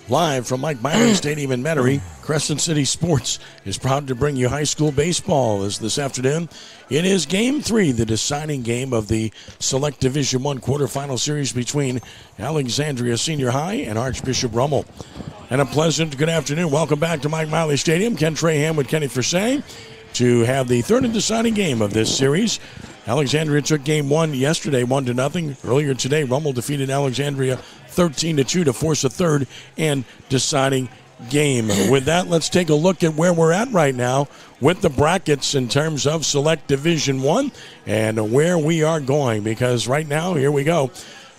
Live from Mike Miley Stadium in Metairie, Crescent City Sports is proud to bring you high school baseball as this afternoon. It is Game 3, the deciding game of the Select Division I quarterfinal series between Alexandria Senior High and Archbishop Rummel. And a pleasant good afternoon. Welcome back to Mike Miley Stadium. Ken Trahan with Kenny Forsay to have the third and deciding game of this series. Alexandria took Game 1 yesterday, 1-0. Earlier today, Rummel defeated Alexandria 13-2 to force a third and deciding game. With that, let's take a look at where we're at right now with the brackets in terms of Select Division 1 and where we are going, because right now, here we go.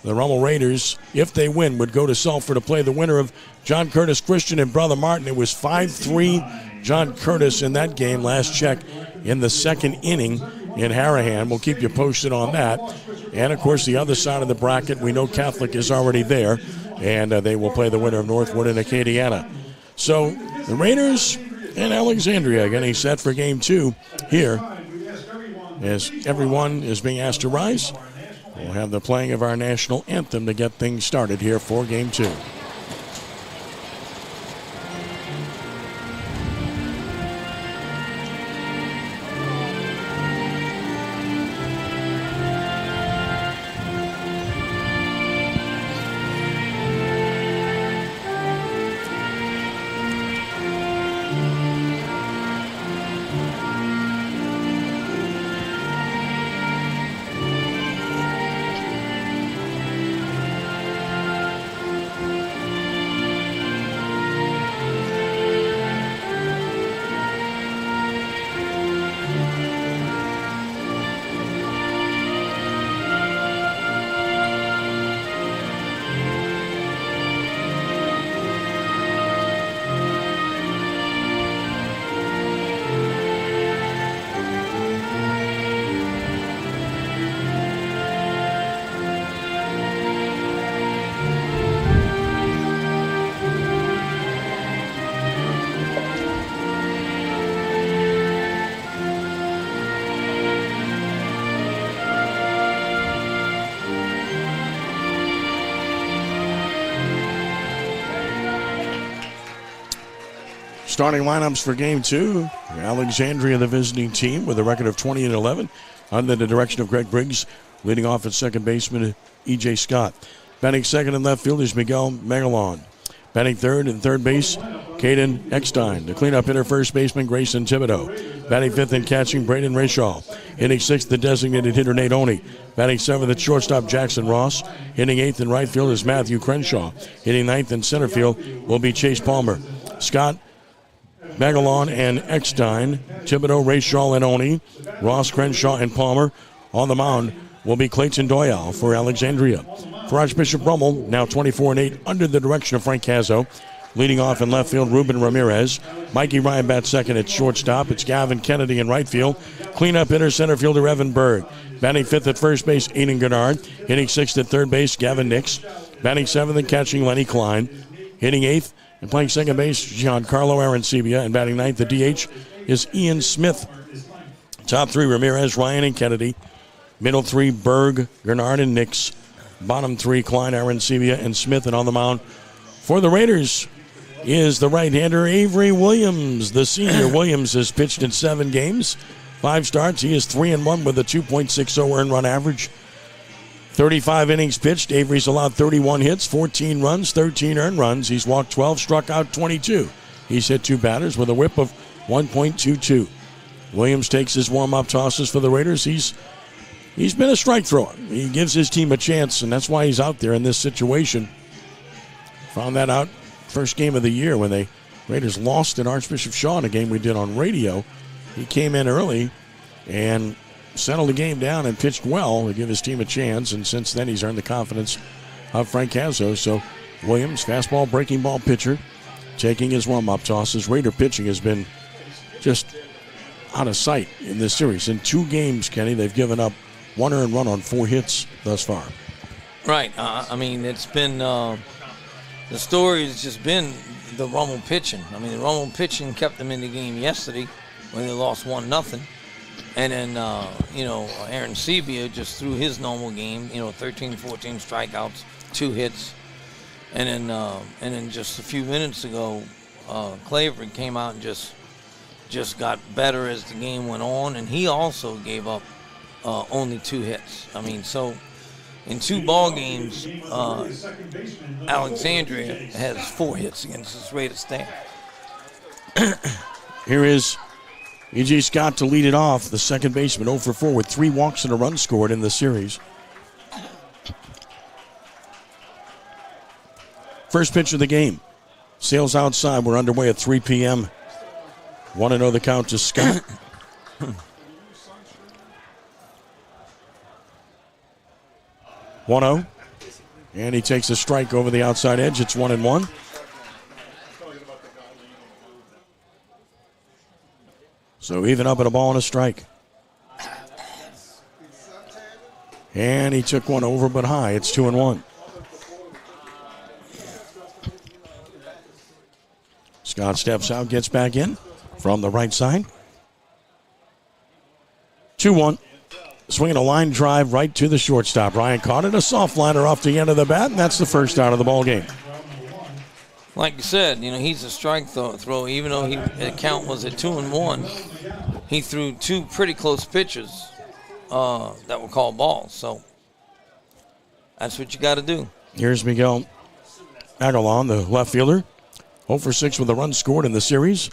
The Rummel Raiders, if they win, would go to Sulphur to play the winner of John Curtis Christian and Brother Martin. It was 5-3 John Curtis in that game, last check in the second inning in Harahan. We'll keep you posted on that. And, of course, the other side of the bracket, we know Catholic is already there, and they will play the winner of Northwood and Acadiana. So the Raiders and Alexandria getting set for Game 2 here as everyone is being asked to rise. We'll have the playing of our national anthem to get things started here for Game 2. Starting lineups for Game 2. Alexandria, the visiting team, with a record of 20-11 under the direction of Greg Briggs. Leading off at second baseman, E.J. Scott. Batting second and left field is Miguel Megalon. Batting third and third base, Caden Eckstein. The cleanup hitter, first baseman, Grayson Thibodeau. Batting fifth and catching, Braden Rashaw. Hitting sixth, the designated hitter, Nate Oney. Batting seventh at shortstop, Jackson Ross. Hitting eighth in right field is Matthew Crenshaw. Hitting ninth in center field will be Chase Palmer. Scott, Megalon, and Eckstein, Thibodeau, Rashaw, and Oney, Ross, Crenshaw, and Palmer. On the mound will be Clayton Doyle for Alexandria. For Archbishop Rummel, now 24-8 under the direction of Frank Cazzo. Leading off in left field, Ruben Ramirez. Mikey Ryan bats second at shortstop. It's Gavin Kennedy in right field. Cleanup hitter, center fielder Evan Berg. Batting fifth at first base, Aiden Gennard. Hitting sixth at third base, Gavin Nix. Batting seventh and catching, Lenny Klein. Hitting eighth and playing second base, Giancarlo Arancibia. And batting ninth, the DH, is Ian Smith. Top three, Ramirez, Ryan, and Kennedy. Middle three, Berg, Gennard, and Nix. Bottom three, Klein, Arancibia, and Smith. And on the mound for the Raiders is the right-hander Avery Williams. The senior Williams has pitched in 7 games, 5 starts. He is 3-1 with a 2.60 earned run average. 35 innings pitched. Avery's allowed 31 hits, 14 runs, 13 earned runs. He's walked 12, struck out 22. He's hit 2 batters with a whip of 1.22. Williams takes his warm-up tosses for the Raiders. He's been a strike thrower. He gives his team a chance, and that's why he's out there in this situation. Found that out first game of the year when the Raiders lost in Archbishop Shaw in a game we did on radio. He came in early and settled the game down and pitched well to give his team a chance, and since then he's earned the confidence of Frank Cazzo. So Williams, fastball, breaking ball pitcher, taking his warm-up tosses. Raider pitching has been just out of sight in this series. In 2 games, Kenny, they've given up 1 earned run on 4 hits thus far. Right. I mean, it's been the story has just been the Rummel pitching. I mean, the Rummel pitching kept them in the game yesterday when they lost 1-0. And then, Arancibia just threw his normal game, 13, 14 strikeouts, 2 hits. And then just a few minutes ago, Clavery came out and just got better as the game went on, and he also gave up only 2 hits. I mean, so in 2 ball games, Alexandria has 4 hits against his rated staff. Here is E.J. Scott to lead it off. The second baseman 0 for 4 with 3 walks and a run scored in the series. First pitch of the game. Sails outside. We're underway at 3 p.m. 1-0 the count to Scott. 1-0. And he takes a strike over the outside edge. It's 1-1. So even up at a ball and a strike. And he took one over but high. It's 2-1. Scott steps out, gets back in from the right side. 2-1. Swinging a line drive right to the shortstop. Ryan caught it, a soft liner off the end of the bat, and that's the first out of the ball game. Like you said, he's a strike throw. Even though the count was at 2-1, he threw 2 pretty close pitches that were called balls. So that's what you got to do. Here's Miguel Aguilar, the left fielder. 0 for 6 with a run scored in the series.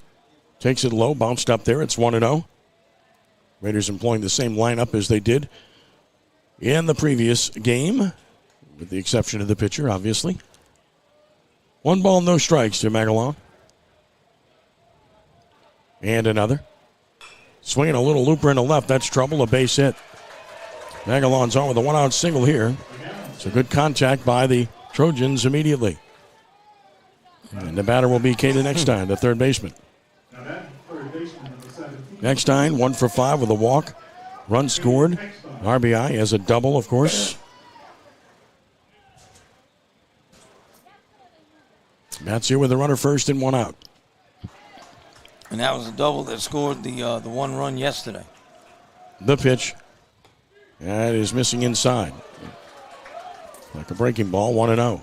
Takes it low, bounced up there. It's 1-0. Raiders employing the same lineup as they did in the previous game, with the exception of the pitcher, obviously. 1 ball, no strikes to Magalon. And another. Swinging a little looper in the left. That's trouble, a base hit. Magalon's on with a 1-out single here. It's a good contact by the Trojans immediately. And the batter will be Caden Eckstein, the third baseman. Eckstein, 1 for 5 with a walk. Run scored. RBI as a double, of course. Matt's here with a runner first and 1 out. And that was a double that scored the 1 run yesterday. The pitch. That is missing inside. Like a breaking ball, 1-0.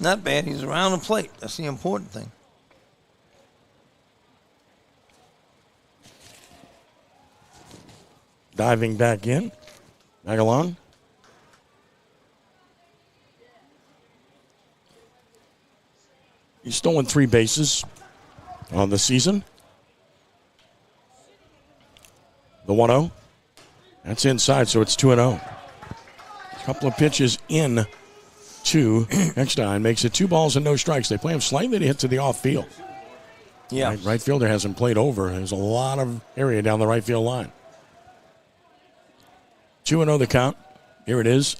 Not bad. He's around the plate. That's the important thing. Diving back in. Aguilar. He's stolen 3 bases on the season. The 1-0. That's inside, so it's 2-0. A couple of pitches in to Eckstein. Makes it 2 balls and no strikes. They play him slightly to hit to the off field. Yeah. Right fielder hasn't played over. There's a lot of area down the right field line. 2-0 the count. Here it is.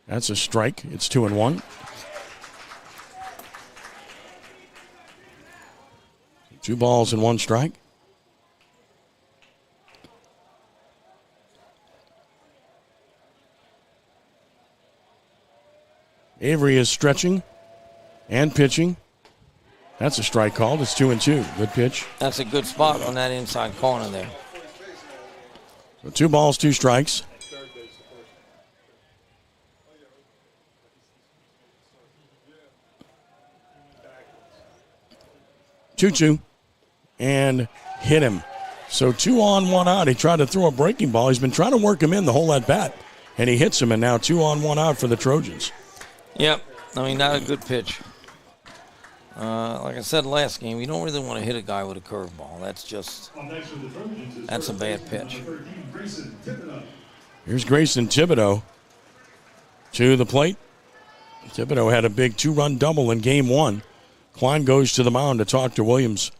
That's a strike. It's 2-1. 2 balls and 1 strike. Avery is stretching and pitching. That's a strike called. It's 2-2. Good pitch. That's a good spot on that inside corner there. So 2 balls, 2 strikes. Two, and hit him. So 2 on, 1 out. He tried to throw a breaking ball. He's been trying to work him in the whole at bat, and he hits him, and now 2 on, 1 out for the Trojans. Yep. I mean, not a good pitch. Like I said last game, you don't really want to hit a guy with a curveball. That's a bad pitch. Here's Grayson Thibodeau to the plate. Thibodeau had a big 2-run double in game 1. Klein goes to the mound to talk to Williams.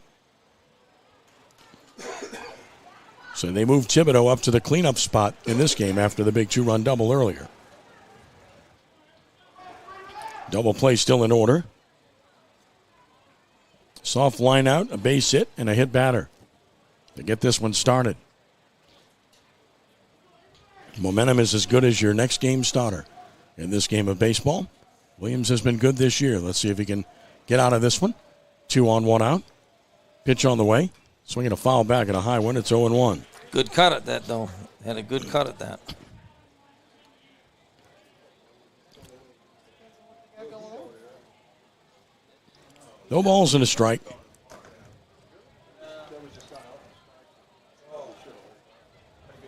So they move Thibodeau up to the cleanup spot in this game after the big 2-run double earlier. Double play still in order. Soft line out, a base hit, and a hit batter to get this one started. Momentum is as good as your next game starter in this game of baseball. Williams has been good this year. Let's see if he can get out of this one. 2 on, 1 out. Pitch on the way. Swinging a foul back and a high one. It's 0-1. Good cut at that, though. Had a good cut at that. No balls and a strike.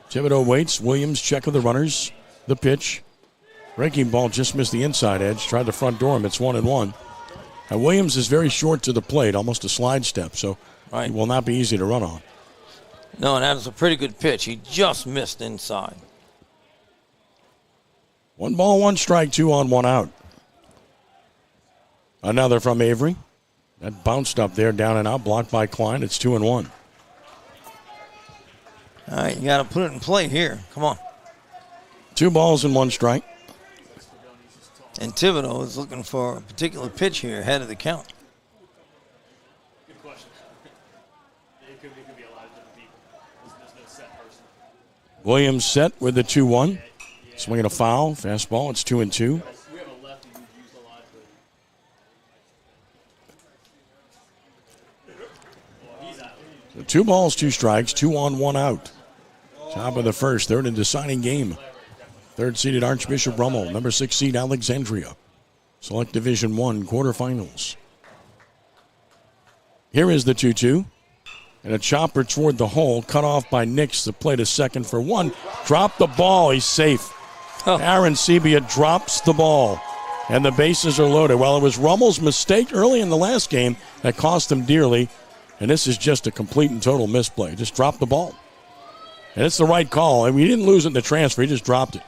Thibodeau waits. Williams check of the runners. The pitch. Breaking ball just missed the inside edge. Tried to front door him. It's 1-1. And Williams is very short to the plate, almost a slide step, so he will not be easy to run on. No, and that is a pretty good pitch. He just missed inside. 1 ball, 1 strike, 2 on, 1 out. Another from Avery. That bounced up there, down and out, blocked by Klein. It's 2-1. All right, you got to put it in play here. Come on. 2 balls and 1 strike. And Thibodeau is looking for a particular pitch here ahead of the count. Good question. It could be a lot of different people. There's no set person. Williams set with the 2-1. Swinging a foul. Fastball. It's 2-2. We have a lefty who's used a lot, but he's out. So 2 balls, 2 strikes, 2 on, 1 out. Top of the first, third and deciding game. Third-seeded Archbishop Rummel, number 6 seed Alexandria. Select Division I quarterfinals. Here is the 2-2. And a chopper toward the hole, cut off by Nix. The play to second for 1. Drop the ball. He's safe. Aaron Sebia drops the ball. And the bases are loaded. Well, it was Rummel's mistake early in the last game that cost him dearly. And this is just a complete and total misplay. Just dropped the ball. And it's the right call. And we didn't lose it in the transfer. He just dropped it.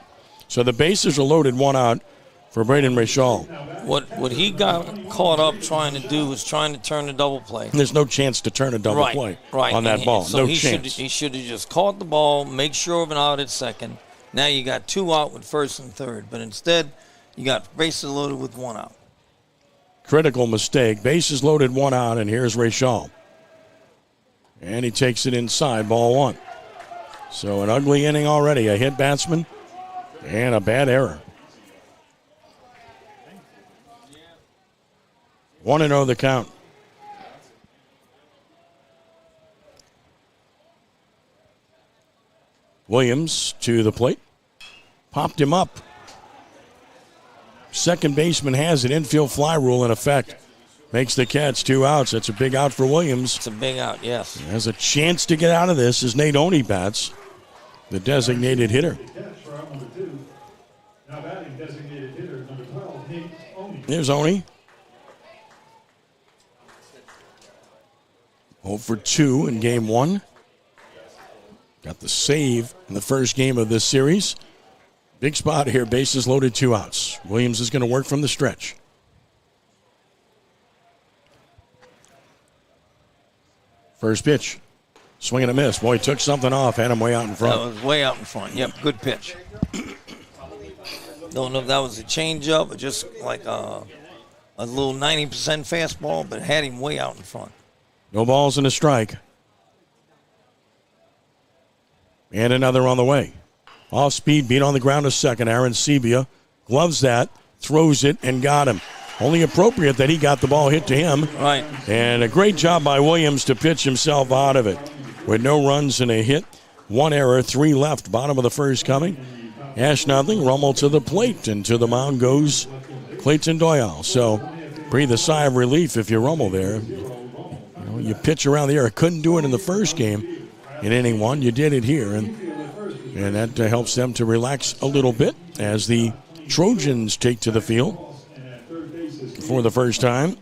So the bases are loaded, 1 out for Braden Rachal. What he got caught up trying to do was trying to turn the double play. There's no chance to turn a double play on that ball. So no chance. He should have just caught the ball, make sure of an out at second. Now you got 2 out with first and third. But instead, you got bases loaded with 1 out. Critical mistake. Bases loaded, 1 out, and here's Rachal. And he takes it inside, ball 1. So an ugly inning already. A hit batsman and a bad error. 1-0 the count. Williams to the plate. Popped him up. Second baseman has it. Infield fly rule in effect. Makes the catch, 2 outs. That's a big out for Williams. It's a big out, yes. Has a chance to get out of this as Nate Oney bats, the designated hitter. Now batting designated hitter number 12, Nate Oney. Here's Oney. 0 for 2 in game 1. Got the save in the first game of this series. Big spot here, bases loaded, 2 outs. Williams is going to work from the stretch. First pitch. Swing and a miss. Boy, he took something off, had him way out in front. That was way out in front. Yep, good pitch. Don't know if that was a changeup or just like a little 90% fastball, but had him way out in front. No balls and a strike. And another on the way. Off speed, beat on the ground a second. Aaron Sebia gloves that, throws it, and got him. Only appropriate that he got the ball hit to him. Right. And a great job by Williams to pitch himself out of it. With no runs and a hit, 1 error, 3 left. Bottom of the first coming. Ash nothing. Rummel to the plate, and to the mound goes Clayton Doyle. So breathe a sigh of relief if you're Rummel there. You pitch around the air. Couldn't do it in the first game in inning 1. You did it here, and that helps them to relax a little bit as the Trojans take to the field for the first time.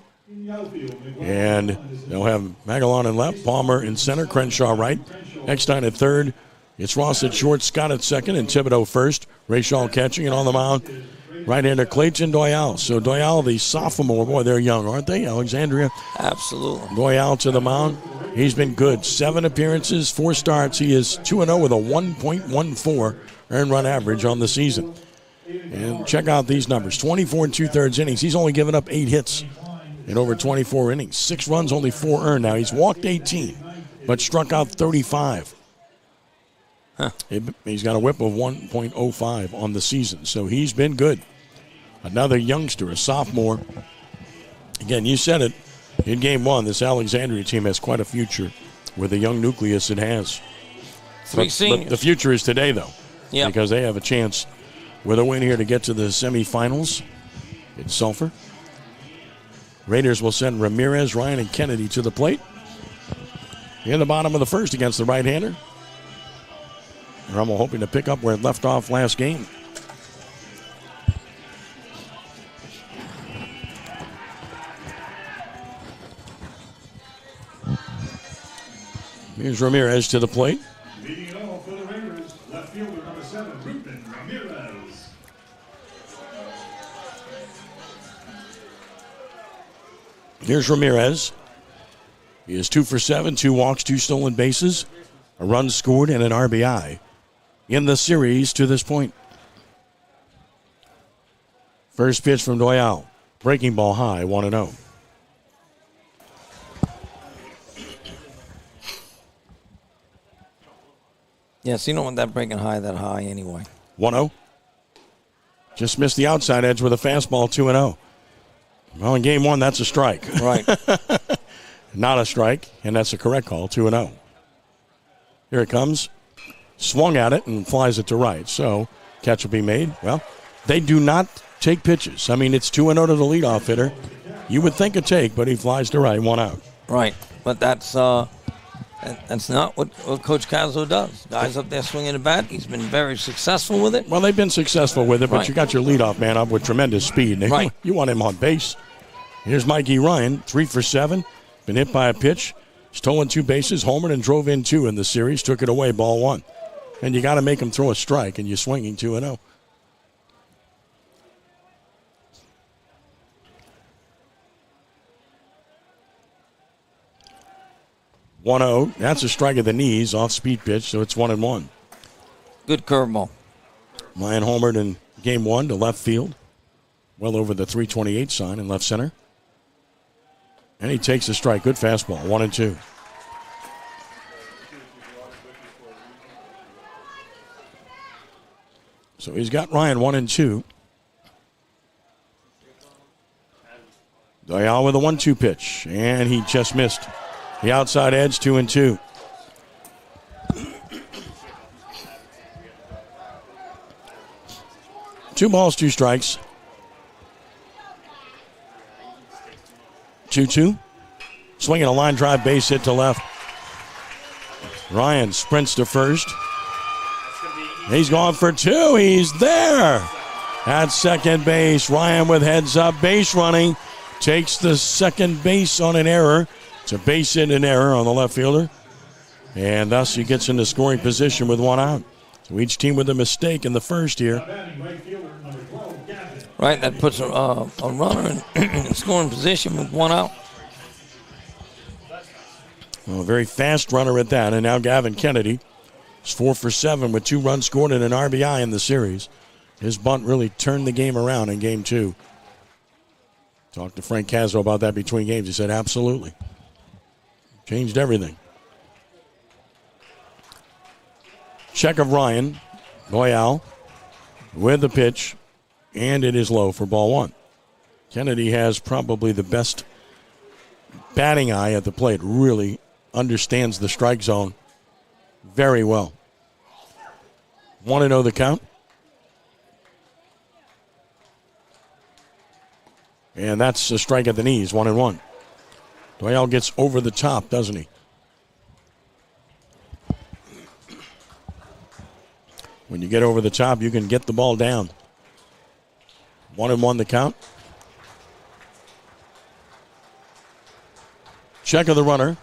And they'll have Magalon in left, Palmer in center, Crenshaw right. Eckstein at third. It's Ross at short, Scott at second, and Thibodeau first. Rachal catching it on the mound. Right-hander Clayton Doyle. So Doyle, the sophomore, boy, they're young, aren't they? Alexandria. Absolutely. Doyle to the mound. He's been good. 7 appearances, 4 starts. He is 2-0 with a 1.14 earned run average on the season. And check out these numbers. 24 and 2/3 innings. He's only given up 8 hits in over 24 innings. 6 runs, only 4 earned. Now, he's walked 18, but struck out 35. He's got a whip of 1.05 on the season, so he's been good. Another youngster, a sophomore. Again, you said it in game 1. This Alexandria team has quite a future with the young nucleus it has. 3 seniors. But the future is today, though, Yeah. because they have a chance with a win here to get to the semifinals in Sulphur. Raiders will send Ramirez, Ryan, and Kennedy to the plate. In the bottom of the first against the right-hander. Rummel hoping to pick up where it left off last game. Here's Ramirez to the plate. Leading it off for the Raiders, left fielder number 7, Ruben Ramirez. Here's Ramirez. He is 2 for 7, 2 walks, 2 stolen bases, a run scored, and an RBI in the series to this point. First pitch from Duel. Breaking ball high, 1-0. Yes, you don't want that breaking high that high anyway. 1-0. Just missed the outside edge with a fastball, 2-0. Well, in game one, that's a strike. Right. Not a strike, and that's a correct call, 2-0. Here it comes. Swung at it and flies it to right. So, catch will be made. Well, they do not take pitches. I mean, it's 2-0 to the leadoff hitter. You would think a take, but he flies to right, 1 out. Right. But that's not what Coach Cazzo does. Guys up there swinging the bat. He's been very successful with it. Well, they've been successful with it, but Right. you got your leadoff man up with tremendous speed. Right. You want him on base. Here's Mikey Ryan, 3 for 7. Been hit by a pitch. Stolen 2 bases, homered, and drove in 2 in the series. Took it away, ball 1. And you got to make him throw a strike, and you're swinging 2-0. (1-0). That's a strike at the knees, off speed pitch, so it's 1-1. Good curveball. Ryan homered in game 1 to left field, well over the 328 sign in left center. And he takes a strike. Good fastball, 1-2. So he's got Ryan 1-2. Doyle with a 1-2 pitch, and he just missed. The outside edge, 2-2. Two balls, 2 strikes. 2-2. Swinging a line drive, base hit to left. Ryan sprints to first. He's gone for 2. He's there at second base. Ryan with heads up, base running. Takes the second base on an error. It's a base hit and error on the left fielder. And thus he gets into scoring position with 1 out. So each team with a mistake in the first here. Right, that puts a runner in scoring position with 1 out. Well, a very fast runner at that. And now Gavin Kennedy is 4 for 7 with 2 runs scored and an RBI in the series. His bunt really turned the game around in game 2. Talked to Frank Cazzo about that between games. He said, absolutely. Changed everything. Check of Ryan. Loyal with the pitch. And it is low for ball 1. Kennedy has probably the best batting eye at the plate. Really understands the strike zone very well. 1-0 the count. And that's a strike at the knees, 1-1. Doyle gets over the top, doesn't he? When you get over the top, you can get the ball down. 1-1 the count. Check of the runner.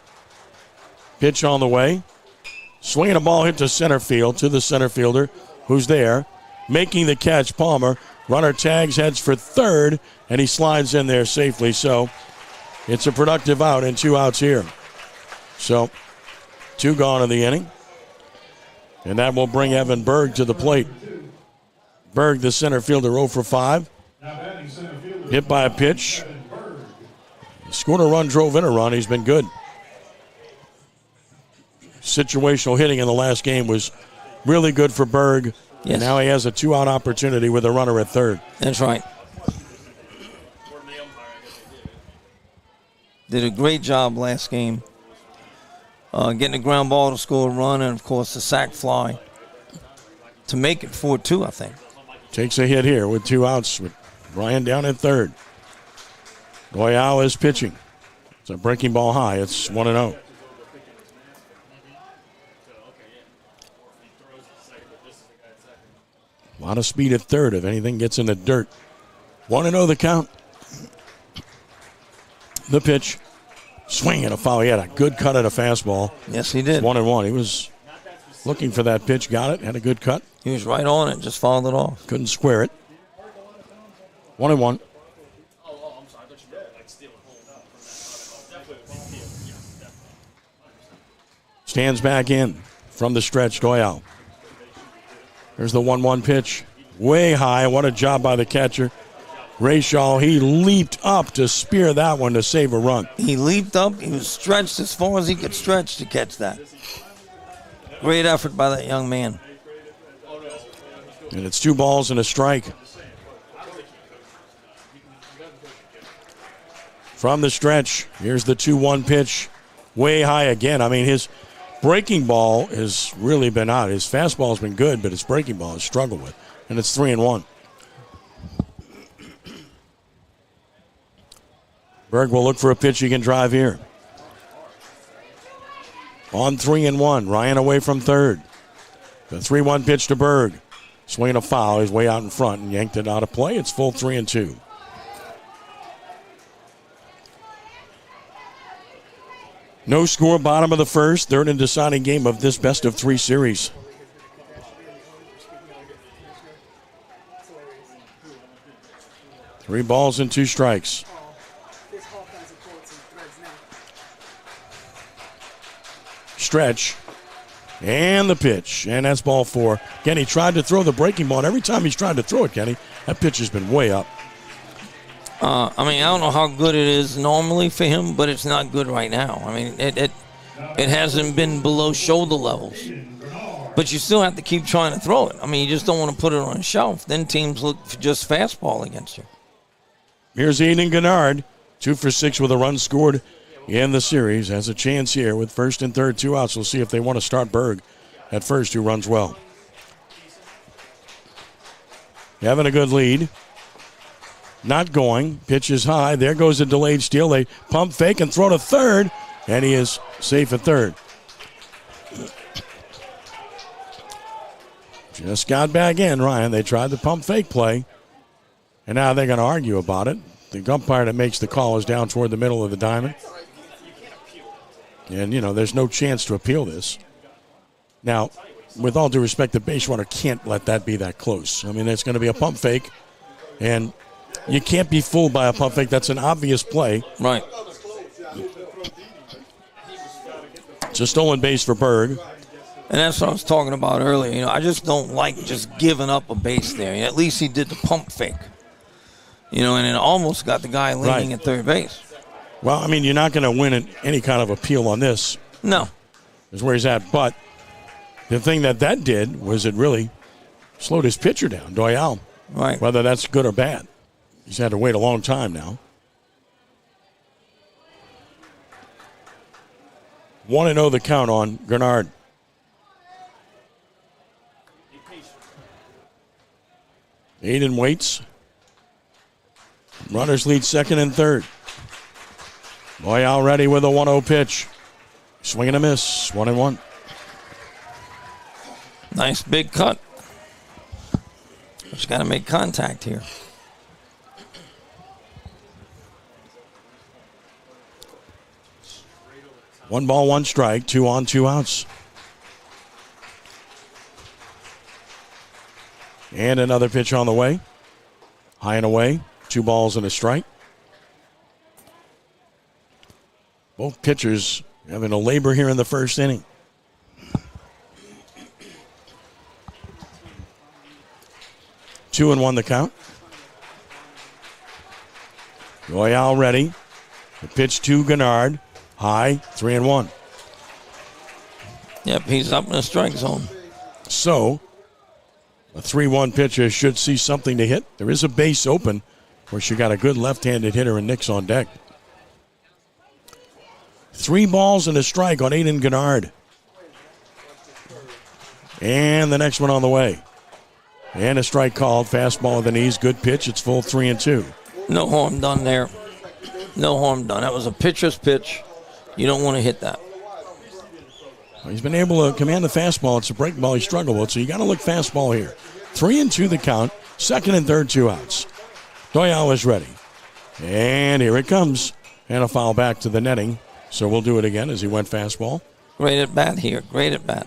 Pitch on the way. Swinging a ball hit to center field, to the center fielder, who's there. Making the catch, Palmer. Runner tags, heads for third, and he slides in there safely. So it's a productive out and 2 outs here. So 2 gone in the inning. And that will bring Evan Berg to the plate. Berg, the center fielder, 0 for 5. Hit by a pitch. He scored a run, drove in a run. He's been good. Situational hitting in the last game was really good for Berg. Yes. And now he has a 2-out opportunity with a runner at third. That's right. Did a great job last game. Getting a ground ball to score a run, and, of course, the sac fly to make it 4-2, I think. Takes a hit here with 2 outs with Ryan down at third. Royale is pitching. It's a breaking ball high. It's 1-0. A lot of speed at third if anything gets in the dirt. 1-0 the count. The pitch. Swing and a foul. He had a good cut at a fastball. Yes, he did. 1-1. He was looking for that pitch. Got it. Had a good cut. He was right on it. Just fouled it off. Couldn't square it. 1-1. Stands back in from the stretch. Doyle. There's the 1-1 pitch. Way high. What a job by the catcher. Rayshaw, he leaped up to spear that one to save a run. He leaped up. He was stretched as far as he could stretch to catch that. Great effort by that young man. And it's 2 balls and a strike. From the stretch, here's the 2-1 pitch. Way high again. I mean, his breaking ball has really been out. His fastball has been good, but his breaking ball has struggled with. And it's 3-1. Berg will look for a pitch he can drive here. On 3-1. Ryan away from third. The 3-1 pitch to Berg. Swinging a foul. He's way out in front and yanked it out of play. It's full 3-2. No score, bottom of the first. Third and deciding game of this best-of-3 series. Three balls and 2 strikes. Stretch. And the pitch. And that's ball 4. Kenny tried to throw the breaking ball. And every time he's tried to throw it, Kenny, that pitch has been way up. I don't know how good it is normally for him, but it's not good right now. I mean, it hasn't been below shoulder levels. But you still have to keep trying to throw it. I mean, you just don't want to put it on a shelf. Then teams look for just fastball against you. Here's Aiden Gennard. 2 for 6 with a run scored in the series. Has a chance here with first and third, 2 outs. We'll see if they want to start Berg at first, who runs well. Having a good lead. Not going. Pitch is high. There goes a delayed steal. They pump fake and throw to third. And he is safe at third. Just got back in, Ryan. They tried the pump fake play. And now they're going to argue about it. The umpire that makes the call is down toward the middle of the diamond. And, there's no chance to appeal this. Now, with all due respect, the base runner can't let that be that close. I mean, it's going to be a pump fake. And you can't be fooled by a pump fake. That's an obvious play. Right. It's a stolen base for Berg. And that's what I was talking about earlier. I just don't like just giving up a base there. At least he did the pump fake. And it almost got the guy leaning at third base. Well, I mean, you're not going to win any kind of appeal on this. No. Is where he's at. But the thing that did was it really slowed his pitcher down, Doyle. Right. Whether that's good or bad. He's had to wait a long time now. 1-0 the count on Gennard. Aiden waits. Runners lead second and third. Royale ready with a 1-0 pitch. Swing and a miss. 1-1. Nice big cut. Just got to make contact here. One ball, 1 strike. 2 on, 2 outs. And another pitch on the way. High and away. 2 balls and a strike. Both pitchers having a labor here in the first inning. Two and 1 the count. Royale ready. The pitch to Gennard. High, 3-1. Yep, he's up in the strike zone. So, a 3-1 pitcher should see something to hit. There is a base open. Of course, you got a good left-handed hitter and Nick's on deck. 3 balls and a strike on Aiden Gennard. And the next one on the way. And a strike called. Fastball at the knees. Good pitch. It's full 3-2. No harm done there. No harm done. That was a pitcher's pitch. You don't want to hit that. He's been able to command the fastball. It's a breaking ball he struggled with, so you got to look fastball here. 3-2 the count. Second and third, 2 outs. Doyle is ready. And here it comes. And a foul back to the netting. So we'll do it again as he went fastball. Great at bat here. Great at bat.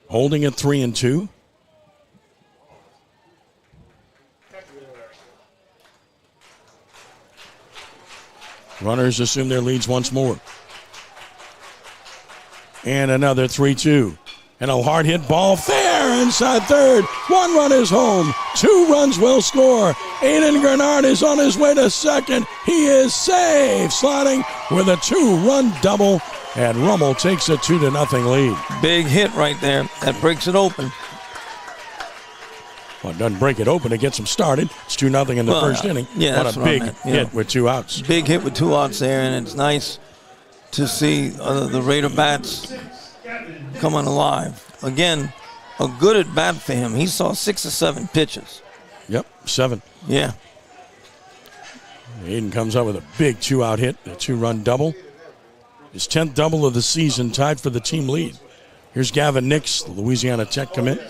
Holding at 3-2. Runners assume their leads once more. And another 3-2. And a hard hit ball fair inside third. 1 run is home. 2 runs will score. Aiden Grenard is on his way to second. He is safe. Sliding with a 2-run double. And Rummel takes a 2-0 lead. Big hit right there. That breaks it open. Well, it doesn't break it open. It gets them started. It's 2-0 in the first inning. Yeah, what a big hit with 2 outs. Big hit with 2 outs there, and it's nice to see the Raider bats coming alive. Again, a good at bat for him. He saw 6 or 7 pitches. Yep, 7. Yeah. Aiden comes up with a big 2-out hit, a 2-run double. His 10th double of the season, tied for the team lead. Here's Gavin Nix, the Louisiana Tech commit.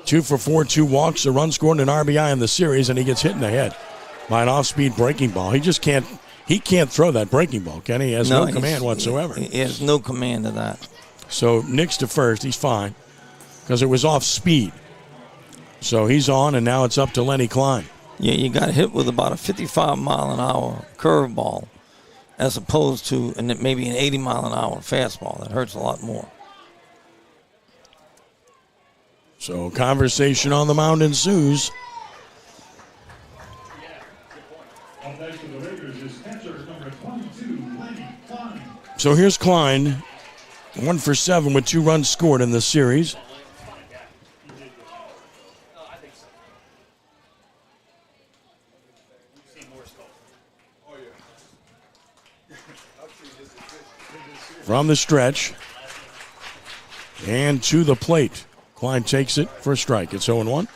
2 for 4, 2 walks, a run scored, and an RBI in the series, and he gets hit in the head by an off-speed breaking ball. He just can't throw that breaking ball, can he? He has no command whatsoever. He has no command of that. So Nix to first, he's fine, because it was off speed. So he's on, and now it's up to Lenny Klein. Yeah, you got hit with about a 55-mile-an-hour curveball, as opposed to maybe an 80-mile-an-hour fastball. That hurts a lot more. So conversation on the mound ensues. So here's Klein, 1 for 7 with 2 runs scored in this series. From the stretch and to the plate. Klein takes it for a strike. It's 0-1.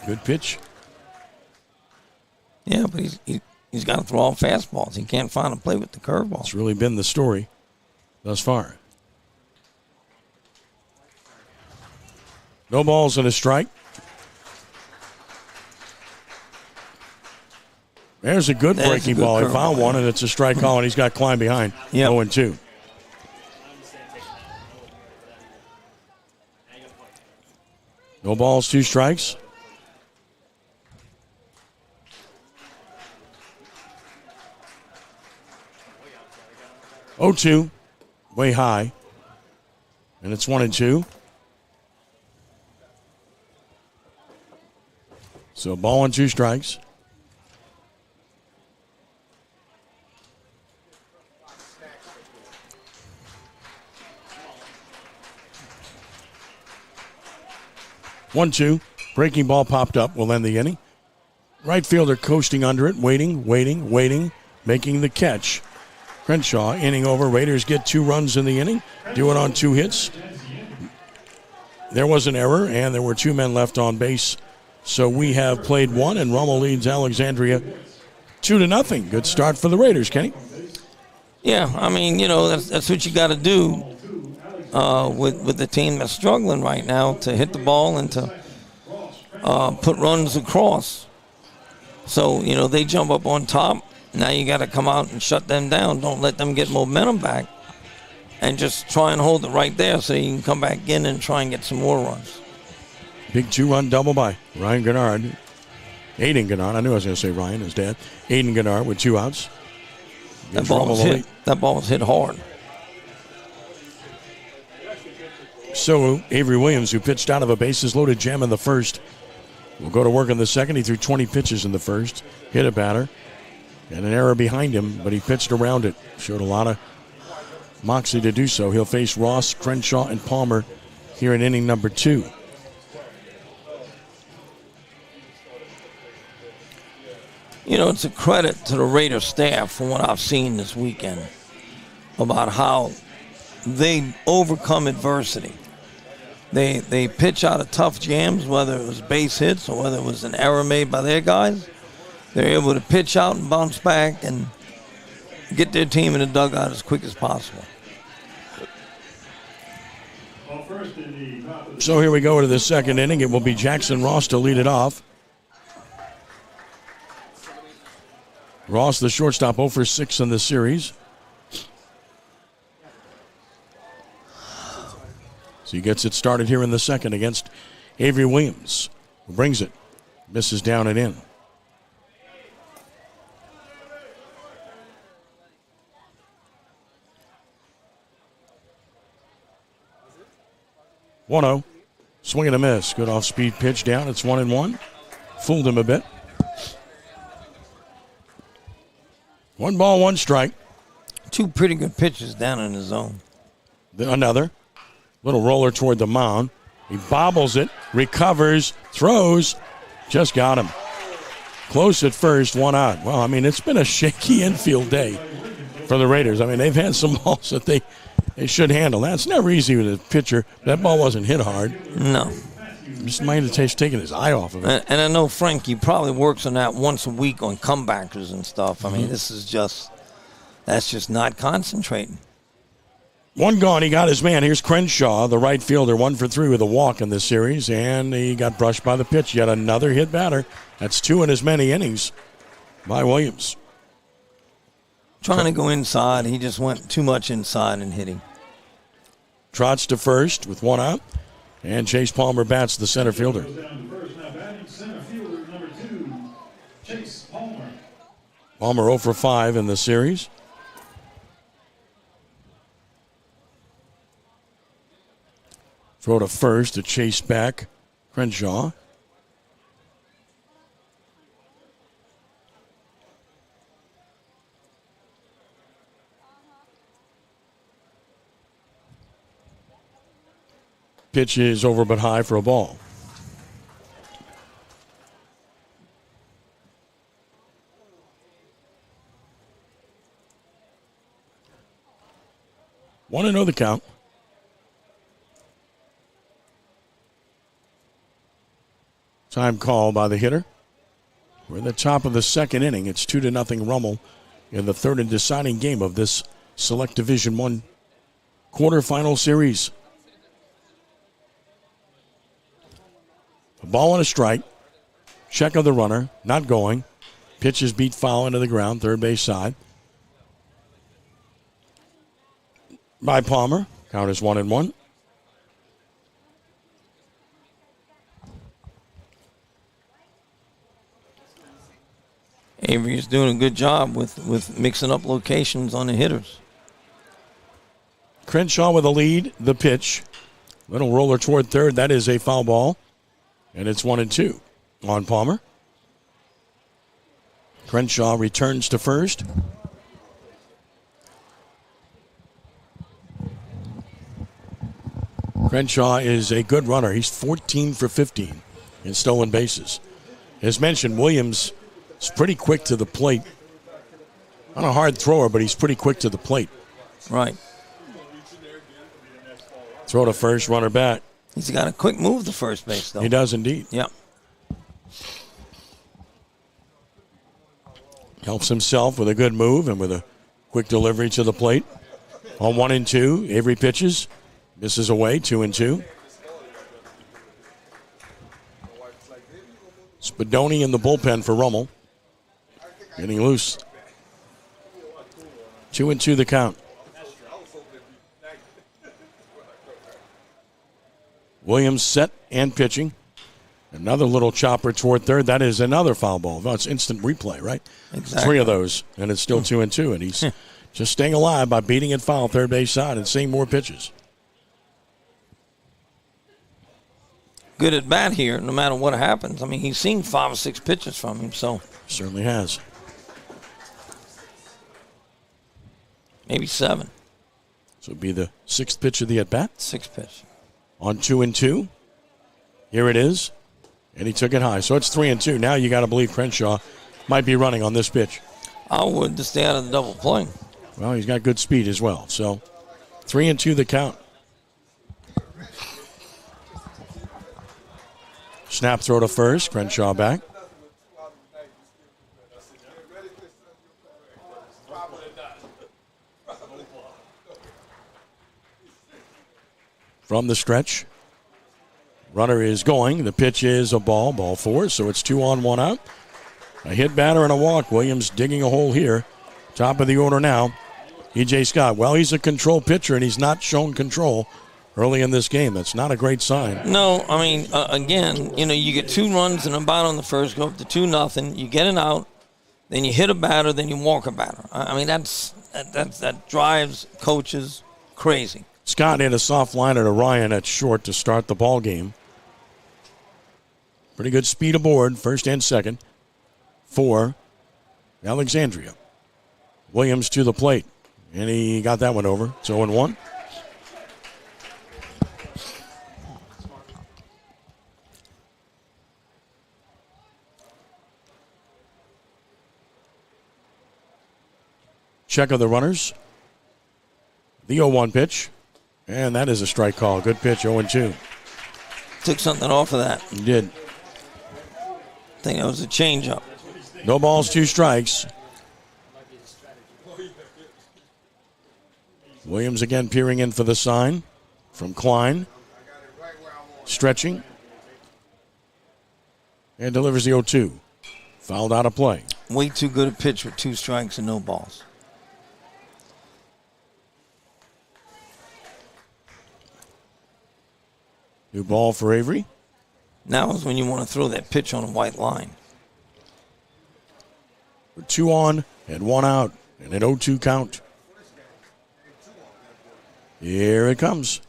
Good pitch. Yeah, but he's got to throw all fastballs. He can't find a play with the curveball. It's really been the story thus far. No balls and a strike. There's a good breaking ball. He found one, and it's a strike call, and he's got Klein behind. Yep. 0-2. No balls, 2 strikes. Oh, 2, way high. And it's 1-2. So ball and 2 strikes. One, 2. Breaking ball popped up. Will end the inning. Right fielder coasting under it. Waiting. Making the catch. Crenshaw inning over. Raiders get 2 runs in the inning. Do it on 2 hits. There was an error, and there were 2 men left on base. So we have played 1, and Rummel leads Alexandria 2-0. Good start for the Raiders, Kenny. Yeah, I mean, that's what you got to do. With the team that's struggling right now, to hit the ball and to put runs across. So, they jump up on top. Now you got to come out and shut them down. Don't let them get momentum back. And just try and hold it right there so you can come back in and try and get some more runs. Big 2-run double by Ryan Gennard. Aiden Gennard. I knew I was going to say Ryan, his dad. Aiden Gennard with 2 outs. That ball was hit hard. So Avery Williams, who pitched out of a bases-loaded jam in the first, will go to work in the second. He threw 20 pitches in the first, hit a batter, and an error behind him, but he pitched around it. Showed a lot of moxie to do so. He'll face Ross, Crenshaw, and Palmer here in inning number 2. It's a credit to the Raider staff from what I've seen this weekend about how they overcome adversity. They pitch out of tough jams, whether it was base hits or whether it was an error made by their guys. They're able to pitch out and bounce back and get their team in the dugout as quick as possible. So here we go to the second inning. It will be Jackson Ross to lead it off. Ross, the shortstop, 0 for 6 in the series. So he gets it started here in the second against Avery Williams, who brings it. Misses down and in. One-0. Swing and a miss. Good off-speed pitch down. It's 1-1. Fooled him a bit. 1 ball, 1 strike. 2 pretty good pitches down in the zone. Another. Little roller toward the mound. He bobbles it, recovers, throws. Just got him. Close at first, 1 out. Well, I mean, it's been a shaky infield day for the Raiders. I mean, they've had some balls that they should handle. That's never easy with a pitcher. That ball wasn't hit hard. No. Just might have taken his eye off of it. And I know Frankie probably works on that once a week on comebackers and stuff. I mean, that's just not concentrating. 1 gone, he got his man. Here's Crenshaw, the right fielder, 1 for 3 with a walk in this series, and he got brushed by the pitch. Yet another hit batter. That's 2 in as many innings by Williams. Trying to go inside. He just went too much inside and hit him. Trots to first with 1 out, and Chase Palmer bats the center fielder. Palmer 0 for 5 in the series. Throw to first to chase back Crenshaw. Pitch is over but high for a ball. Want to know the count. Time call by the hitter. We're at the top of the second inning. It's 2-0 Rummel in the third and deciding game of this Select Division 1 quarterfinal series. A ball and a strike. Check of the runner. Not going. Pitch is beat foul into the ground. Third base side. By Palmer. Count is 1-1. Avery is doing a good job with mixing up locations on the hitters. Crenshaw with a lead. The pitch. Little roller toward third. That is a foul ball. And it's 1-2 on Palmer. Crenshaw returns to first. Crenshaw is a good runner. He's 14 for 15 in stolen bases. As mentioned, Williams is pretty quick to the plate. Not a hard thrower, but he's pretty quick to the plate. Right. Throw to first, runner back. He's got a quick move to first base, though. He does indeed. Yeah. Helps himself with a good move and with a quick delivery to the plate. On 1-2, Avery pitches. Misses away, 2-2. Spedoni in the bullpen for Rummel. Getting loose. 2-2 the count. Williams set and pitching. Another little chopper toward third. That is another foul ball. Well, it's instant replay, right? Exactly. 3 of those, and it's still 2-2. And he's just staying alive by beating it foul third base side and seeing more pitches. Good at bat here, no matter what happens. I mean, he's seen 5 or 6 pitches from him, so. Certainly has. Maybe 7. So it'd be the 6th pitch of the at-bat. 6 pitch. On 2-2. Here it is. And he took it high. So it's 3-2. Now you got to believe Crenshaw might be running on this pitch. I would to stay out of the double play. Well, he's got good speed as well. So 3-2 the count. Snap throw to first. Crenshaw back. From the stretch. Runner is going. The pitch is a ball. Ball 4. So it's 2 on, 1 out. A hit batter and a walk. Williams digging a hole here. Top of the order now. E.J. Scott. Well, he's a control pitcher, and he's not shown control early in this game. That's not a great sign. No, I mean, again, you get 2 runs in the bottom of the first, go up to 2-0. You get an out, then you hit a batter, then you walk a batter. I mean, that drives coaches crazy. Scott hit a soft liner to Ryan at short to start the ball game. Pretty good speed aboard, first and second for Alexandria. Williams to the plate, and he got that one over. It's 0-1. Check of the runners. The 0-1 pitch. And that is a strike call. Good pitch, 0-2. Took something off of that. He did. I think that was a changeup. No balls, 2 strikes. Williams again peering in for the sign from Klein. Stretching. And delivers the 0-2. Fouled out of play. Way too good a pitch with 2 strikes and no balls. New ball for Avery. Now is when you want to throw that pitch on a white line. 2 on and 1 out. And an 0-2 count. Here it comes.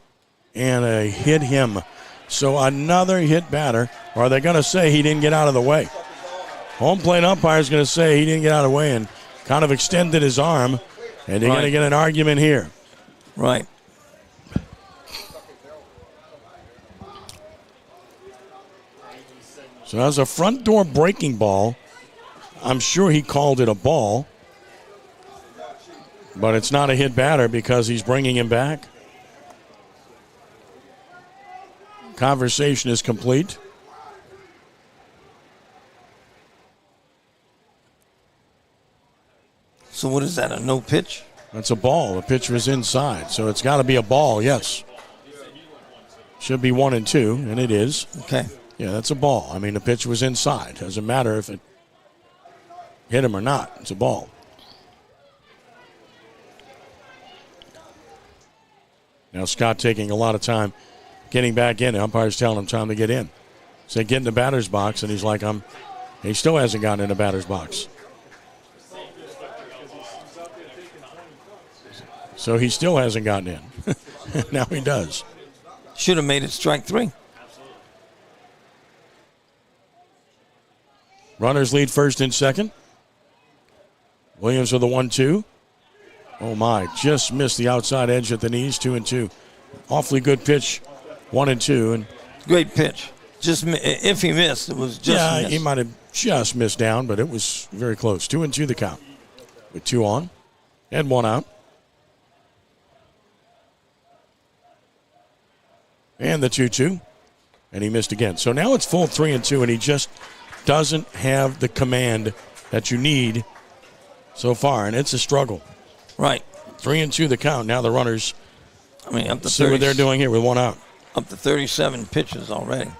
And a hit him. So another hit batter. Or are they going to say he didn't get out of the way? Home plate umpire is going to say he didn't get out of the way and kind of extended his arm. And they're going to get an argument here. Right. So that was a front door breaking ball. I'm sure he called it a ball. But it's not a hit batter because he's bringing him back. Conversation is complete. So what is that, a no pitch? That's a ball. The pitch was inside. So it's got to be a ball, yes. Should be 1 and 2, and it is. Okay. Yeah, that's a ball. I mean, the pitch was inside. Doesn't matter if it hit him or not. It's a ball. Now Scott taking a lot of time getting back in. The umpire's telling him time to get in. So get in the batter's box, and he's like, he still hasn't gotten in the batter's box. So he still hasn't gotten in. Now he does. Should have made it strike 3. Runners lead first and second. Williams with the 1-2. Oh my, just missed the outside edge at the knees, 2 and 2. Awfully good pitch, 1 and 2. And great pitch. Just if he missed, it was just he might have just missed down, but it was very close. 2 and 2 the count. With 2 on and 1 out. And the 2-2. And he missed again. So now it's full 3 and 2, and he just doesn't have the command that you need so far, and it's a struggle. Right. 3 and 2 the count. Now the runners, up to see what they're doing here with 1 out. Up to 37 pitches already.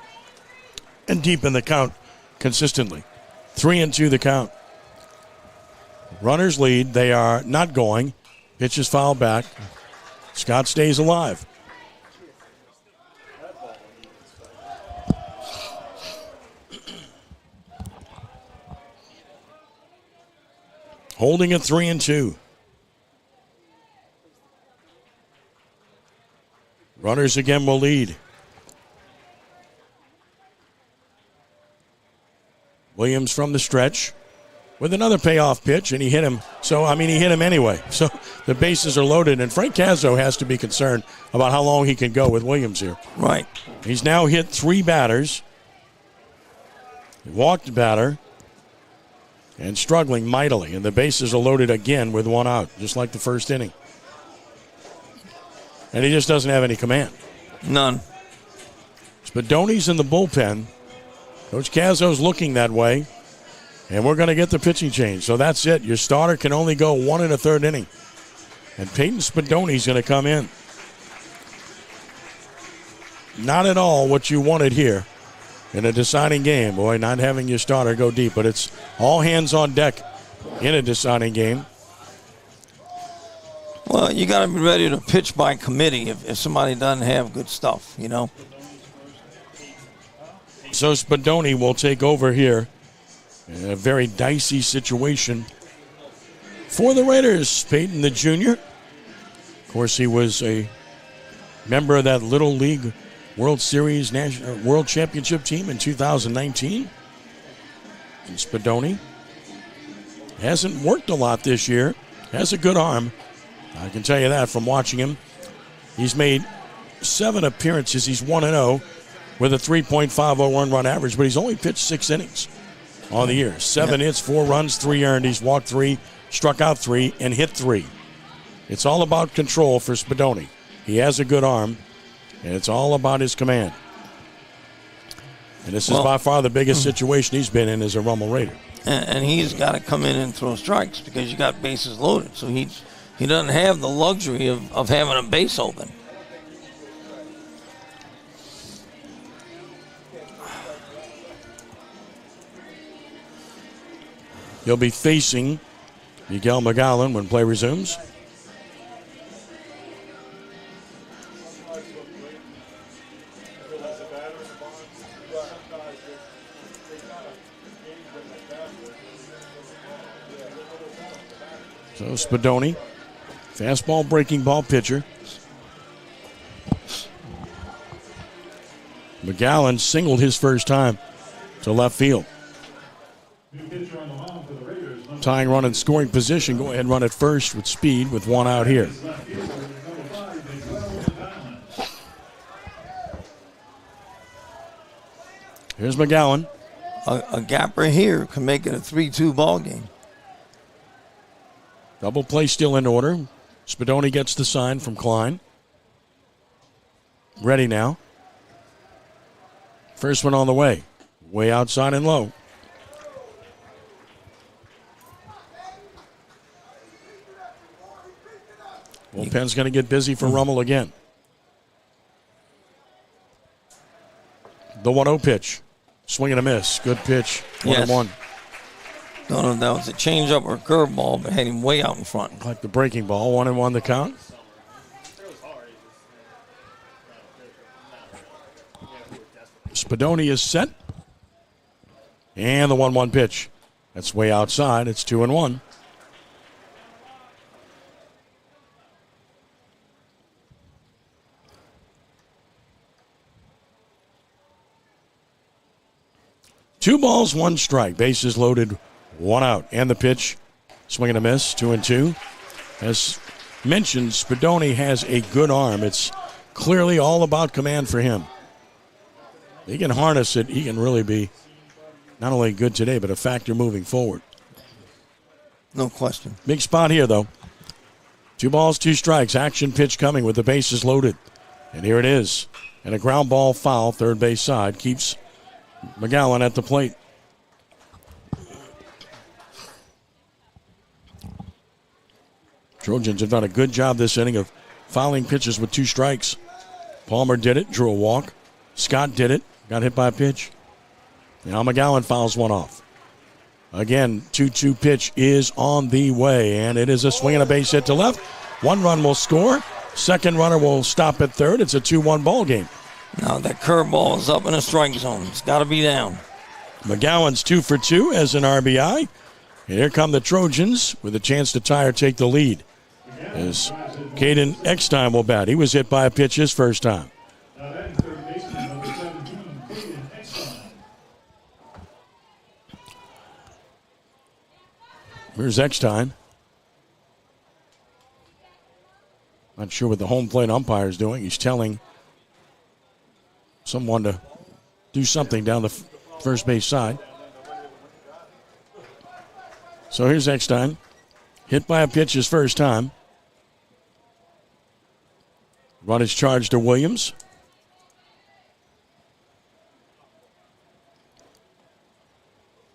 And deep in the count consistently. 3 and 2 the count. Runners lead. They are not going. Pitches foul back. Scott stays alive. Holding at 3 and 2. Runners again will lead. Williams from the stretch with another payoff pitch, and he hit him. So, he hit him anyway. So the bases are loaded, and Frank Cazzo has to be concerned about how long he can go with Williams here. Right. He's now hit 3 batters. He walked a batter. And struggling mightily. And the bases are loaded again with 1 out, just like the first inning. And he just doesn't have any command. None. Spedoni's in the bullpen. Coach Cazzo's looking that way. And we're going to get the pitching change. So that's it. Your starter can only go 1 1/3 inning. And Peyton Spedoni's going to come in. Not at all what you wanted here in a deciding game. Boy, not having your starter go deep. But it's all hands on deck in a deciding game. Well, you got to be ready to pitch by committee if somebody doesn't have good stuff, you know. So Spedoni will take over here in a very dicey situation for the Raiders. Peyton the junior. Of course, he was a member of that Little League World Series World Championship team in 2019. And Spedoni hasn't worked a lot this year. Has a good arm. I can tell you that from watching him. He's made 7 appearances. He's 1-0 with a 3.501 run average, but he's only pitched 6 innings on the year. 7 hits, 4 runs, 3 earned. He's walked 3, struck out 3, and hit 3. It's all about control for Spedoni. He has a good arm, and it's all about his command. And this is by far the biggest situation he's been in as a Rummel Raider. And he's got to come in and throw strikes because you got bases loaded. So he doesn't have the luxury of having a base open. He'll be facing Miguel McGowan when play resumes. So Spedoni, fastball, breaking ball pitcher. McGowan singled his first time to left field. Tying run in scoring position. Go ahead and run at first with speed with 1 out here. Here's McGowan. A gapper here can make it a 3-2 ball game. Double play still in order. Spedoni gets the sign from Klein. Ready now. First one on the way. Way outside and low. Bullpen's going to get busy for Rummel again. The 1-0 pitch. Swing and a miss. Good pitch. 1-1. Don't know if that was a changeup or a curveball, but had him way out in front. Like the breaking ball. 1-1 the count. Spedoni is set. And the 1-1 pitch. That's way outside. It's 2-1. Two balls, 1 strike. Bases loaded, 1 out. And the pitch, swing and a miss, 2-2. As mentioned, Spedoni has a good arm. It's clearly all about command for him. He can harness it. He can really be not only good today, but a factor moving forward. No question. Big spot here, though. 2 balls, 2 strikes. Action pitch coming with the bases loaded. And here it is. And a ground ball foul, third base side, keeps McGowan at the plate. Trojans have done a good job this inning of fouling pitches with 2 strikes. Palmer did it, drew a walk. Scott did it, got hit by a pitch. Now McGowan fouls one off. Again, 2-2 pitch is on the way, and it is a swing and a base hit to left. 1 run will score. Second runner will stop at third. It's a 2-1 ball game. Now that curveball is up in the strike zone. It's got to be down. McGowan's 2 for 2 as an RBI. And here come the Trojans with a chance to tie or take the lead. As Caden Eckstein will bat. He was hit by a pitch his first time. Here's Eckstein. Not sure what the home plate umpire is doing. He's telling someone to do something down the first base side. So here's Eckstein. Hit by a pitch his first time. Run is charged to Williams.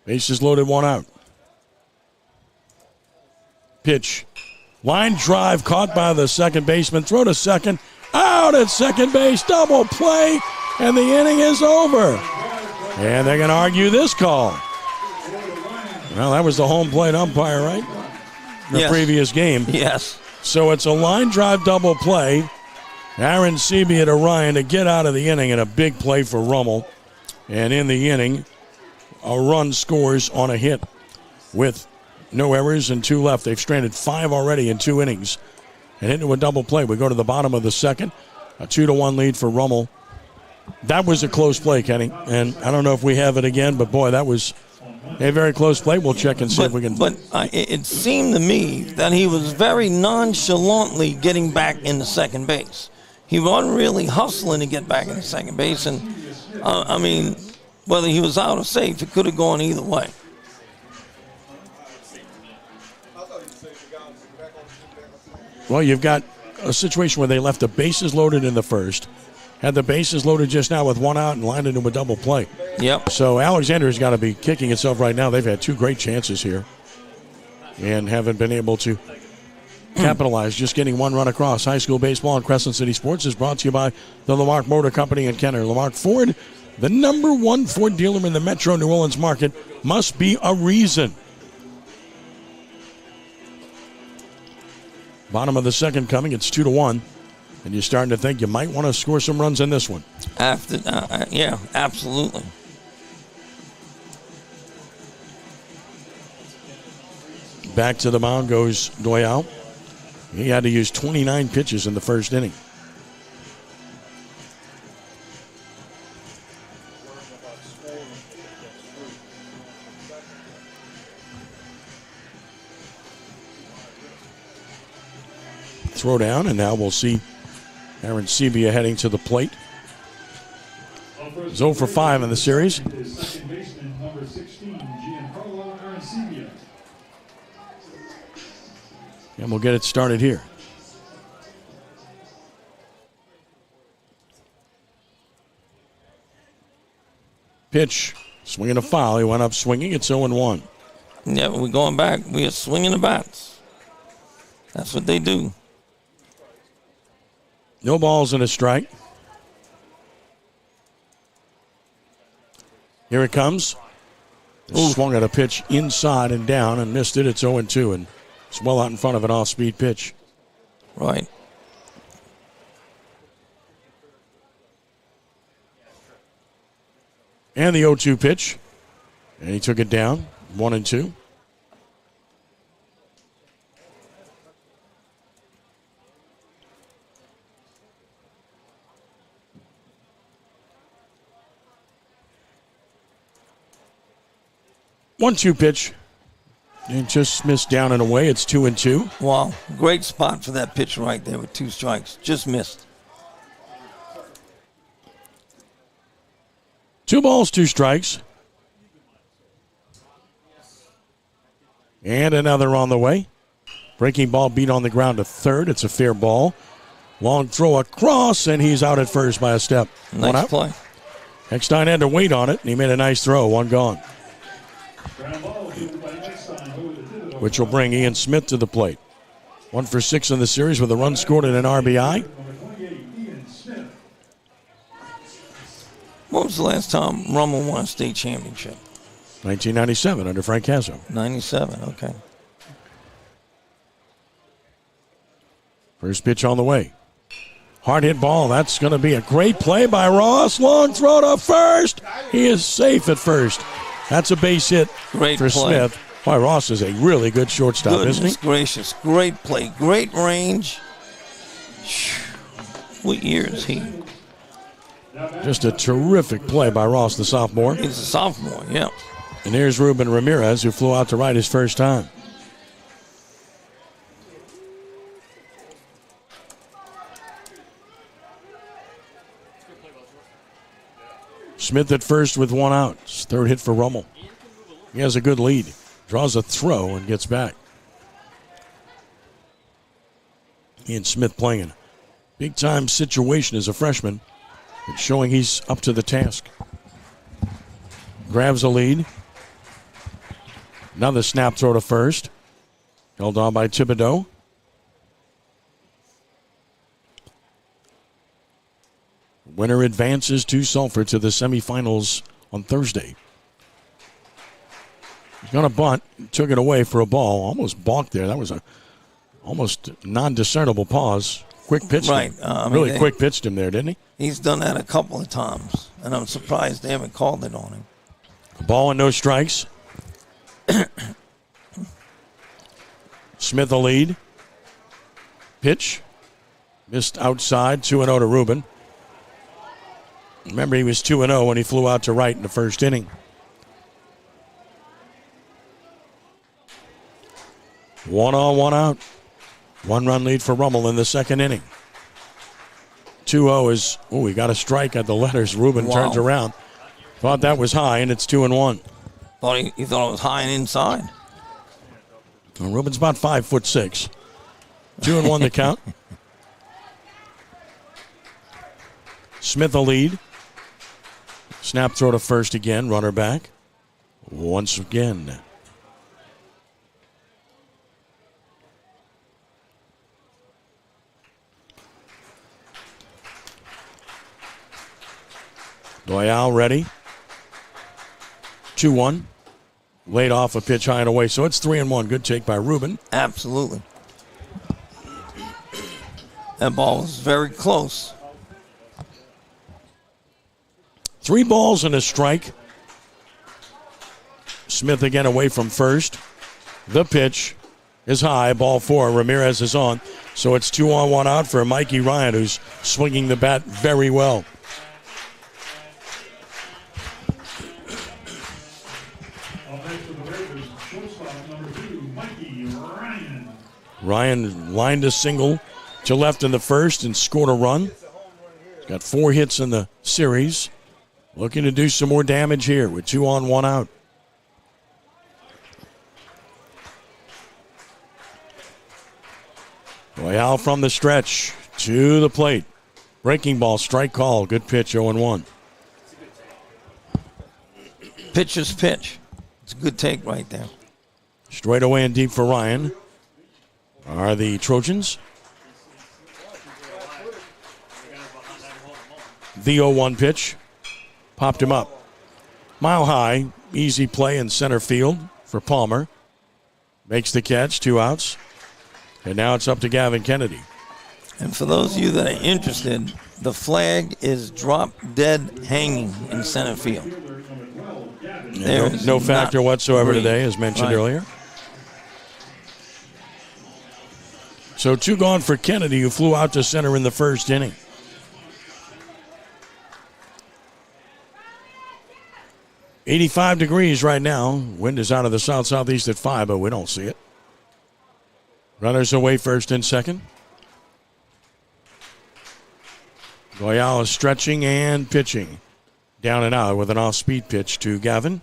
Bases loaded, one out. Pitch. Line drive caught by the second baseman. Throw to second. Out at second base. Double play. And the inning is over. And they're going to argue this call. Well, that was the home plate umpire, right? The previous game. Yes. So it's a line drive double play. Aaron Sebia to Ryan to get out of the inning, and a big play for Rummel. And in the inning, a run scores on a hit with no errors and 2 left. They've stranded 5 already in 2 innings and into a double play. We go to the bottom of the second. A 2-1 lead for Rummel. That was a close play, Kenny. And I don't know if we have it again, but boy, that was a very close play. We'll check and see if we can. But it seemed to me that he was very nonchalantly getting back into second base. He wasn't really hustling to get back into second base. And, I mean, whether he was out or safe, it could have gone either way. Well, you've got a situation where they left the bases loaded in the first, had the bases loaded just now with 1 out and lined into a double play. Yep. So Alexandria's got to be kicking itself right now. They've had 2 great chances here and haven't been able to capitalize, just getting 1 run across. High school baseball and Crescent City Sports is brought to you by the Lamarck Motor Company in Kenner. Lamarck Ford, the #1 Ford dealer in the Metro New Orleans market, must be a reason. Bottom of the second coming. It's 2-1. And you're starting to think you might want to score some runs in this one. Yeah, absolutely. Back to the mound goes Doyle. He had to use 29 pitches in the first inning. Throw down, and now we'll see Aaron Sebia heading to the plate. He's 0 for 5 in the series. Second baseman, number 16, Giancarlo Arancibia. And we'll get it started here. Pitch, swinging a foul. He went up swinging. It's 0-1. Yeah, we're going back. We are swinging the bats. That's what they do. No balls and a strike. Here it comes. Swung at a pitch inside and down and missed it. It's 0-2, and it's well out in front of an off-speed pitch. Right. And the 0-2 pitch. And he took it down. 1-2. One-two pitch. And just missed down and away. It's 2-2. Wow. Great spot for that pitch right there with 2 strikes. Just missed. 2 balls, 2 strikes. And another on the way. Breaking ball beat on the ground to third. It's a fair ball. Long throw across, and he's out at first by a step. Nice play. Eckstein had to wait on it, and he made a nice throw. 1 gone. Which will bring Ian Smith to the plate. 1 for 6 in the series with a run scored and an RBI. When was the last time Rummel won a state championship? 1997 under Frank Cazzo. 97, okay. First pitch on the way. Hard hit ball. That's going to be a great play by Ross. Long throw to first. He is safe at first. That's a base hit Great for play. Smith. Boy, Ross is a really good shortstop, isn't he? Goodness gracious. Great play. Great range. What year is he? Just a terrific play by Ross, the sophomore. He's a sophomore, yeah. And here's Ruben Ramirez, who flew out to right his first time. Smith at first with 1 out. It's third hit for Rummel. He has a good lead. Draws a throw and gets back. Ian Smith playing in a big-time situation as a freshman. It's showing he's up to the task. Grabs a lead. Another snap throw to first. Held on by Thibodeau. Winner advances to Sulphur to the semifinals on Thursday. He's going to bunt. Took it away for a ball. Almost balked there. That was a almost non-discernible pause. Quick pitch. Right. Really quick pitched him there, didn't he? He's done that a couple of times, and I'm surprised they haven't called it on him. A ball and no strikes. Smith a lead. Pitch. Missed outside. 2-0 to Rubin. Remember, he was 2-0 when he flew out to right in the first inning. One on, one out. 1-run lead for Rummel in the second inning. 2-0 is, he got a strike at the letters. Rubin turns around. Thought that was high, and it's 2-1. He thought it was high and inside. Well, Rubin's about 5'6". 2-1 the count. Smith a lead. Snap throw to first again. Runner back. Once again. Loyal ready. 2-1. Laid off a pitch high and away. So it's 3-1. Good take by Rubin. Absolutely. That ball was very close. 3 balls and a strike. Smith again away from first. The pitch is high. Ball 4. Ramirez is on. So it's 2 on, 1 out for Mikey Ryan, who's swinging the bat very well. Ryan lined a single to left in the first and scored a run. He's got 4 hits in the series. Looking to do some more damage here with 2 on, 1 out. Loyal from the stretch to the plate. Breaking ball, strike call. Good pitch, 0-1. Pitch is pitch. It's a good take right there. Straight away and deep for Ryan are the Trojans. The 0-1 pitch. Popped him up. Mile high. Easy play in center field for Palmer. Makes the catch. 2 outs. And now it's up to Gavin Kennedy. And for those of you that are interested, the flag is drop dead hanging in center field. No factor whatsoever today, as mentioned earlier. So 2 gone for Kennedy, who flew out to center in the first inning. .85 degrees right now. Wind is out of the south-southeast at 5, but we don't see it. Runners away first and second. Loyal is stretching and pitching. Down and out with an off-speed pitch to Gavin.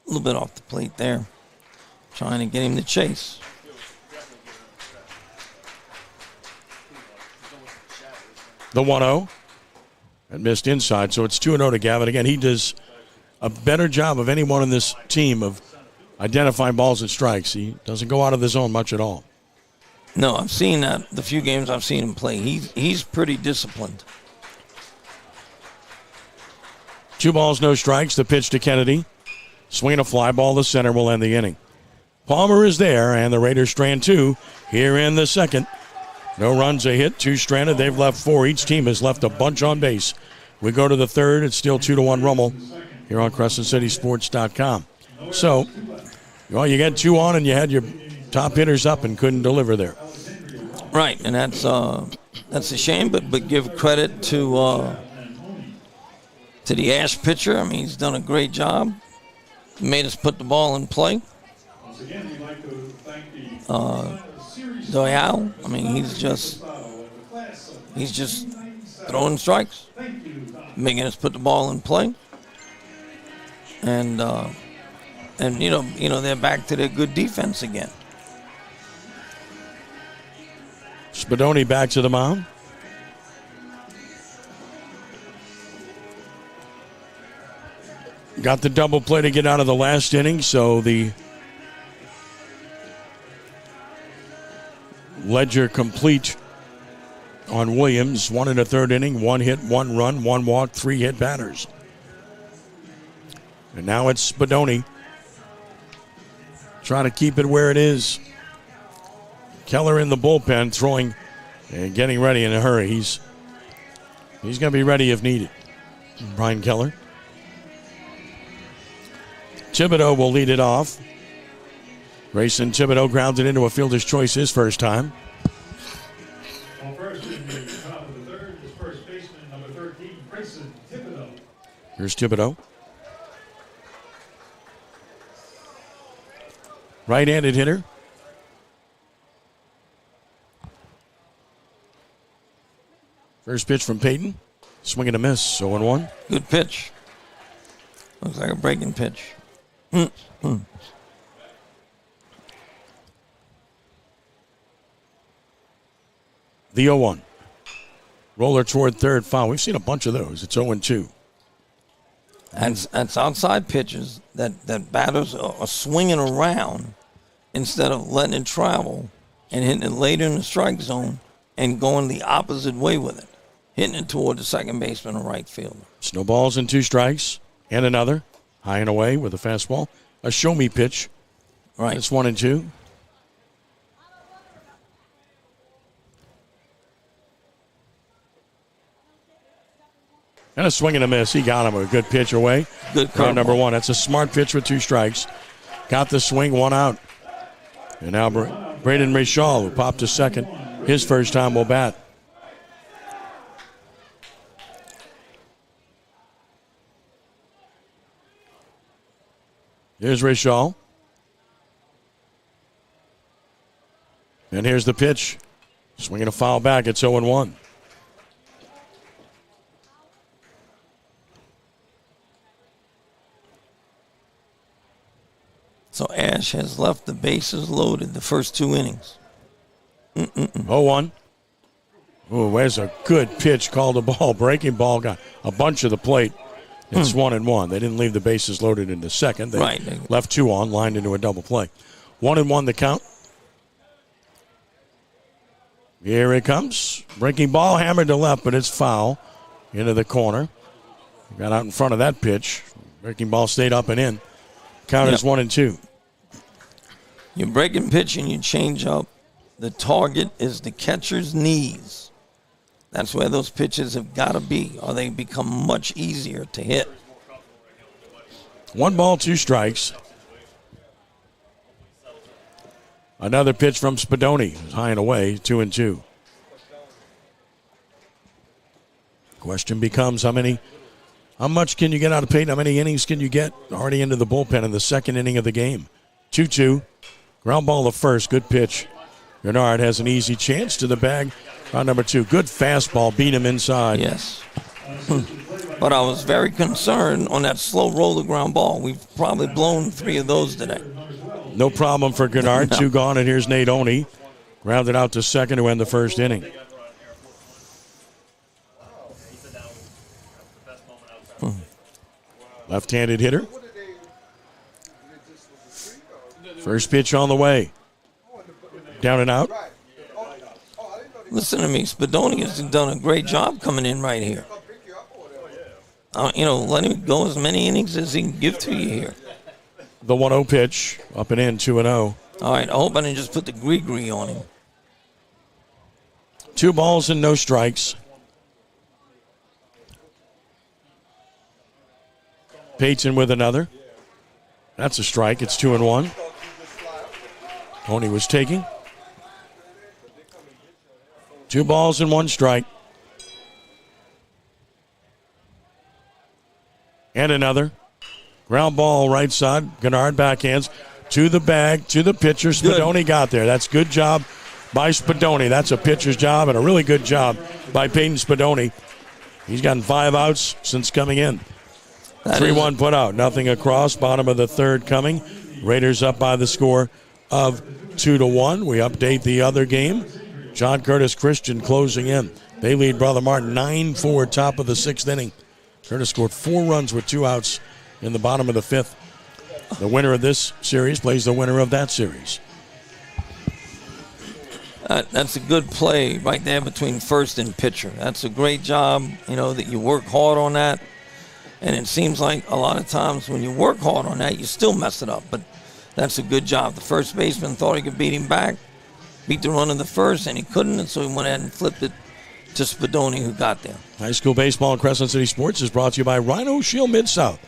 A little bit off the plate there. Trying to get him to chase. The 1-0. And missed inside, so it's 2-0 to Gavin. Again, he does a better job of anyone on this team of identifying balls and strikes. He doesn't go out of the zone much at all. No, I've seen that the few games I've seen him play. He's pretty disciplined. 2 balls, no strikes. The pitch to Kennedy. Swinging a fly ball to center will end the inning. Palmer is there, and the Raiders strand 2 here in the second. No runs, a hit, 2 stranded. They've left 4. Each team has left a bunch on base. We go to the third. It's still 2-1 Rummel here on CrescentCitySports.com. So, well, you got 2 on and you had your top hitters up and couldn't deliver there. Right, and that's a shame, but give credit to the Ash pitcher. I mean, he's done a great job. Made us put the ball in play. Doyal, I mean, he's just throwing strikes, making us put the ball in play. And you know they're back to their good defense again. Spedoni back to the mound. got the double play to get out of the last inning, so the ledger complete on Williams. 1 in the third inning, 1 hit, 1 run, 1 walk, 3 hit batters. And now it's Spedoni trying to keep it where it is. Keller in the bullpen throwing and getting ready in a hurry. He's going to be ready if needed. Brian Keller. Thibodeau will lead it off. Grayson Thibodeau grounded into a fielder's choice his first time. On first in the top of the third is first baseman number 13, Crescent, Thibodeau. Here's Thibodeau. Right-handed hitter. First pitch from Peyton. Swing and a miss. 0-1. Good pitch. Looks like a breaking pitch. The 0-1. Roller toward third, foul. We've seen a bunch of those. It's 0-2. That's outside pitches that batters are swinging around instead of letting it travel and hitting it later in the strike zone and going the opposite way with it, hitting it toward the second baseman or right fielder. Snowballs and 2 strikes. And another. High and away with a fastball. A show-me pitch. Right. It's 1-2. And a swing and a miss. He got him. A good pitch away. Good curve. Round number 1. That's a smart pitch with 2 strikes. Got the swing, 1 out. And now Braden Rachal, who popped to second, his first time will bat. Here's Rachal. And here's the pitch. Swinging a foul back. It's 0-1. So Ash has left the bases loaded the first 2 innings. 0-1. Oh, there's a good pitch. Called a ball. Breaking ball. Got a bunch of the plate. It's 1-1. They didn't leave the bases loaded in the second. They left 2 on, lined into a double play. 1-1 the count. Here it comes. Breaking ball hammered to left, but it's foul. Into the corner. Got out in front of that pitch. Breaking ball stayed up and in. Count is 1-2. You break and pitch and you change up. The target is the catcher's knees. That's where those pitches have got to be, or they become much easier to hit. 1 ball, 2 strikes. Another pitch from Spedoni. High and away, 2-2. Question becomes how much can you get out of Peyton? How many innings can you get already into the bullpen in the second inning of the game? 2-2. Ground ball the first. Good pitch. Bernard has an easy chance to the bag. Round number 2. Good fastball. Beat him inside. Yes. But I was very concerned on that slow roller ground ball. We've probably blown 3 of those today. No problem for Gennard. No. 2 gone, and here's Nate Oney. Grounded out to second to end the first inning. Left-handed hitter. First pitch on the way. Down and out. Listen to me. Spedoni has done a great job coming in right here. Let him go as many innings as he can give to you here. The 1-0 pitch. Up and in, 2-0. All right, I hope I didn't just put the gree on him. 2 balls and no strikes. Peyton with another. That's a strike. It's 2-1. Tony was taking. 2 balls and 1 strike. And another. Ground ball right side. Gennard backhands to the bag, to the pitcher. Spedoni got there. That's good job by Spedoni. That's a pitcher's job and a really good job by Peyton Spedoni. He's gotten 5 outs since coming in. 3-1 put out. Nothing across. Bottom of the third coming. Raiders up by the score of 2-1. We update the other game. John Curtis Christian closing in. They lead Brother Martin 9-4 top of the 6th inning. Curtis scored 4 runs with 2 outs in the bottom of the 5th. The winner of this series plays the winner of that series. That's a good play right there between first and pitcher. That's a great job, that you work hard on that. And it seems like a lot of times when you work hard on that, you still mess it up. But that's a good job. The first baseman thought he could beat him back, beat the run in the first, and he couldn't. And so he went ahead and flipped it to Spedoni, who got there. High school baseball in Crescent City Sports is brought to you by Rhino Shield Mid-South.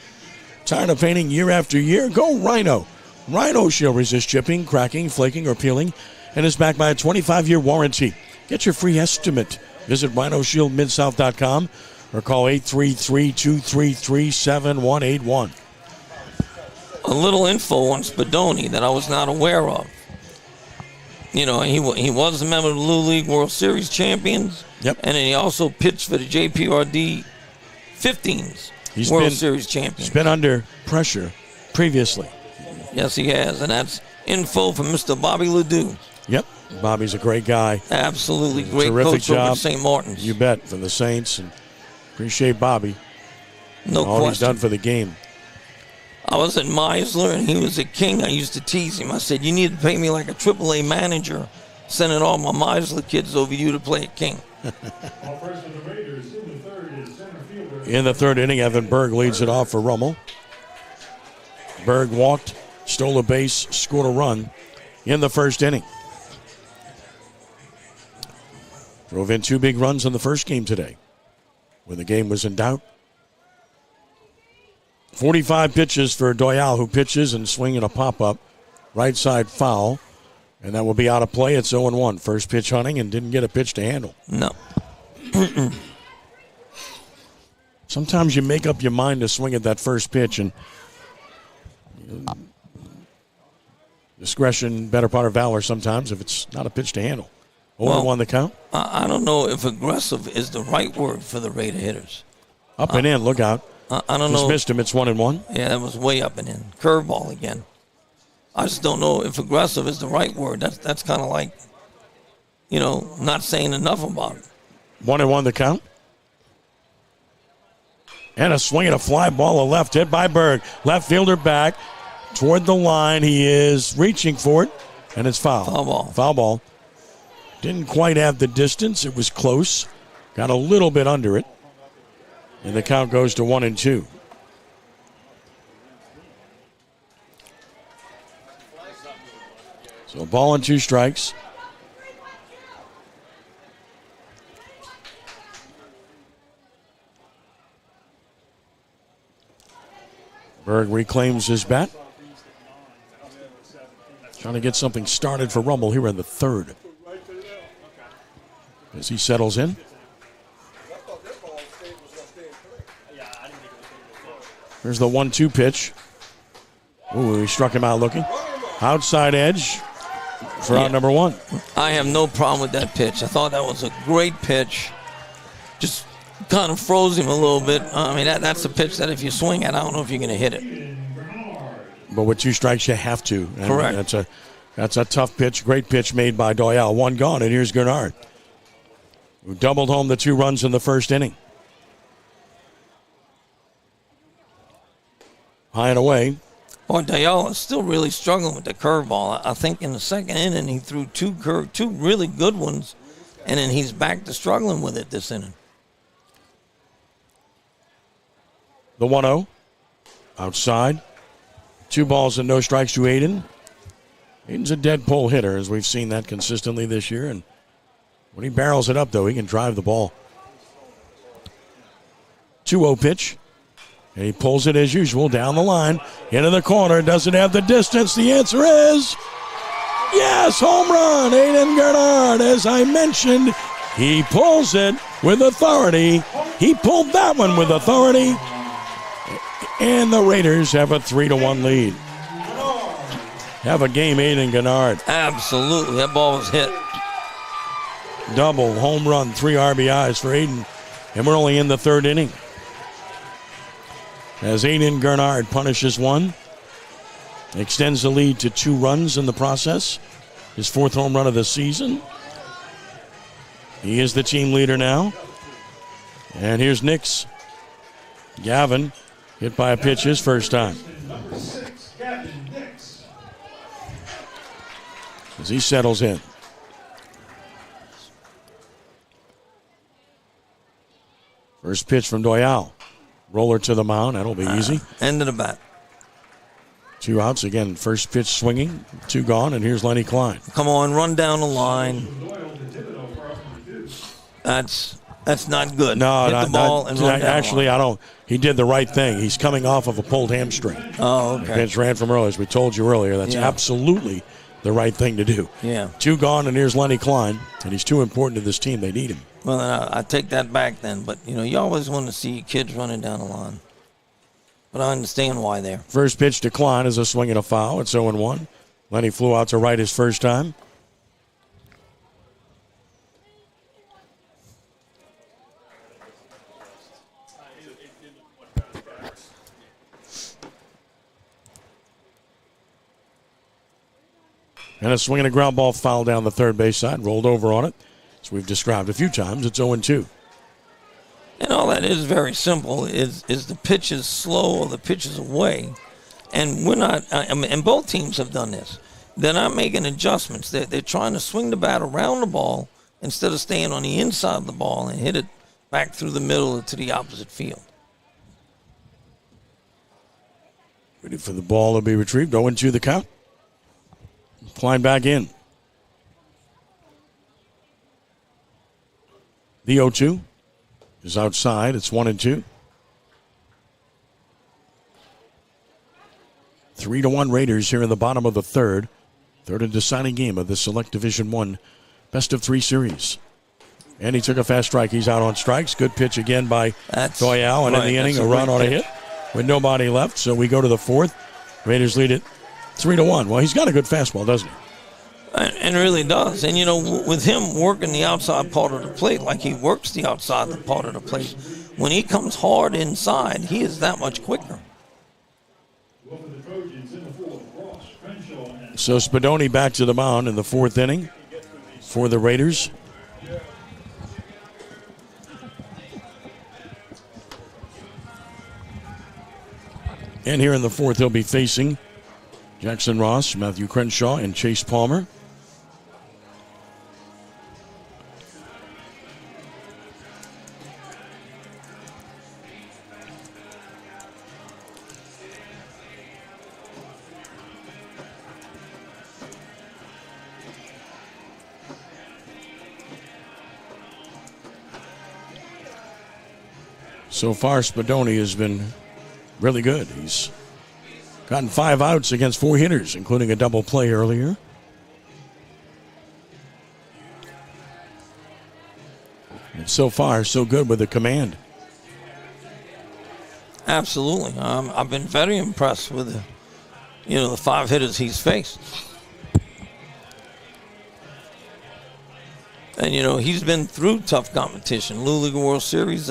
Tired of painting year after year? Go Rhino. Rhino Shield resists chipping, cracking, flaking, or peeling, and is backed by a 25-year warranty. Get your free estimate. Visit rhinoshieldmidsouth.com or call 833-233-7181. A little info on Spedoni that I was not aware of. He was a member of the Little League World Series champions. Yep. And then he also pitched for the JPRD 15s World Series champions. He's been under pressure previously. Yes, he has. And that's info from Mr. Bobby Ledoux. Yep. Bobby's a great guy. Absolutely great Terrific coach job. over at St. Martin's. You bet, for the Saints. And appreciate Bobby. No all question. He's done for the game. I was at Meisler, and he was at King. I used to tease him. I said, you need to pay me like a AAA manager, sending all my Meisler kids over you to play at King. In the 3rd inning, Evan Berg leads it off for Rummel. Berg walked, stole a base, scored a run in the 1st inning. Drove in 2 big runs in the first game today when the game was in doubt. 45 pitches for Doyle, who pitches and swinging a pop-up. Right side foul, and that will be out of play. It's 0-1. First pitch hunting and didn't get a pitch to handle. No. Sometimes you make up your mind to swing at that first pitch, and discretion, better part of valor sometimes if it's not a pitch to handle. 0-1 the count. I don't know if aggressive is the right word for the Raider hitters. Up and in, look out. I don't Just know. missed him. It's 1-1. Yeah, that was way up and in. Curveball again. I just don't know if aggressive is the right word. That's kind of like, not saying enough about it. 1-1 the count. And a swing and a fly ball, a left hit by Berg. Left fielder back toward the line. He is reaching for it, and it's foul. Foul ball. Foul ball. Didn't quite have the distance. It was close. Got a little bit under it. And the count goes to 1-2. So a ball and 2 strikes. Berg reclaims his bat. Trying to get something started for Rummel here in the 3rd. As he settles in. Here's the 1-2 pitch. Ooh, he struck him out looking. Outside edge for out number 1. I have no problem with that pitch. I thought that was a great pitch. Just kind of froze him a little bit. I mean, that's a pitch that if you swing at, I don't know if you're going to hit it. But with 2 strikes, you have to. And correct. That's a tough pitch. Great pitch made by Doyle. 1 gone, and here's Gernard, who doubled home the 2 runs in the 1st inning. High and away. Boy, Doyle is still really struggling with the curveball. I think in the 2nd inning he threw 2 really good ones, and then he's back to struggling with it this inning. The 1-0. Outside. 2 balls and no strikes to Aiden. Aiden's a dead pull hitter, as we've seen that consistently this year. And when he barrels it up, though, he can drive the ball. 2-0 pitch. And he pulls it as usual down the line. Into the corner. Doesn't have the distance. The answer is yes, home run. Aiden Gernard, as I mentioned, he pulls it with authority. He pulled that one with authority. And the Raiders have a 3-1 lead. Have a game, Aiden Gernard. Absolutely. That ball was hit. Double, home run, 3 RBIs for Aiden. And we're only in the 3rd inning. As Aiden Gernard punishes 1. Extends the lead to 2 runs in the process. His 4th home run of the season. He is the team leader now. And here's Nix. Gavin Hit by a pitch his first time. Number 6, Gavin Nix. As he settles in. First pitch from Doyle. Roller to the mound. That'll be easy. End of the bat. 2 outs again. First pitch swinging. 2 gone, and here's Lenny Klein. Come on, run down the line. That's not good. No, hit the ball and run down actually, the line. I don't. He did the right thing. He's coming off of a pulled hamstring. Oh, The okay. pitch ran from early, as we told you earlier. That's Yeah. absolutely the right thing to do. Yeah. 2 gone, and here's Lenny Klein, and he's too important to this team. They need him. Well, then I take that back then. But, you always want to see kids running down the line. But I understand why there. First pitch to Klein is a swing and a foul. It's 0-1. Lenny flew out to right his first time. And a swing and a ground ball foul down the third base side. Rolled over on it. As we've described a few times, it's 0-2. And all that is very simple. Is the pitch is slow or the pitch is away. And we're not, and both teams have done this. They're not making adjustments. They're trying to swing the bat around the ball instead of staying on the inside of the ball and hit it back through the middle to the opposite field. Ready for the ball to be retrieved. 0-2 the count. Klein back in. The 0-2 is outside. It's 1-2. 3-1 Raiders here in the bottom of the third. Third and deciding game of the Select Division I best of 3 series. And he took a fast strike. He's out on strikes. Good pitch again by Doyle. And in the inning, a run on a hit with nobody left. So we go to the fourth. Raiders lead it 3-1. Well, he's got a good fastball, doesn't he? And really does. And, with him working the outside part of the plate like he works the outside part of the plate, when he comes hard inside, he is that much quicker. So Spedoni back to the mound in the fourth inning for the Raiders. And here in the fourth, he'll be facing Jackson Ross, Matthew Crenshaw, and Chase Palmer. So far, Spedoni has been really good. He's gotten 5 outs against 4 hitters, including a double play earlier. And so far, so good with the command. Absolutely. I've been very impressed with the 5 hitters he's faced. And, he's been through tough competition. Little League World Series,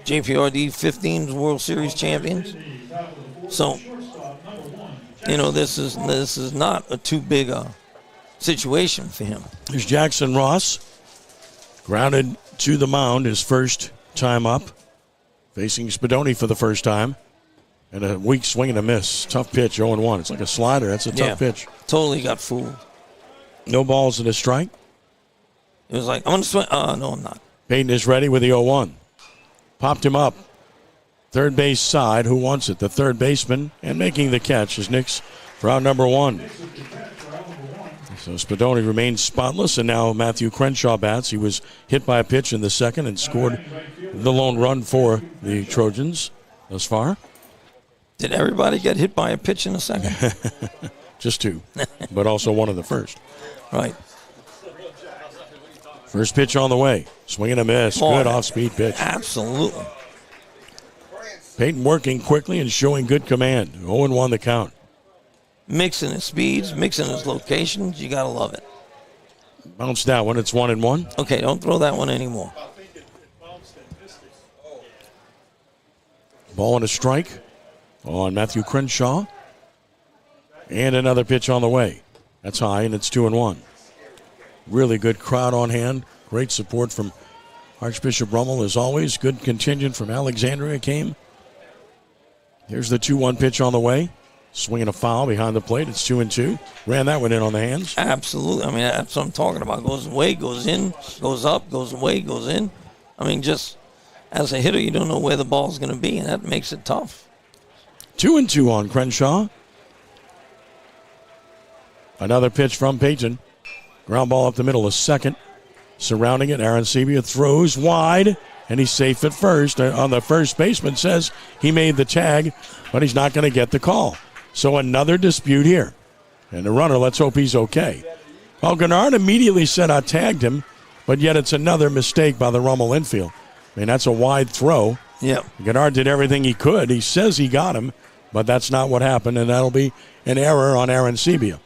JPRD 15's World Series champions. So, this is not a too big a situation for him. There's Jackson Ross, grounded to the mound his first time up, facing Spedoni for the first time. And a weak swing and a miss. Tough pitch, 0-1. It's like a slider. That's a tough pitch. Totally got fooled. No balls and a strike. It was like, I'm going to swing. No, I'm not. Payton is ready with the 0-1. Popped him up. Third base side. Who wants it? The third baseman. And making the catch is Nix for out number 1. So Spedoni remains spotless, and now Matthew Crenshaw bats. He was hit by a pitch in the second and scored the lone run for the Trojans thus far. Did everybody get hit by a pitch in the second? Just 2, but also 1 in the first. Right. First pitch on the way. Swing and a miss. Good off-speed pitch. Absolutely. Payton working quickly and showing good command. 0-1 the count. Mixing his speeds, mixing his locations. You got to love it. Bounced that one. It's 1-1. Okay, don't throw that one anymore. Ball and a strike on Matthew Crenshaw. And another pitch on the way. That's high, and it's 2-1. Really good crowd on hand. Great support from Archbishop Rummel as always. Good contingent from Alexandria came Here's the 2-1 pitch on the way. Swinging a foul behind the plate. It's 2-2. Ran that one in on the hands. Absolutely. I mean, that's what I'm talking about. Goes away, goes in, goes up, goes away, goes in. I mean, just as a hitter, you don't know where the ball's going to be, and that makes it tough. 2-2 on Crenshaw. Another pitch from Payton. Ground ball up the middle of second. Surrounding it, Arancibia throws wide, and he's safe at first. On the first baseman says he made the tag, but he's not going to get the call. So another dispute here. And the runner, let's hope he's okay. Well, Gennard immediately said I tagged him, but yet it's another mistake by the Rummel infield. I mean, that's a wide throw. Yeah. Gennard did everything he could. He says he got him, but that's not what happened, and that'll be an error on Arancibia.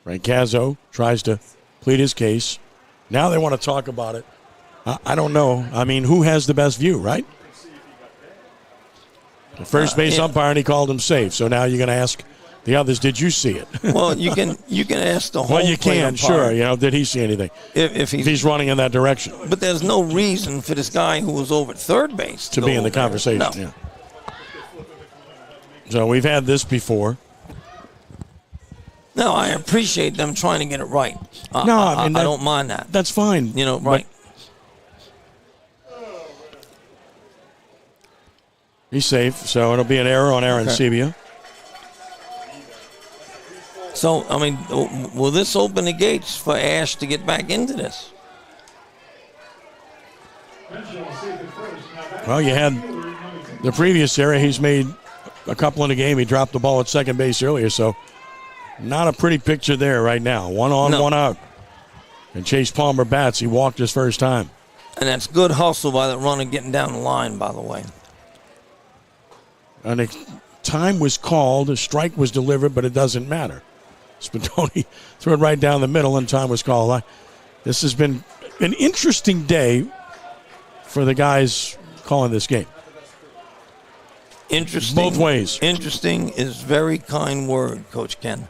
Rancazzo tries to plead his case. Now they want to talk about it. I don't know. I mean, who has the best view, right? The first base umpire, and he called him safe. So now you're going to ask the others, did you see it? Well, you can ask the whole well, you can, umpire. sure. You know, did he see anything? If he's running in that direction. But there's no reason for this guy who was over at third base to be in the conversation. No. Yeah. So we've had this before. No, I appreciate them trying to get it right. No, I mean, I don't mind that. That's fine. You know, right. He's safe, so it'll be an error on Arancibia. So, I mean, will this open the gates for Ash to get back into this? Well, you had the previous era. He's made a couple in the game. He dropped the ball at second base earlier, so not a pretty picture there right now. One on, one out. And Chase Palmer bats. He walked his first time. And that's good hustle by the runner getting down the line, by the way. And a time was called. A strike was delivered, but it doesn't matter. Spedoni threw it right down the middle, and time was called. This has been an interesting day for the guys calling this game. Interesting. Both ways. Interesting is very kind word, Coach Ken.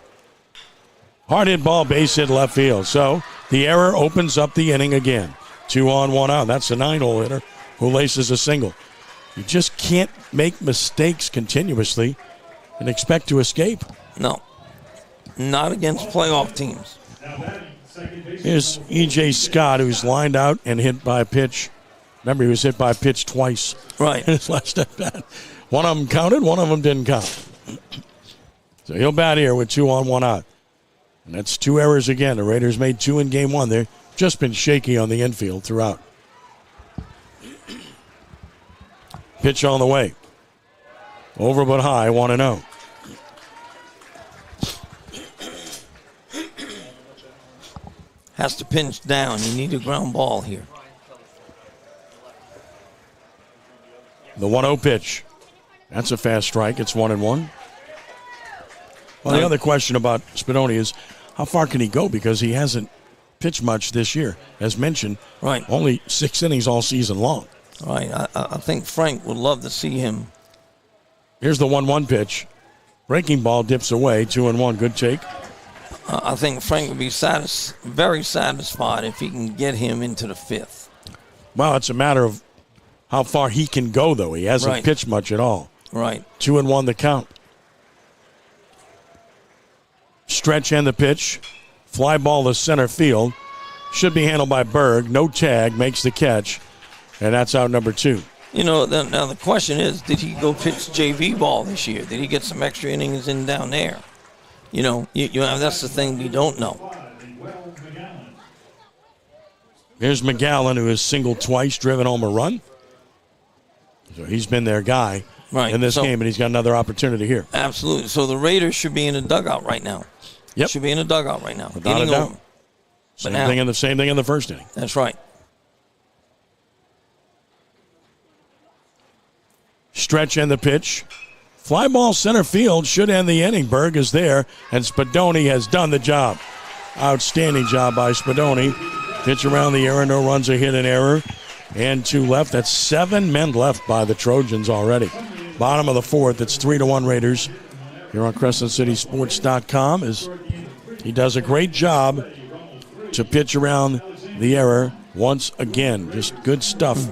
Hard hit ball, base hit left field. So the error opens up the inning again. 2 on, 1 out. That's the 9-hole hitter who laces a single. You just can't make mistakes continuously and expect to escape. No. Not against playoff teams. Here's E.J. Scott, who's lined out and hit by a pitch. Remember, he was hit by a pitch twice. Right. In his last at bat. One of them counted, one of them didn't count. So he'll bat here with 2 on, 1 out. And that's 2 errors again. The Raiders made 2 in game 1. They've just been shaky on the infield throughout. Pitch on the way. Over but high, 1-0. Has to pinch down. You need a ground ball here. The 1-0 pitch. That's a fast strike. It's 1-1. Well, the other question about Spedoni is how far can he go, because he hasn't pitched much this year. As mentioned, right, only 6 innings all season long. Right. I think Frank would love to see him. Here's the 1-1 pitch. Breaking ball dips away. 2-1. Good take. I think Frank would be very satisfied if he can get him into the 5th. Well, it's a matter of how far he can go, though. He hasn't pitched much at all. Right. 2-1 the count. Stretch and the pitch. Fly ball to center field. Should be handled by Berg. No tag. Makes the catch. And that's out number 2. You know, now the question is, did he go pitch JV ball this year? Did he get some extra innings in down there? You know, that's the thing we don't know. Here's McGowan, who has singled twice, driven home a run. So he's been their guy in this game, and he's got another opportunity here. Absolutely. So the Raiders should be in a dugout right now. Yep. Should be in a dugout right now. Without a doubt. Same thing in the first inning. That's right. Stretch and the pitch. Fly ball center field should end the inning. Berg is there, and Spedoni has done the job. Outstanding job by Spedoni. Pitch around the error, no runs, a hit, an error, and 2 left. That's 7 men left by the Trojans already. Bottom of the 4th, it's 3-1 Raiders. Here on CrescentCitySports.com, as he does a great job to pitch around the error once again. Just good stuff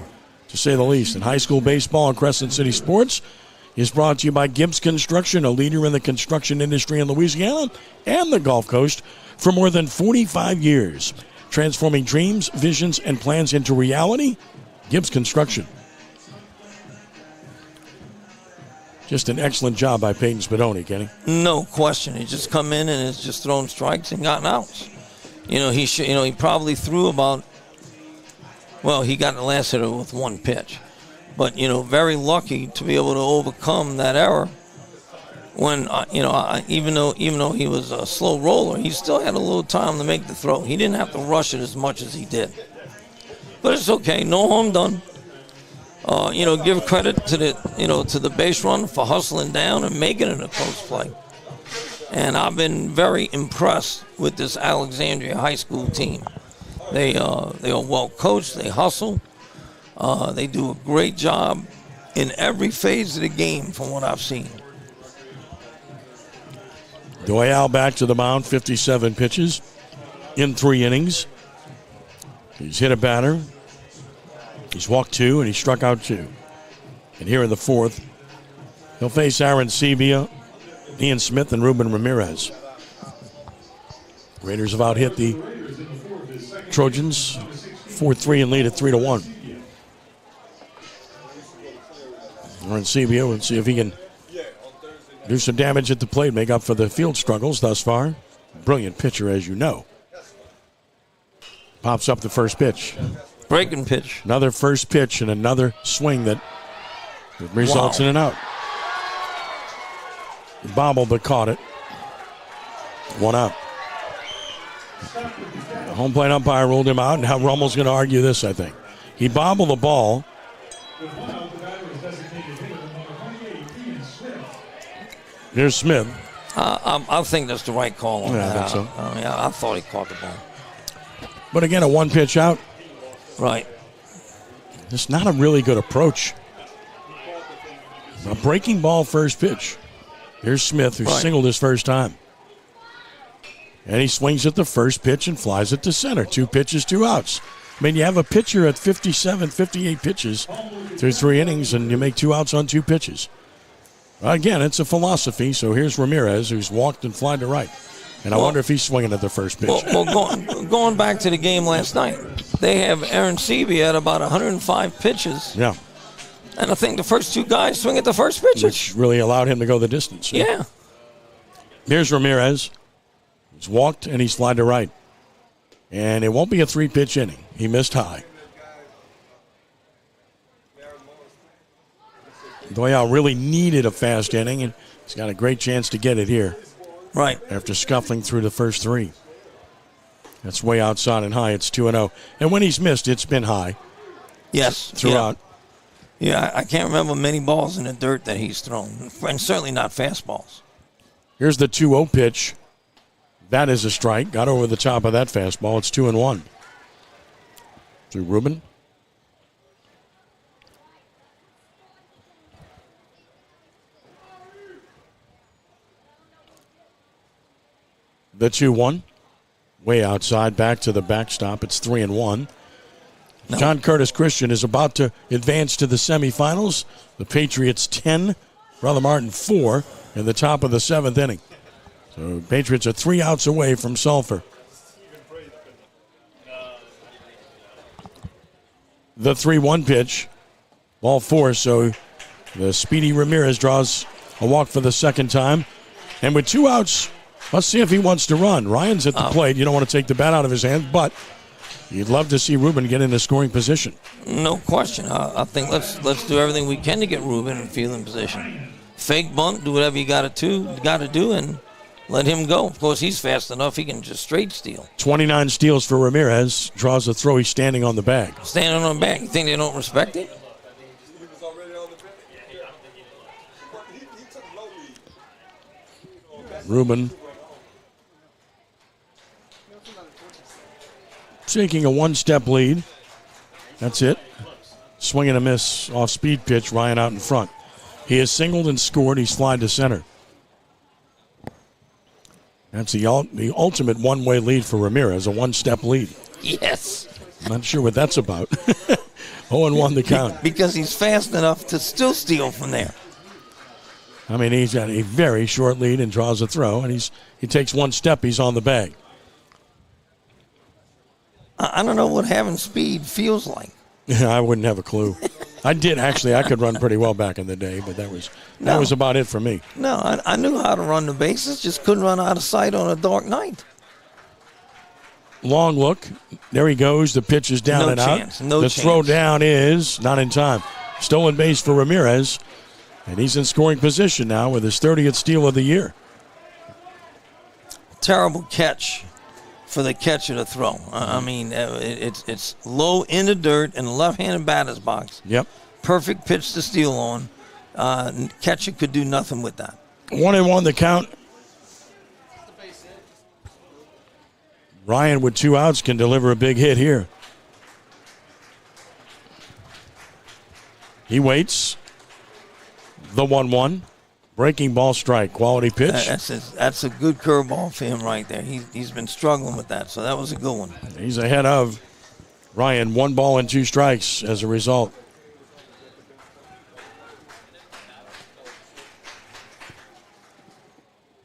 to say the least. And high school baseball and Crescent City Sports is brought to you by Gibbs Construction, a leader in the construction industry in Louisiana and the Gulf Coast for more than 45 years. Transforming dreams, visions, and plans into reality. Gibbs Construction. Just an excellent job by Peyton Spedoni, Kenny. No question. He just come in and has just thrown strikes and gotten outs. He probably threw about, well, he got the last hitter with one pitch. But, very lucky to be able to overcome that error when, even though he was a slow roller, he still had a little time to make the throw. He didn't have to rush it as much as he did. But it's okay. No harm done. Give credit to the base run for hustling down and making it a close play. And I've been very impressed with this Alexandria high school team. They are well coached. They hustle. They do a great job in every phase of the game from what I've seen. Duel back to the mound, 57 pitches in 3 innings. He's hit a batter. He's walked 2 and he struck out 2. And here in the 4th, he'll face Aaron Sebia, Ian Smith, and Ruben Ramirez. Raiders have out-hit the Trojans 4-3 and lead at 3-1. Aaron Sebia, we'll see if he can do some damage at the plate, make up for the field struggles thus far. Brilliant pitcher, as you know. Pops up the first pitch. Breaking pitch. Another first pitch and another swing that results in an out. Bobbled but caught it. 1 out. The home plate umpire ruled him out, and how Rummel's going to argue this, I think. He bobbled the ball. Here's Smith. I think that's the right call on that. I think so. I thought he caught the ball. But again, a 1-pitch out. Right. It's not a really good approach. A breaking ball first pitch. Here's Smith, who singled his first time. And he swings at the first pitch and flies it to center. 2 pitches, 2 outs. I mean, you have a pitcher at 57, 58 pitches through 3 innings, and you make 2 outs on 2 pitches. Again, it's a philosophy. So here's Ramirez, who's walked and flied to right. And I wonder if he's swinging at the first pitch. Going back to the game last night, they have Aaron Sebia at about 105 pitches. Yeah. And I think the first 2 guys swing at the first pitches. Which really allowed him to go the distance. Yeah. Here's Ramirez. He's walked and he's flied to right. And it won't be a 3-pitch inning. He missed high. Doyle really needed a fast inning, and he's got a great chance to get it here. Right. After scuffling through the first 3. That's way outside and high. It's 2-0. And when he's missed, it's been high. Yes. Throughout. Yeah, I can't remember many balls in the dirt that he's thrown, and certainly not fastballs. Here's the 2-0 pitch. That is a strike. Got over the top of that fastball. It's 2-1. To Ruben. The 2-1. Way outside, back to the backstop. It's 3-1. No. John Curtis Christian is about to advance to the semifinals. The Patriots 10, Brother Martin 4 in the top of the 7th inning. So Patriots are 3 outs away from Sulphur. The 3-1 pitch. Ball 4, so the speedy Ramirez draws a walk for the second time. And with 2 outs, let's see if he wants to run. Ryan's at the plate. You don't want to take the bat out of his hand, but you'd love to see Ruben get in a scoring position. No question. I think let's do everything we can to get Ruben in fielding position. Fake bunt, do whatever you got to do, and let him go. Of course, he's fast enough; he can just straight steal. 29 steals for Ramirez. Draws a throw. He's standing on the bag. Standing on the bag. You think they don't respect it? Ruben taking a 1-step lead. That's it. Swing and a miss off speed pitch. Ryan out in front. He has singled and scored. He's flied to center. That's the ultimate one-way lead for Ramirez, a 1-step lead. Yes. I'm not sure what that's about. 0-1 the count. Because he's fast enough to still steal from there. I mean, he's got a very short lead and draws a throw, and he takes one step, he's on the bag. I don't know what having speed feels like. I wouldn't have a clue. I did, actually. I could run pretty well back in the day, but that was about it for me. No, I knew how to run the bases, just couldn't run out of sight on a dark night. Long look. There he goes. The pitch is down and out. The throw down is not in time. Stolen base for Ramirez, and he's in scoring position now with his 30th steal of the year. Terrible catch for the catcher to throw. I mean, it's low in the dirt in the left-handed batter's box. Yep. Perfect pitch to steal on. Catcher could do nothing with that. 1-1 the count. Ryan with 2 outs can deliver a big hit here. He waits. The 1-1. Breaking ball strike. Quality pitch. That's a good curveball for him right there. He's been struggling with that, so that was a good one. He's ahead of Ryan. 1 ball and 2 strikes as a result.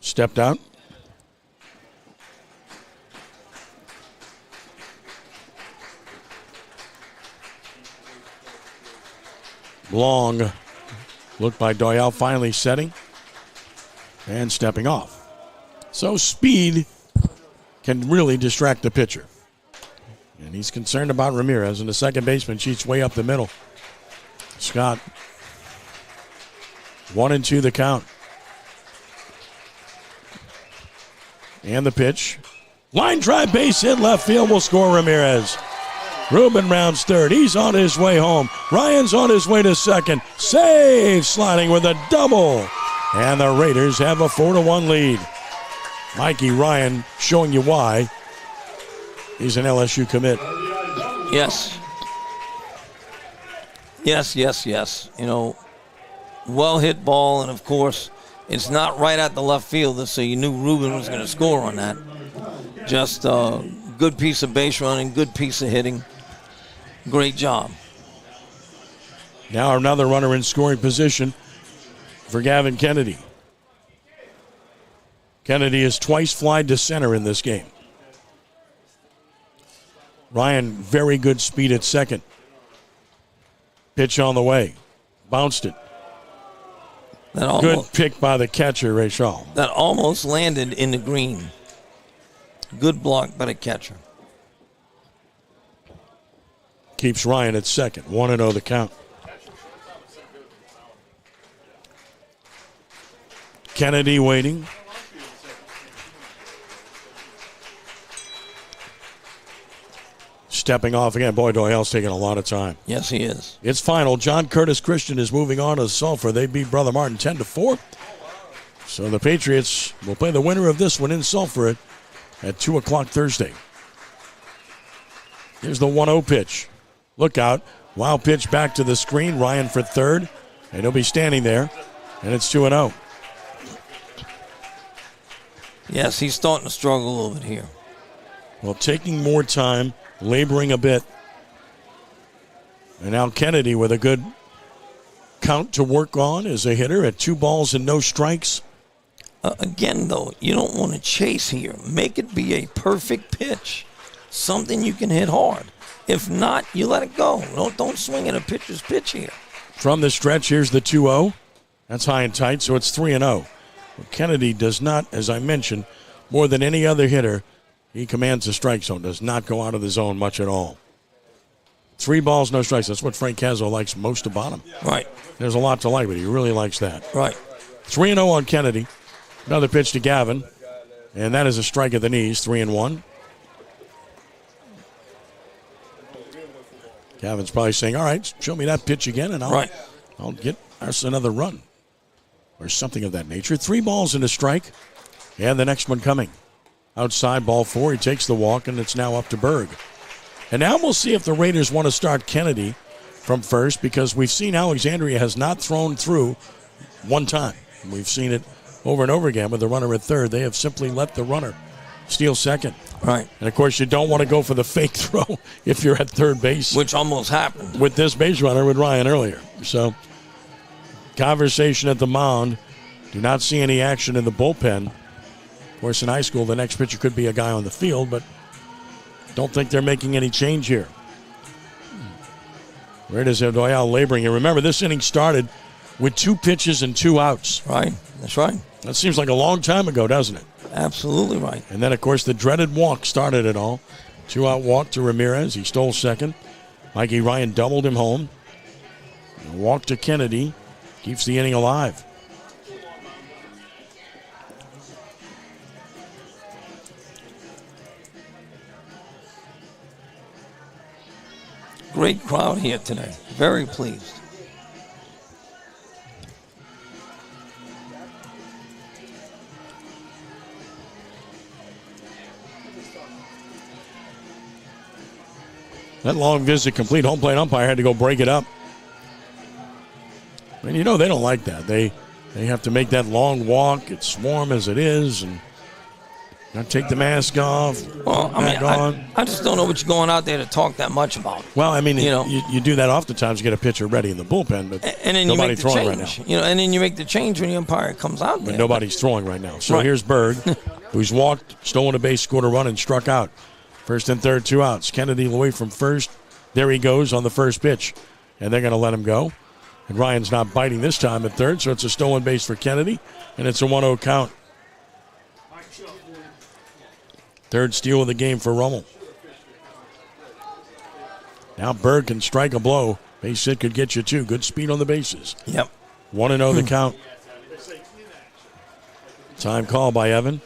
Stepped out. Long look by Doyle, finally setting and stepping off. So speed can really distract the pitcher. And he's concerned about Ramirez, and the second baseman cheats way up the middle. Scott. 1-2 the count. And the pitch. Line drive, base hit, left field will score Ramirez. Ruben rounds third. He's on his way home. Ryan's on his way to second. Save sliding with a double. And the Raiders have a 4-1 lead. Mikey Ryan showing you why he's an LSU commit. Yes. Yes. You know, well hit ball, and of course, it's not right at the left fielder, so you knew Ruben was going to score on that. Just a good piece of base running, good piece of hitting. Great job. Now another runner in scoring position for Gavin Kennedy. Kennedy has twice flied to center in this game. Ryan, very good speed at second. Pitch on the way. Bounced it. Good pick by the catcher, Ray Shaw. That almost landed in the green. Good block by the catcher. Keeps Ryan at second. 1-0 the count. Kennedy waiting. Stepping off again. Boy, Doyle's taking a lot of time. Yes, he is. It's final. John Curtis Christian is moving on to Sulphur. They beat Brother Martin 10-4. So the Patriots will play the winner of this one in Sulphur at 2 o'clock Thursday. Here's the 1-0 pitch. Look out. Wild pitch back to the screen. Ryan for third. And he'll be standing there. And it's 2-0. Yes, he's starting to struggle a little bit here. Well, taking more time, laboring a bit. And now Kennedy with a good count to work on as a hitter at 2 balls and no strikes. Again, though, you don't want to chase here. Make it be a perfect pitch. Something you can hit hard. If not, you let it go. Don't swing at a pitcher's pitch here. From the stretch, here's the 2-0. That's high and tight, so it's 3-0. Well, Kennedy does not, as I mentioned, more than any other hitter, he commands the strike zone, does not go out of the zone much at all. 3 balls, no strikes. That's what Frank Cazzo likes most about him. Right. There's a lot to like, but he really likes that. Right. 3-0 on Kennedy. Another pitch to Gavin, and that is a strike at the knees, 3-1. Gavin's probably saying, all right, show me that pitch again, and I'll get us another run. Or something of that nature. 3 balls and a strike. And the next one coming. Outside, ball 4. He takes the walk, and it's now up to Berg. And now we'll see if the Raiders want to start Kennedy from first, because we've seen Alexandria has not thrown through one time. We've seen it over and over again with the runner at third. They have simply let the runner steal second. Right. And, of course, you don't want to go for the fake throw if you're at third base. Which almost happened. With this base runner with Ryan earlier. So, conversation at the mound. Do not see any action in the bullpen. Of course, in high school, the next pitcher could be a guy on the field, but don't think they're making any change here. Raiders have Doyle laboring. And remember, this inning started with 2 pitches and 2 outs. Right. That's right. That seems like a long time ago, doesn't it? Absolutely right. And then, of course, the dreaded walk started it all. 2-out walk to Ramirez. He stole second. Mikey Ryan doubled him home. A walk to Kennedy. Keeps the inning alive. Great crowd here today. Very pleased. That long visit complete. Home plate umpire had to go break it up. And you know they don't like that. They have to make that long walk. It's warm as it is, and not take the mask off. Well, I just don't know what you're going out there to talk that much about. Well, I mean, you do that oftentimes to get a pitcher ready in the bullpen, but and then nobody's throwing right now. And then you make the change when the umpire comes out there. But nobody's throwing right now. So here's Berg, who's walked, stolen a base, scored a run, and struck out. First and third, 2 outs. Kennedy away from first. There he goes on the first pitch, and they're going to let him go. And Ryan's not biting this time at third, so it's a stolen base for Kennedy, and it's a 1-0 count. Third steal of the game for Rummel. Now Berg can strike a blow. Base hit could get you 2. Good speed on the bases. Yep. 1-0 the count. Time call by Evan.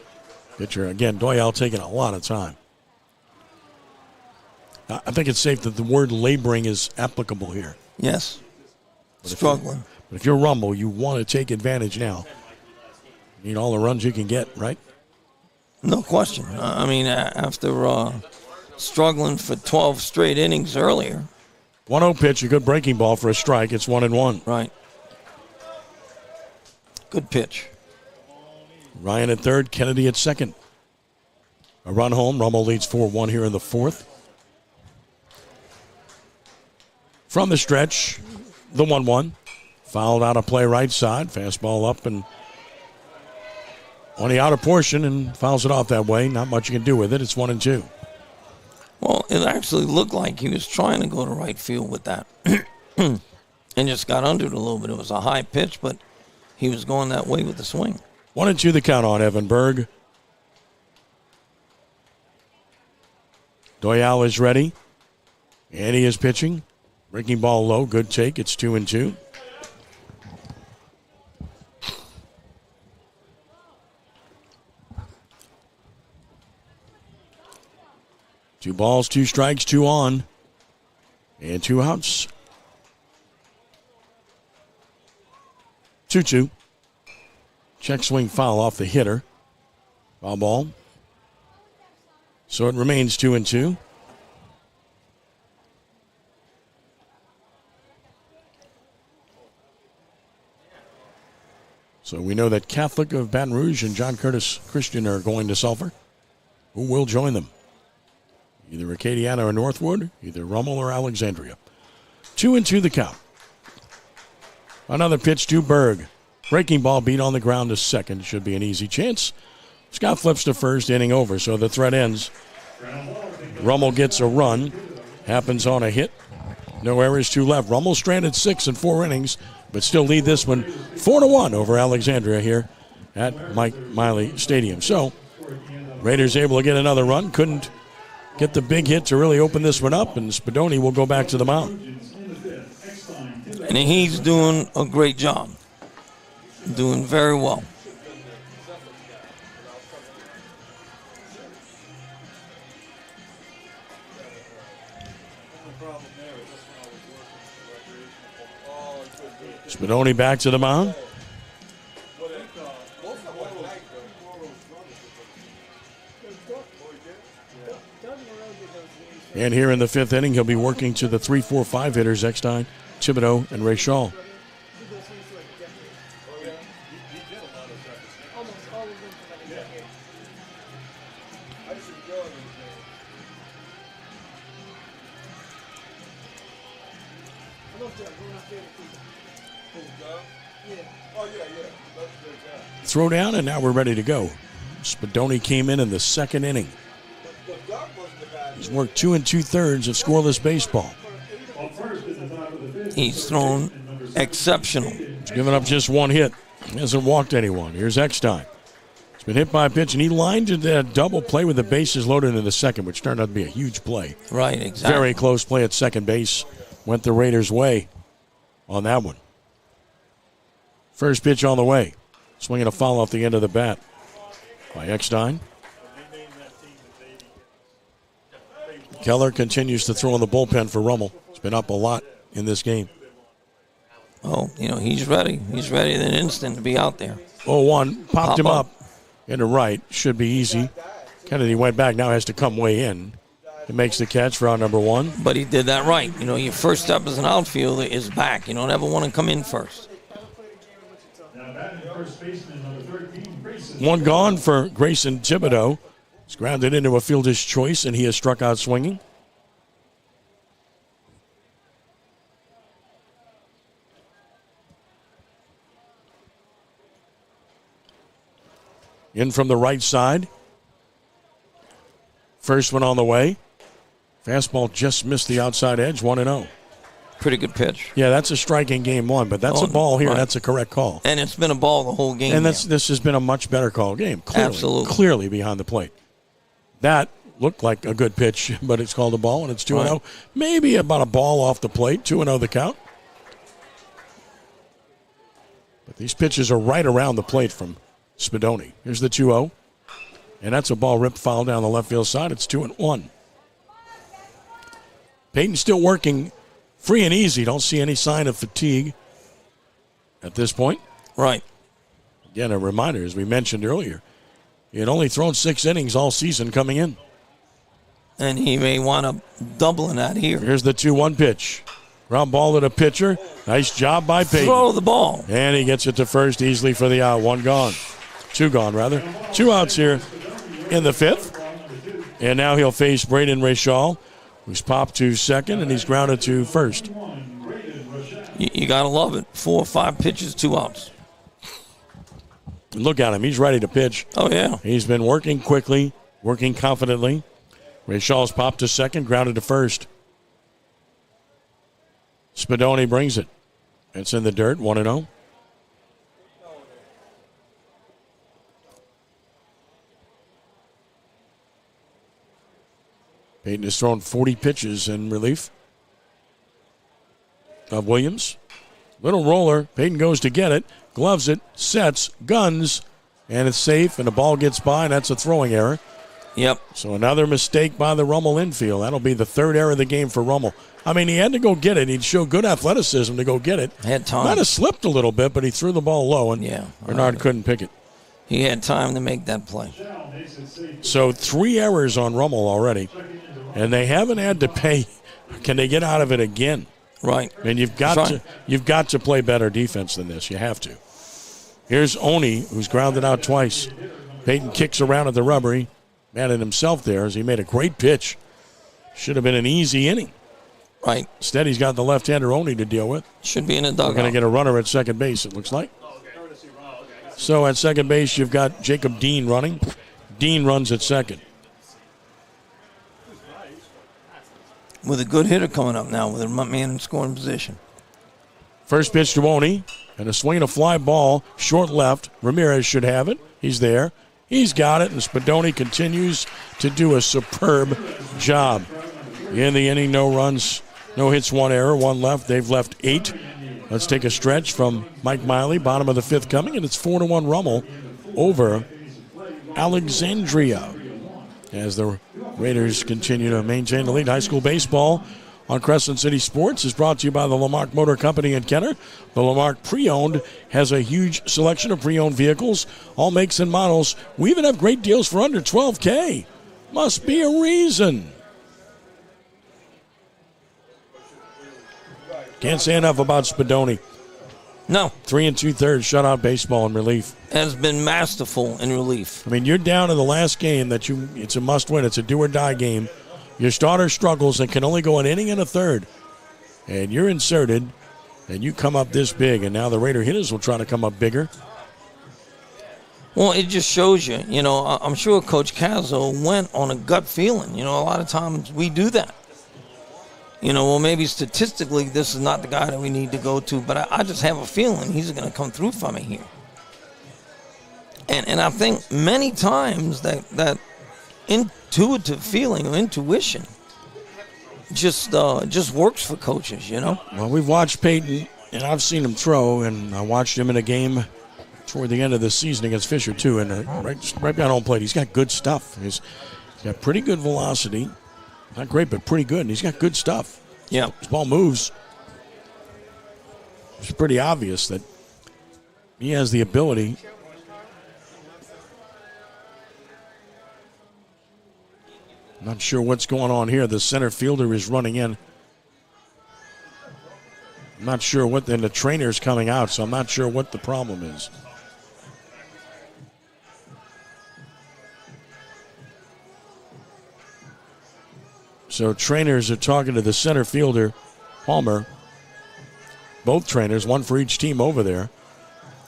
Pitcher, again, Doyle taking a lot of time. I think it's safe that the word laboring is applicable here. Yes. Struggling. But if you're Rummel, you want to take advantage now. You need all the runs you can get, right? No question. I mean, after struggling for 12 straight innings earlier. 1-0 pitch, a good breaking ball for a strike. It's 1-1. Right. Good pitch. Ryan at third, Kennedy at second. A run home. Rummel leads 4-1 here in the fourth. From the stretch, the 1-1. Fouled out of play right side. Fastball up and on the outer portion and fouls it off that way. Not much you can do with it. It's 1-2. Well, it actually looked like he was trying to go to right field with that. And just got under it a little bit. It was a high pitch, but he was going that way with the swing. 1-2 the count on Evan Berg. Doyle is ready. And he is pitching. Breaking ball low. Good take. It's 2-2. Two balls, 2 strikes, 2 on. And 2 outs. 2-2. Check swing foul off the hitter. Foul ball. So it remains 2-2. So we know that Catholic of Baton Rouge and John Curtis Christian are going to Sulphur. Who will join them? Either Acadiana or Northwood, either Rummel or Alexandria. 2-2 the count. Another pitch to Berg. Breaking ball beat on the ground to second. Should be an easy chance. Scott flips to first, inning over, so the threat ends. Rummel gets a run. Happens on a hit. No errors, 2 left. Rummel stranded 6 in 4 innings, but still lead this one 4-1 over Alexandria here at Mike Miley Stadium. So, Raiders able to get another run. Couldn't get the big hit to really open this one up, and Spedoni will go back to the mound. And he's doing a great job. Doing very well. Spedoni back to the mound. And here in the 5th inning, he'll be working to the 3-4-5 hitters, Eckstein, Thibodeau, and Ray Shaw. Throw down, and now we're ready to go. Spedoni came in the second inning. He's worked 2 2/3 of scoreless baseball. He's thrown exceptional. He's given up just one hit. He hasn't walked anyone. Here's Eckstein. He's been hit by a pitch, and he lined into that double play with the bases loaded in the second, which turned out to be a huge play. Right, exactly. Very close play at second base. Went the Raiders' way on that one. First pitch on the way. Swinging a foul off the end of the bat by Eckstein. Keller continues to throw in the bullpen for Rummel. He's been up a lot in this game. Oh, he's ready. He's ready in an instant to be out there. 0-1, popped him up into right. Should be easy. Kennedy went back, now has to come way in. He makes the catch for out number 1. But he did that right. Your first step as an outfielder is back. You don't ever want to come in first. One gone for Grayson Thibodeau. He's grounded into a fielder's choice, and he has struck out swinging. In from the right side. First one on the way. Fastball just missed the outside edge, 1-0. Pretty good pitch. Yeah, that's a striking game 1, but that's a ball here. Right. That's a correct call. And it's been a ball the whole game. And this has been a much better call game. Clearly behind the plate. That looked like a good pitch, but it's called a ball, and it's 2-0. Right. Maybe about a ball off the plate, 2-0 the count. But these pitches are right around the plate from Spedoni. Here's the 2-0. And that's a ball ripped foul down the left field side. It's 2-1. Peyton's still working free and easy. Don't see any sign of fatigue at this point. Right. Again, a reminder, as we mentioned earlier, he had only thrown 6 innings all season coming in. And he may want to double in that here. Here's the 2-1 pitch. Ground ball to the pitcher. Nice job by Peyton. Throw the ball. And he gets it to first easily for the out. 1 gone. 2 gone, rather. 2 outs here in the 5th. And now he'll face Braden Rachal, who's popped to second, and he's grounded to first. You got to love it. 4 or 5 pitches, 2 outs. Look at him. He's ready to pitch. Oh, yeah. He's been working quickly, working confidently. Rachal's popped to second, grounded to first. Spedoni brings it. It's in the dirt, 1-0. Peyton has thrown 40 pitches in relief of Williams. Little roller. Peyton goes to get it, gloves it, sets, guns, and it's safe, and the ball gets by, and that's a throwing error. Yep. So another mistake by the Rummel infield. That'll be the 3rd error of the game for Rummel. I mean, he had to go get it. He'd show good athleticism to go get it. Had time. Might have slipped a little bit, but he threw the ball low, and Bernard couldn't pick it. He had time to make that play. So 3 errors on Rummel already, and they haven't had to pay. Can they get out of it again? Right. And you've got to play better defense than this. You have to. Here's Oni, who's grounded out twice. Peyton kicks around at the rubber. He mad at himself there as he made a great pitch. Should have been an easy inning. Right. Instead, he's got the left-hander Oni to deal with. Should be in a dugout. We're going to get a runner at second base, it looks like. So at second base, you've got Jacob Dean running. Dean runs at second. With a good hitter coming up now with a man in scoring position. First pitch to Oni, and a swing and a fly ball, short left. Ramirez should have it. He's there. He's got it, and Spedoni continues to do a superb job. In the inning, no runs, no hits, 1 error, 1 left. They've left 8. Let's take a stretch from Mike Miley, bottom of the 5th coming, and it's 4-1 Rummel over Alexandria as the Raiders continue to maintain the lead. High school baseball on Crescent City Sports is brought to you by the Lamarck Motor Company in Kenner. The Lamarck Pre-Owned has a huge selection of pre-owned vehicles, all makes and models. We even have great deals for under $12K. Must be a reason. Can't say enough about Spedoni. No. 3 2/3 shutout baseball in relief. Has been masterful in relief. I mean, you're down in the last game it's a must win. It's a do or die game. Your starter struggles and can only go an inning and a third. and you're inserted, and you come up this big, and now the Raider hitters will try to come up bigger. Well, it just shows you, I'm sure Coach Cazzo went on a gut feeling. A lot of times we do that. Well, maybe statistically this is not the guy that we need to go to, but I just have a feeling he's going to come through for me here. And I think many times that intuitive feeling or intuition just works for coaches, Well, we've watched Peyton, and I've seen him throw, and I watched him in a game toward the end of the season against Fisher, too, and right behind home plate. He's got good stuff. He's got pretty good velocity. Not great, but pretty good, and he's got good stuff. Yeah. His ball moves. It's pretty obvious that he has the ability. I'm not sure what's going on here. The center fielder is running in. I'm not sure what, then the trainer's coming out, so I'm not sure what the problem is. So trainers are talking to the center fielder, Palmer. Both trainers, one for each team over there,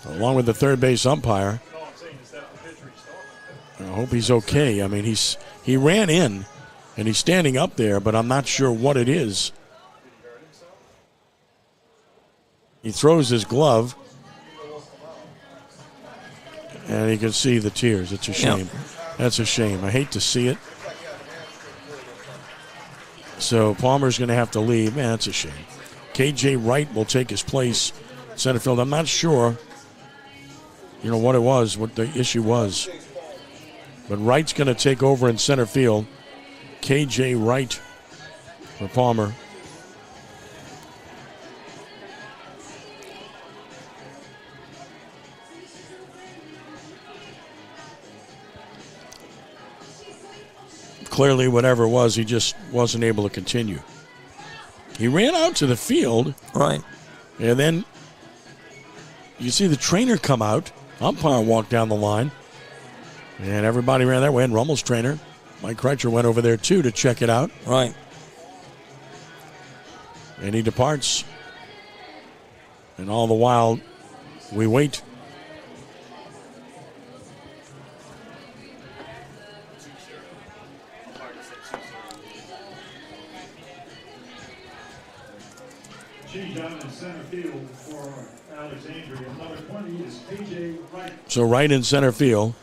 along with the third base umpire. I hope he's okay. I mean, he ran in, and he's standing up there, but I'm not sure what it is. He throws his glove, and you can see the tears. It's a shame. Yeah. That's a shame. I hate to see it. So Palmer's going to have to leave. Man, that's a shame. K.J. Wright will take his place center field. I'm not sure, what it was, what the issue was. But Wright's going to take over in center field. K.J. Wright for Palmer. Clearly, whatever it was, he just wasn't able to continue. He ran out to the field. Right. And then you see the trainer come out. Umpire walked down the line. And everybody ran that way. And Rummel's trainer, Mike Kreitzer, went over there, too, to check it out. Right. And he departs. And all the while, we wait. Down in center field for Alexandria. Number 20 is K.J. Wright. So Wright in center field.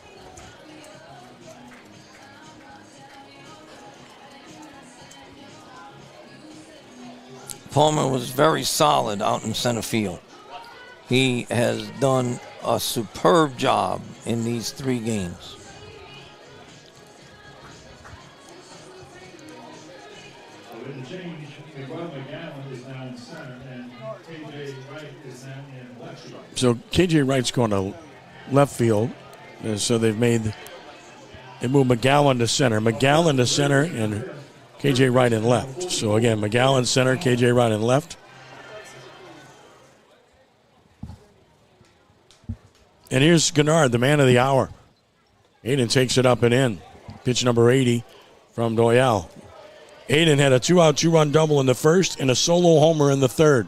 Palmer was very solid out in center field. He has done a superb job in these 3 games. So in the change, McGowan is now in center, and K.J. Wright is now in left field. So K.J. Wright's going to left field. So they moved McGowan to center. McGowan to center and K.J. Wright in left. So again, McGowan center, K.J. Wright in left. And here's Gennard, the man of the hour. Aiden takes it up and in. Pitch number 80 from Doyle. Aiden had a 2-out, 2-run double in the first and a solo homer in the third.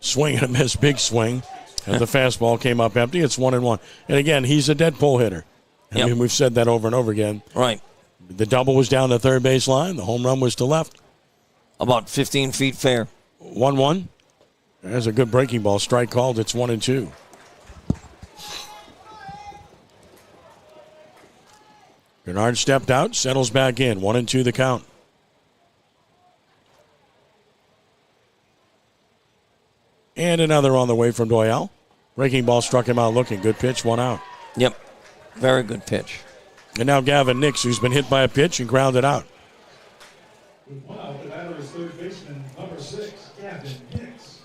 Swing and a miss, big swing. And the fastball came up empty. It's 1-1. And again, he's a dead pull hitter. I mean, we've said that over and over again. Right. The double was down the third base line. The home run was to left. About 15 feet fair. 1-1. There's a good breaking ball. Strike called. It's 1-2. Bernard stepped out, settles back in. 1-2 the count. And another on the way from Doyle. Breaking ball struck him out looking. Good pitch, 1 out. Yep. Very good pitch. And now Gavin Nix, who's been hit by a pitch and grounded out. With 1 out, the batter is third baseman, number 6, Gavin Nix.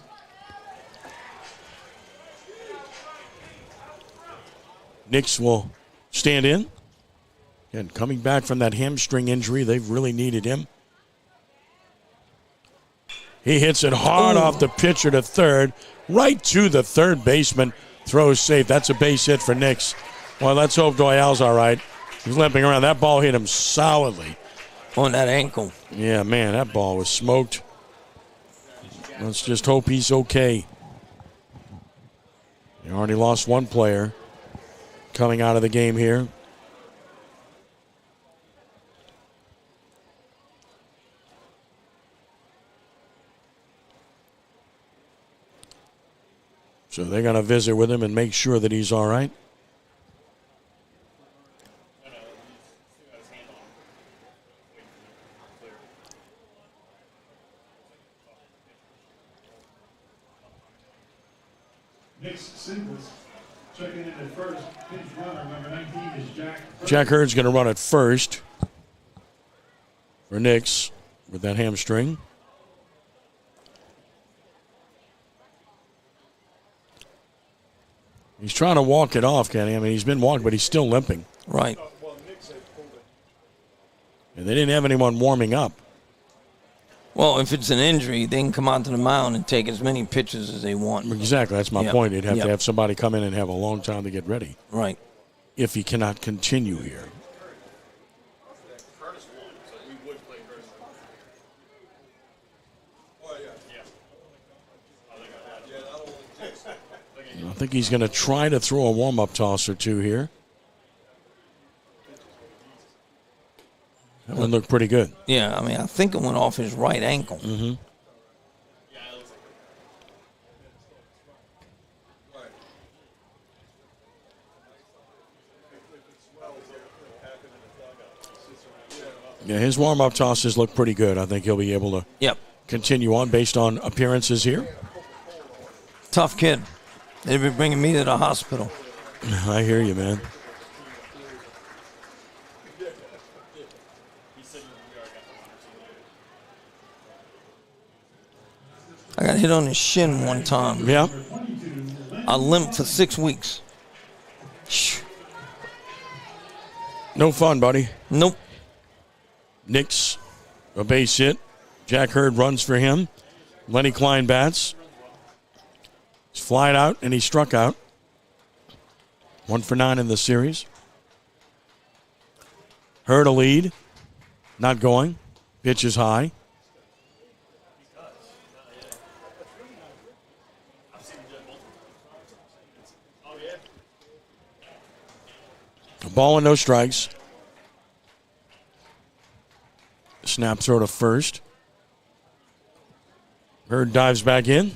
Nix will stand in. Again, coming back from that hamstring injury, they've really needed him. He hits it hard off the pitcher to third, right to the third baseman. Throws safe. That's a base hit for Nix. Well, let's hope Doyle's all right. He's limping around. That ball hit him solidly. on that ankle. Yeah, man, that ball was smoked. Let's just hope he's okay. You already lost one player coming out of the game here. So they're going to visit with him and make sure that he's all right. Knicks singles. Checking in at first. Pinch runner, number 19 is Jack Hurd. Jack Hurd's going to run at first for Knicks with that hamstring. He's trying to walk it off, Kenny. I mean, he's been walking, but he's still limping. Right. And they didn't have anyone warming up. Well, if it's an injury, they can come onto the mound and take as many pitches as they want. Exactly. That's my point. You'd have to have somebody come in and have a long time to get ready. Right. If he cannot continue here. I think he's going to try to throw a warm-up toss or two here. That one looked pretty good. Yeah, I mean, I think it went off his right ankle. Mm-hmm. Yeah, his warm-up tosses look pretty good. I think he'll be able to continue on based on appearances here. Tough kid. They've been bringing me to the hospital. I hear you, man. I got hit on the shin one time. Yeah. I limped for 6 weeks. No fun, buddy. Nope. Knicks, a base hit. Jack Hurd runs for him. Lenny Klein bats. He's flied out and he struck out. 1 for 9 in the series. Hurd a lead. Not going. Pitch is high. A ball and no strikes. Snap throw to first. Hurd dives back in.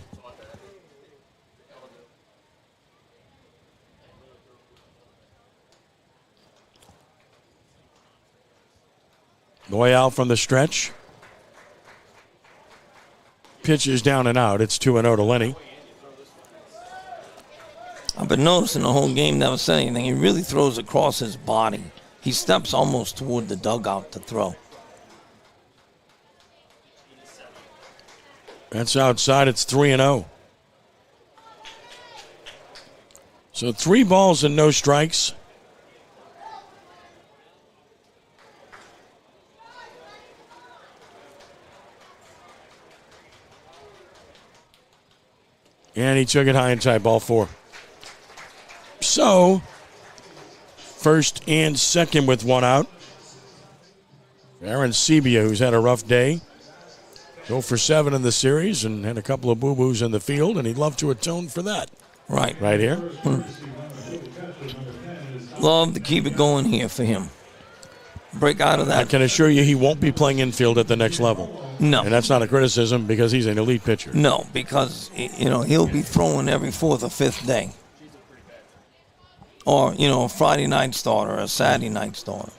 Loyal from the stretch. Pitch is down and out. It's 2-0 to Lenny. I've been noticing the whole game, never said anything. He really throws across his body. He steps almost toward the dugout to throw. That's outside. It's 3-0. So 3 balls and no strikes. And he took it high and tight, ball 4. So, first and second with 1 out. Aaron Sebia, who's had a rough day, 0 for 7 in the series and had a couple of boo-boos in the field, and he'd love to atone for that. Right. Right here. Love to keep it going here for him. Break out of that. I can assure you he won't be playing infield at the next level. No. And that's not a criticism because he's an elite pitcher. No, because, he'll be throwing every 4th or 5th day. Or, a Friday night starter, a Saturday night starter.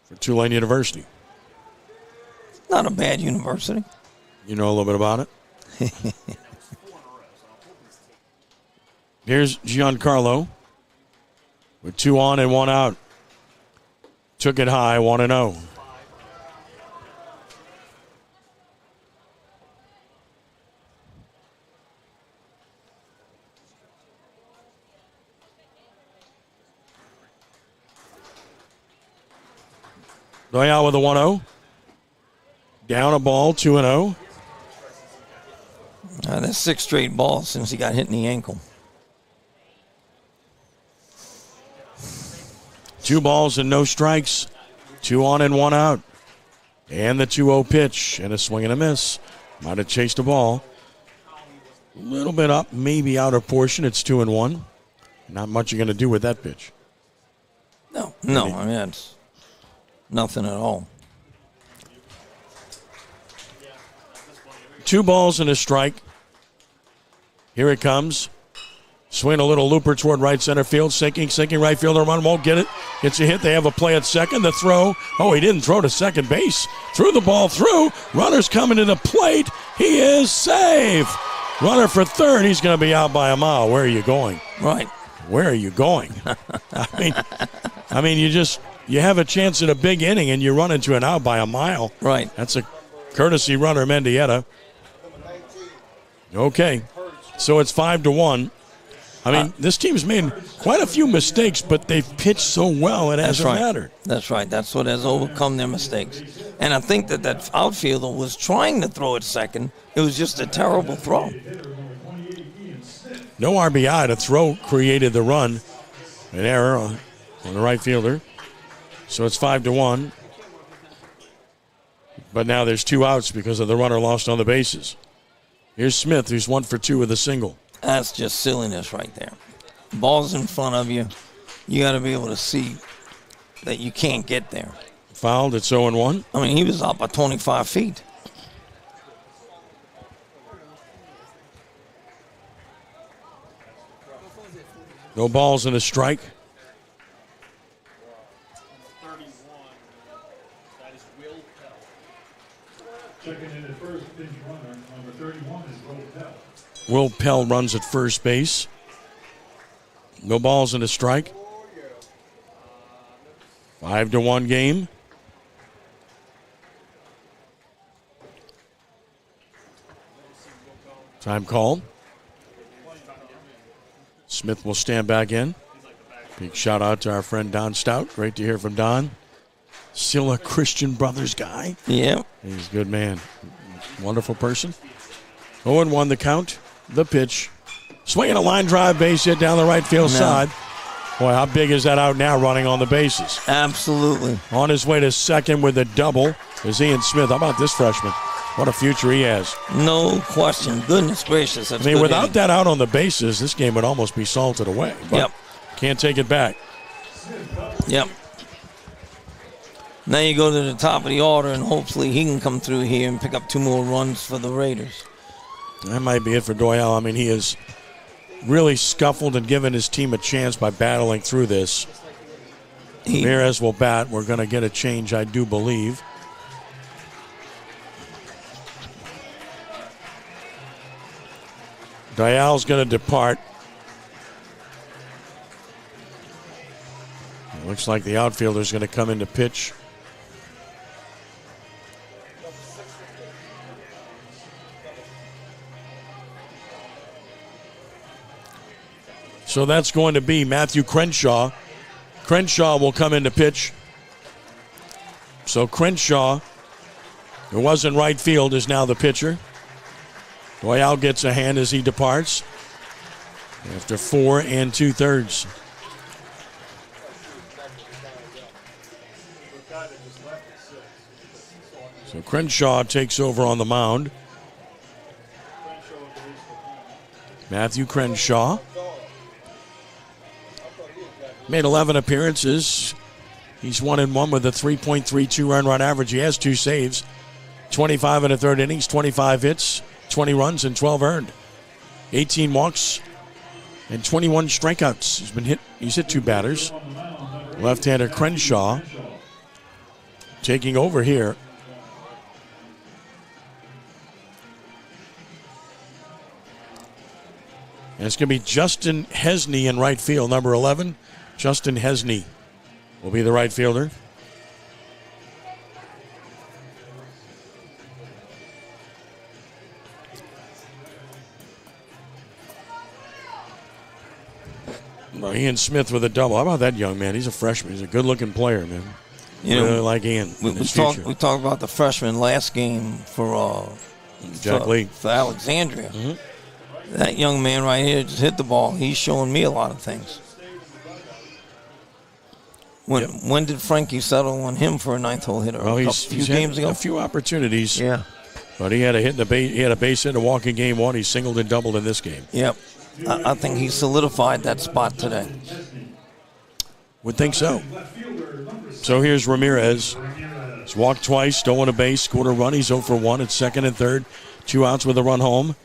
For Tulane University. Not a bad university. You know a little bit about it? Here's Giancarlo with 2 on and 1 out. Took it high, 1-0. Loyal with a 1-0. Down a ball, 2-0. That's 6 straight balls since he got hit in the ankle. 2 balls and no strikes. 2 on and 1 out. And the 2-0 pitch, and a swing and a miss. Might have chased the ball. A little bit up, maybe out of portion. It's 2-1. Not much you're going to do with that pitch. No. I mean, it's nothing at all. 2 balls and a strike. Here it comes. Swing a little looper toward right center field. Sinking right fielder. Run won't get it. Gets a hit. They have a play at second. The throw. Oh, he didn't throw to second base. Threw the ball through. Runner's coming to the plate. He is safe. Runner for third. He's going to be out by a mile. Where are you going? Right. Where are you going? I mean, you have a chance at a big inning and you run into an out by a mile. Right. That's a courtesy runner, Mendieta. Okay. So it's 5-1. I mean, this team's made quite a few mistakes, but they've pitched so well it hasn't mattered. That's right. That's what has overcome their mistakes. And I think that outfielder was trying to throw at second. It was just a terrible throw. No RBI. The throw created the run. An error on the right fielder. So it's 5-1. But now there's 2 outs because of the runner lost on the bases. Here's Smith, who's 1 for 2 with a single. That's just silliness right there. Ball's in front of you. You got to be able to see that you can't get there. Fouled at 0-1. I mean, he was up by 25 feet. No balls and a strike. 31. That is Will Pell. Checking in at first, pinch runner, number 31 is Will Pell. Will Pell runs at first base. No balls and a strike. 5-1 game. Time called. Smith will stand back in. Big shout out to our friend Don Stout. Great to hear from Don. Still a Christian Brothers guy. Yeah. He's a good man. Wonderful person. 0-1 the count. The pitch. Swinging a line drive base hit down the right field side. Boy, how big is that out now running on the bases? Absolutely. On his way to second with a double is Ian Smith. How about this freshman? What a future he has. No question. Goodness gracious. That's good without hitting. that out on the bases, this game would almost be salted away. But Yep. can't take it back. Yep. Now you go to the top of the order, and hopefully he can come through here and pick up 2 more runs for the Raiders. That might be it for Doyle. I mean, he has really scuffled and given his team a chance by battling through this. Ramirez will bat. We're going to get a change, I do believe. Dial's going to depart. It looks like the outfielder's going to come in to pitch. So that's going to be Matthew Crenshaw. Crenshaw will come in to pitch. So Crenshaw, who was in right field, is now the pitcher. Royale gets a hand as he departs after 4 2/3. So Crenshaw takes over on the mound. Matthew Crenshaw made 11 appearances. He's 1-1 with a 3.32 run average. He has 2 saves, 25 1/3 innings, 25 hits, 20 runs, and 12 earned. 18 walks and 21 strikeouts. He's hit 2 batters. Left-hander Crenshaw taking over here. And it's going to be Justin Hesney in right field, number 11. Justin Hesney will be the right fielder. Well, Ian Smith with a double. How about that young man? He's a freshman. He's a good-looking player, man. Really like Ian. We talked about the freshman last game for Jack Lee. For Alexandria. Mm-hmm. That young man right here just hit the ball. He's showing me a lot of things. When did Frankie settle on him for a ninth hole hitter? Well, a few games ago. A few opportunities. Yeah. But he had a hit in the base. He had a base hit, a walk in game one. He singled and doubled in this game. Yep. I think he solidified that spot today. Would think so. So here's Ramirez. He's walked twice, stolen a base, scored a run. He's 0 for 1 at second and third. 2 outs with a run home.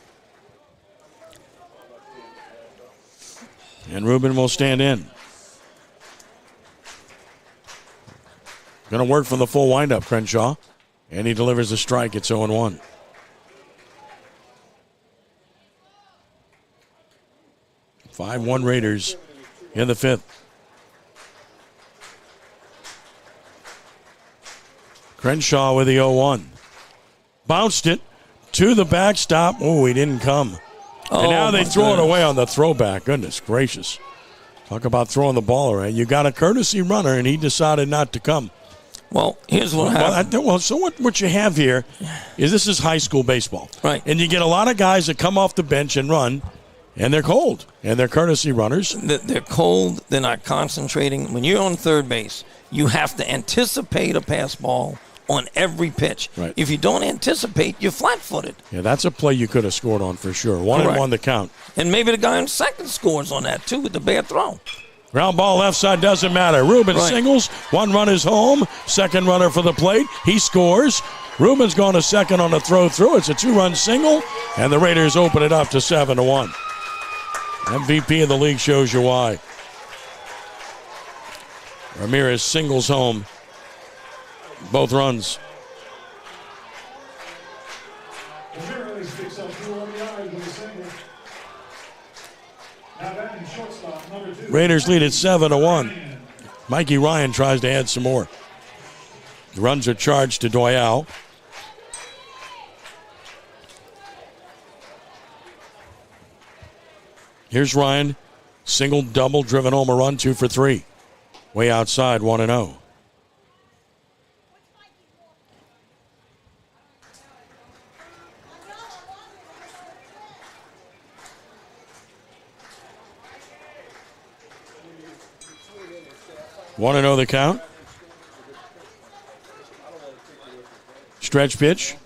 And Ruben will stand in. Going to work for the full windup, Crenshaw. And he delivers a strike. It's 0-1. (5-1) Raiders in the fifth. Crenshaw with the 0-1. Bounced it to the backstop. Oh, he didn't come. And now they throw it away on the throwback. Goodness gracious. Talk about throwing the ball around. You got a courtesy runner, and he decided not to come. Well, here's what happened. So what you have here is this is high school baseball. Right. And you get a lot of guys that come off the bench and run, and they're cold. And they're courtesy runners. They're cold. They're not concentrating. When you're on third base, you have to anticipate a pass ball on every pitch. Right. If you don't anticipate, you're flat-footed. Yeah, that's a play you could have scored on for sure. 1-1 the count. And maybe the guy on second scores on that, too, with the bad throw. Ground ball left side, doesn't matter. Ruben singles. 1 run is home. Second runner for the plate. He scores. Ruben's gone to second on a throw through. It's a 2-run single, and the Raiders open it up to 7-1. MVP of the league shows you why. Ramirez singles home both runs. Ramirez picks up 2 RBIs with a single. Now batting shortstop, number 2. Raiders lead at 7-1. Mikey Ryan tries to add some more. The runs are charged to Doyle. Here's Ryan. Single, double, driven home a run, 2 for 3. Way outside, 1-0. Want to know the count? Stretch pitch.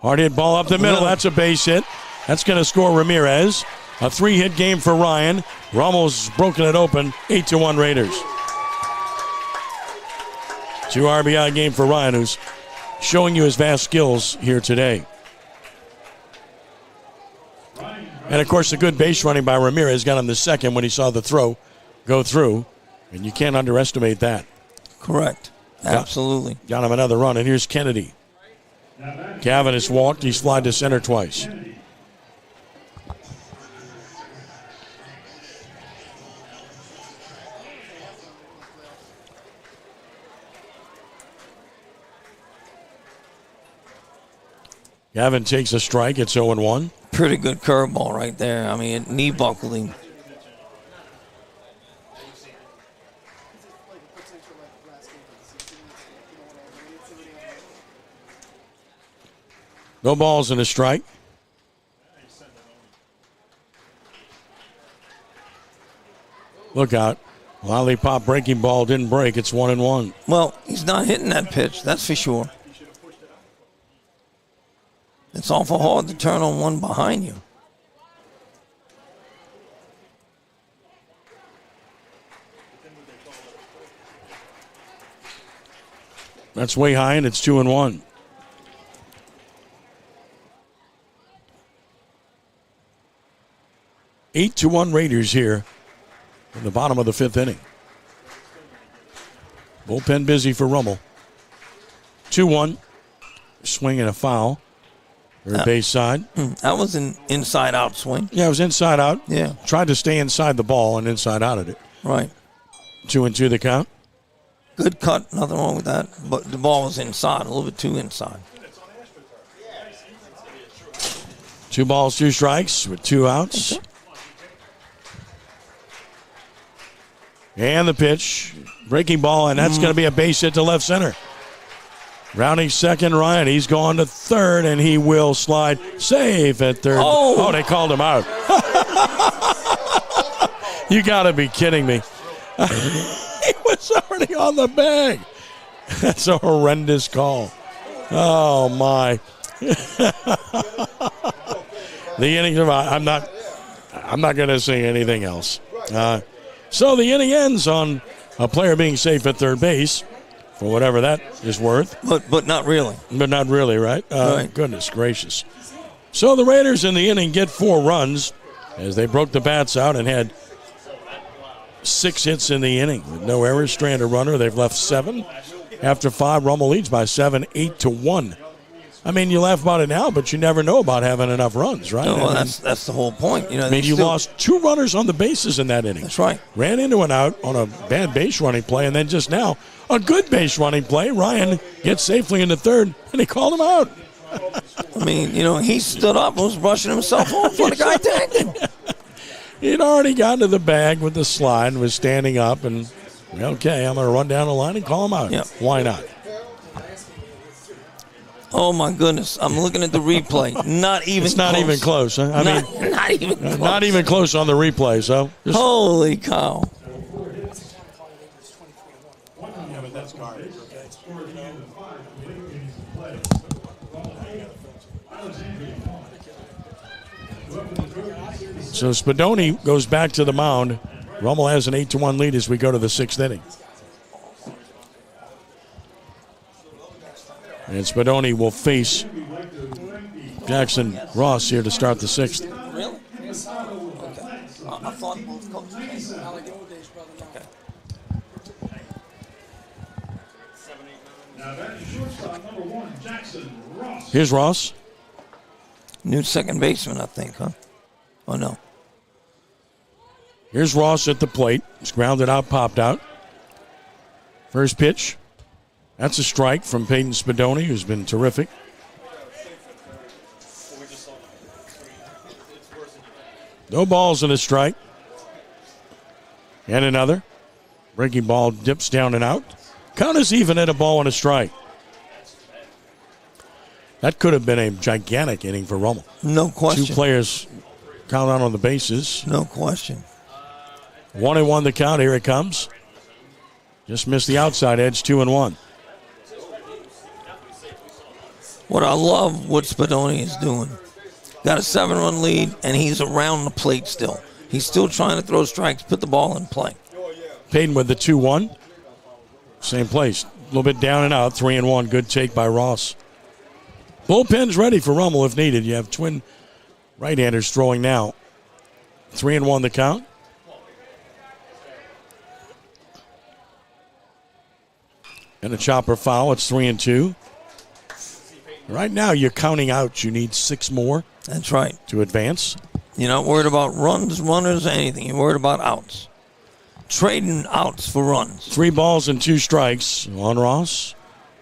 Hard hit ball up the middle. That's a base hit. That's going to score Ramirez. A 3-hit game for Ryan. Rummel's broken it open. 8-1 Raiders. 2 RBI game for Ryan, who's showing you his vast skills here today. And, of course, the good base running by Ramirez got him the second when he saw the throw go through. And you can't underestimate that. Correct. Absolutely. Got him another run. And here's Kennedy. Gavin has walked. He's flied to center twice. Gavin takes a strike. It's 0-1. Pretty good curveball right there. I mean, it knee buckled him. No balls and a strike. Look out. Lollipop breaking ball didn't break. It's 1-1. Well, he's not hitting that pitch, that's for sure. It's awful hard to turn on one behind you. That's way high, and it's 2-1. Eight to 1 Raiders here in the bottom of the fifth inning. Bullpen busy for Rummel. 2-1. Swing and a foul. Third base side. That was an inside-out swing. Yeah, it was inside out. Yeah. Tried to stay inside the ball and inside out of it. Right. 2-2 the count. Good cut, nothing wrong with that. But the ball was inside, a little bit too inside. 2 balls, 2 strikes with 2 outs. Okay. And the pitch. Breaking ball, and that's going to be a base hit to left center. Rounding second, Ryan. He's gone to third, and he will slide safe at third. Oh, they called him out. You got to be kidding me. He was already on the bag. That's a horrendous call. Oh, my. The inning, I'm not going to say anything else. So the inning ends on a player being safe at third base, for whatever that is worth. But not really. But not really, right? Right. Goodness gracious. So the Raiders in the inning get 4 runs as they broke the bats out and had 6 hits in the inning with no errors, stranded runner. They've left 7. After 5, Rummel leads by 7, 8-1. I mean, you laugh about it now, but you never know about having enough runs, right? No, well, that's the whole point. You know, I mean, you lost 2 runners on the bases in that inning. That's right. Ran into an out on a bad base running play, and then just now, a good base running play. Ryan gets safely into third, and he called him out. I mean, you know, he stood up and was brushing himself off when the guy tagged him. He'd already gotten to the bag with the slide and was standing up, and, okay, I'm going to run down the line and call him out. Yeah. Why not? Oh, my goodness. I'm looking at the replay. Not even It's not close. even close. Huh? Not even close. Not even close on the replay, so. Holy cow. So Spedoni goes back to the mound. Rummel has an 8-1 lead as we go to the 6th inning. And Spedoni will face Jackson Ross here to start the 6th. Really? Okay. I thought both coaches. Now that is shortstop number 1, Jackson Ross. Here's Ross. New second baseman, I think, huh? Oh, no. Here's Ross at the plate. It's grounded out, popped out. First pitch. That's a strike from Peyton Spedoni, who's been terrific. No balls and a strike. And another. Breaking ball dips down and out. Count is even at a ball and a strike. That could have been a gigantic inning for Rummel. No question. 2 players count out on the bases. No question. 1-1 the count. Here it comes. Just missed the outside edge, 2-1. What I love what Spedoni is doing. Got a 7-run lead, and he's around the plate still. He's still trying to throw strikes, put the ball in play. Payton with the 2-1. Same place. A little bit down and out, 3-1. Good take by Ross. Bullpen's ready for Rummel if needed. You have twin right-handers throwing now. 3-1 the count. And a chopper foul. It's 3-2. Right now, you're counting out. You need 6 more. That's right. To advance. You're not worried about runs, runners, anything. You're worried about outs. Trading outs for runs. 3 balls and 2 strikes on Ross.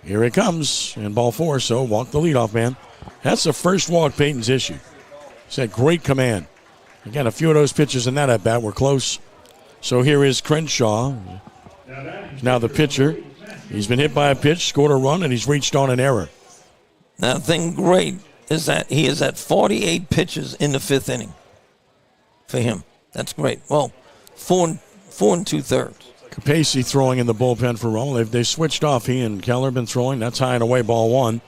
Here it comes. And ball 4, so walk the leadoff man. That's the first walk Peyton's issued. He's had great command. Again, a few of those pitches in that at-bat were close. So here is Crenshaw. Now the pitcher. He's been hit by a pitch, scored a run, and he's reached on an error. Now, the thing great is that he is at 48 pitches in the 5th inning for him. That's great. Well, 4 2/3. Capacey throwing in the bullpen for Rummel. They switched off. He and Keller been throwing. That's high and away, ball 1.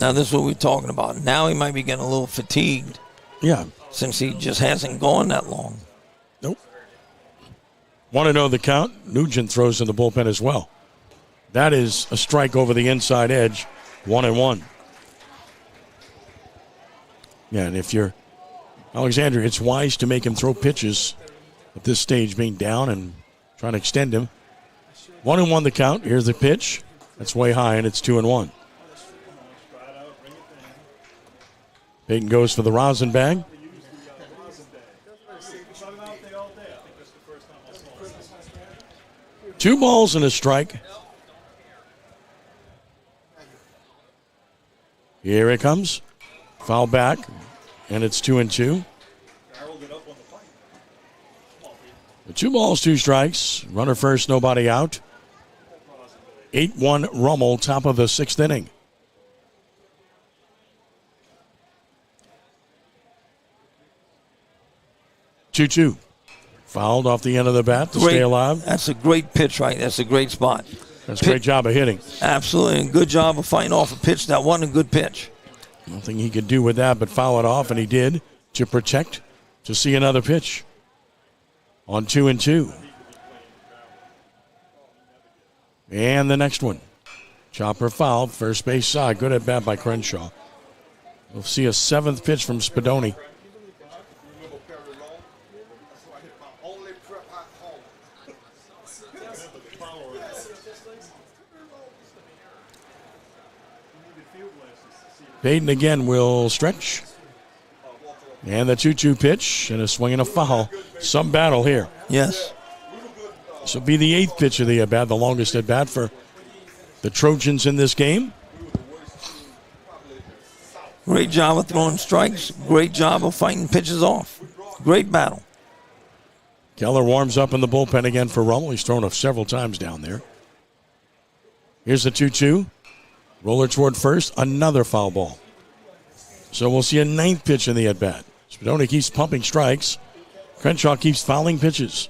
Now, this is what we're talking about. Now he might be getting a little fatigued. Yeah. Since he just hasn't gone that long. Nope. Want to know the count? Nugent throws in the bullpen as well. That is a strike over the inside edge. 1-1. Yeah, and if you're Alexandria, it's wise to make him throw pitches at this stage, being down and trying to extend him. 1-1 the count. Here's the pitch. That's way high, and it's 2-1. Peyton goes for the rosin bag. Two balls and a strike. Here it comes. Foul back, and it's 2-2. The 2 balls, 2 strikes. Runner first, nobody out. 8-1 Rummel, top of the 6th inning. Two. Fouled off the end of the bat to stay alive. That's a great pitch, right? That's a great spot. That's a great job of hitting. Absolutely, and good job of fighting off a pitch. That wasn't a good pitch. Nothing he could do with that but foul it off, and he did to protect to see another pitch on 2-2. And the next one. Chopper foul, first base side. Good at bat by Crenshaw. We'll see a seventh pitch from Spedoni. Payton again will stretch. And the 2-2 pitch and a swing and a foul. Some battle here. Yes. This will be the eighth pitch of the at-bat, the longest at-bat for the Trojans in this game. Great job of throwing strikes. Great job of fighting pitches off. Great battle. Keller warms up in the bullpen again for Rummel. He's thrown several times down there. Here's the 2-2. Roller toward first. Another foul ball. So we'll see a ninth pitch in the at-bat. Spedoni keeps pumping strikes. Crenshaw keeps fouling pitches.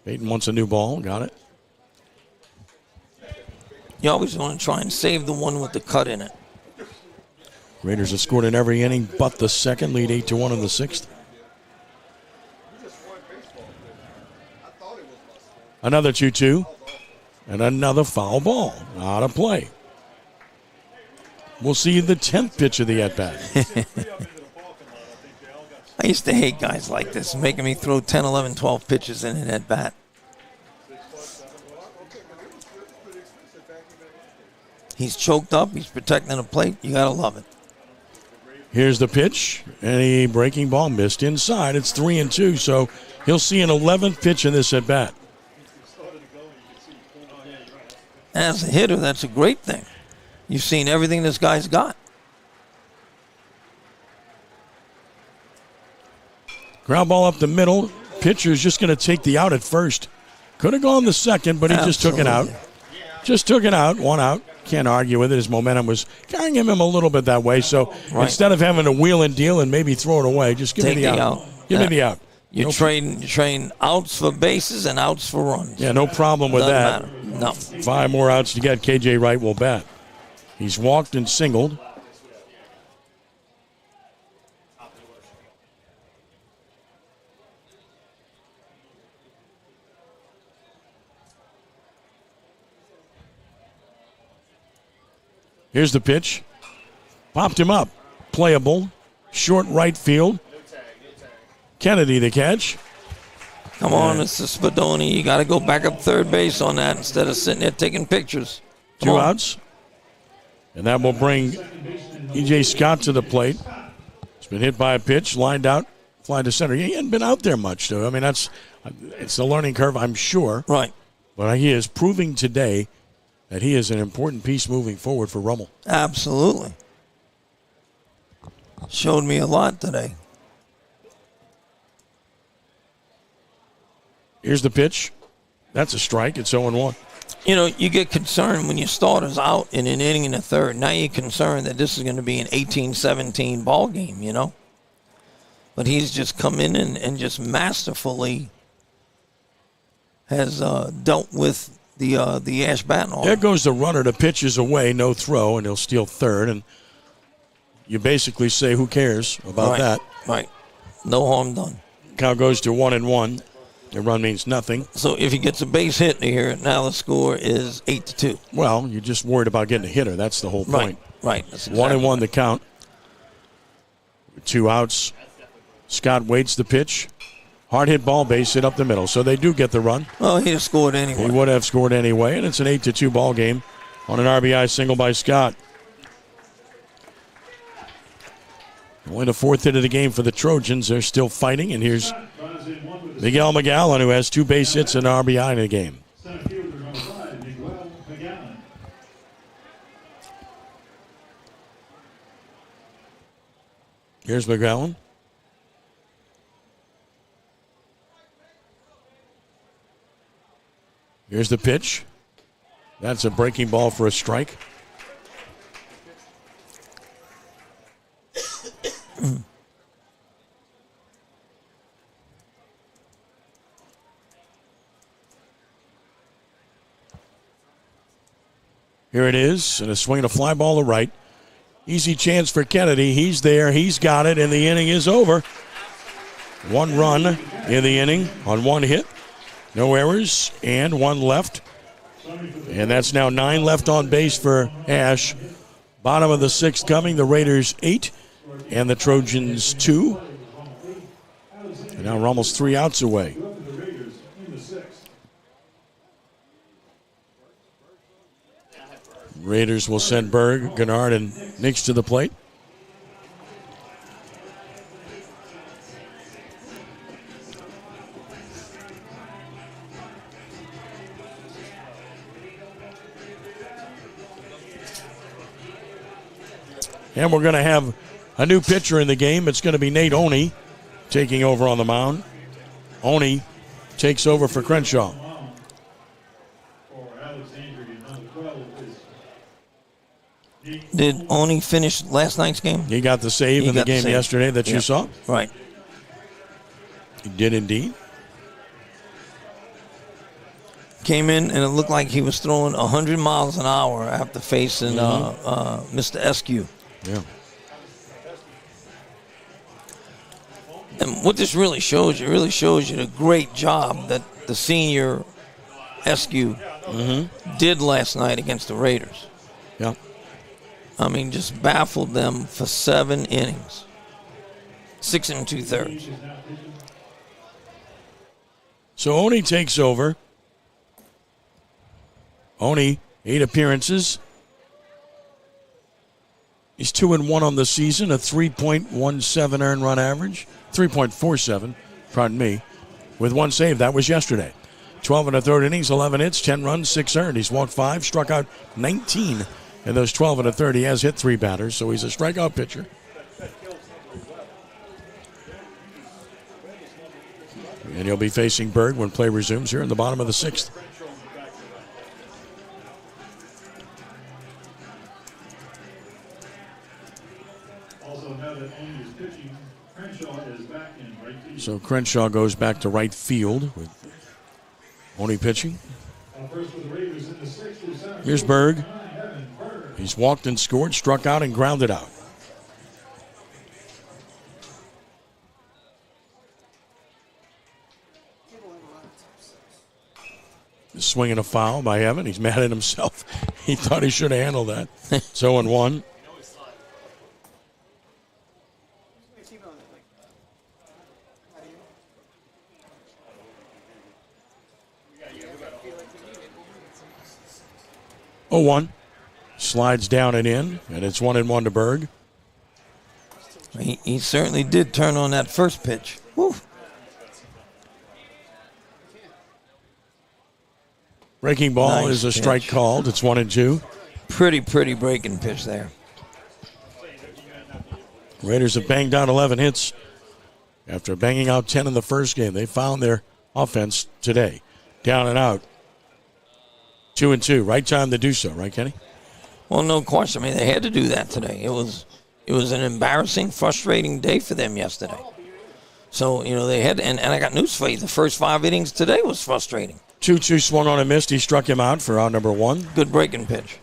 Payton wants a new ball. Got it. You always want to try and save the one with the cut in it. Raiders have scored in every inning but the second. Lead 8-1 in the sixth. Another 2-2. And another foul ball. Out of play. We'll see the 10th pitch of the at-bat. I used to hate guys like this, making me throw 10, 11, 12 pitches in an at-bat. He's choked up. He's protecting the plate. You got to love it. Here's the pitch. And a breaking ball missed inside. It's 3-2, so he'll see an 11th pitch in this at-bat. As a hitter, that's a great thing. You've seen everything this guy's got. Ground ball up the middle. Pitcher's just going to take the out at first. Could have gone the second, but he just took it out. Just took it out. One out. Can't argue with it. His momentum was carrying him a little bit that way. So instead of having to wheel and deal and maybe throw it away, just give me the out. Give me the out. You train outs for bases and outs for runs. Yeah, no problem with that. Doesn't matter. No. 5 more outs to get. KJ Wright will bat. He's walked and singled. Here's the pitch. Popped him up. Playable. Short right field. Kennedy the catch. Come on, Mr. Spedoni. You got to go back up third base on that instead of sitting there taking pictures. Two outs. And that will bring E.J. Scott to the plate. He's been hit by a pitch, lined out, fly to center. He hadn't been out there much, though. I mean, it's a learning curve, I'm sure. Right. But he is proving today that he is an important piece moving forward for Rummel. Absolutely. Showed me a lot today. Here's the pitch. That's a strike. It's 0-1. You know, you get concerned when your starter's out in an inning in the third. Now you're concerned that this is going to be an 18-17 ball game, you know. But he's just come in and just masterfully has dealt with the Ash bat. There goes the runner. The pitch is away, no throw, and he'll steal third. And you basically say, who cares about that? Right. No harm done. Count goes to 1-1. The run means nothing. So if he gets a base hit here, now the score is 8-2. Well, you're just worried about getting a hitter. That's the whole point. Right. That's exactly 1-1 the count. 2 outs. Scott waits the pitch. Hard hit ball, base hit up the middle. So they do get the run. Well, he'd have scored anyway. He would have scored anyway, and it's an 8-2 ball game on an RBI single by Scott. Only the 4th hit of the game for the Trojans. They're still fighting, and here's Miguel McGowan, who has 2 base hits and an RBI in the game. Here's McGowan. Here's the pitch. That's a breaking ball for a strike. Here it is, and a swing and a fly ball to right. Easy chance for Kennedy. He's there. He's got it, and the inning is over. 1 run in the inning on 1 hit. No errors, and 1 left. And that's now 9 left on base for Ash. Bottom of the 6th coming. The Raiders 8 and the Trojans 2. And now Rummel's 3 outs away. Raiders will send Berg, Gennard, and Nix to the plate. And we're going to have a new pitcher in the game. It's going to be Nate Oney taking over on the mound. Oney takes over for Crenshaw. Did Oney finish last night's game? He got the save in the game yesterday that you saw. Right. He did indeed. Came in and it looked like he was throwing 100 miles an hour after facing Mr. Eskew. Yeah. And what this really shows you, the great job that the senior Eskew did last night against the Raiders. Yeah. I mean, just baffled them for 7 innings. 6 2/3. So Oney takes over. Oney, 8 appearances. He's 2-1 on the season, a 3.17 earned run average. 3.47, pardon me, with 1 save. That was yesterday. 12 1/3 innings, 11 hits, 10 runs, 6 earned. He's walked 5, struck out 19 in those 12 1/3. He has hit 3 batters, so he's a strikeout pitcher. And he'll be facing Berg when play resumes here in the bottom of the 6th. So Crenshaw goes back to right field with Oney pitching. Here's Berg. He's walked and scored, struck out and grounded out. Swinging a foul by Evan. He's mad at himself. He thought he should have handled that. 0-1. Oh, 1. Slides down and in, and it's 1-1 to Berg. He certainly did turn on that first pitch. Woo. Breaking ball Nice is a strike pitch. called. It's 1-2. Pretty breaking pitch there. Raiders have banged out 11 hits after banging out 10 in the first game. They found their offense today. Down and out. 2-2. Right time to do so, right, Kenny? Well, no question. I mean, they had to do that today. It was an embarrassing, frustrating day for them yesterday. So, they had to, and I got news for you. The first 5 innings today was frustrating. 2-2 swung on and missed. He struck him out for out number 1. Good breaking pitch.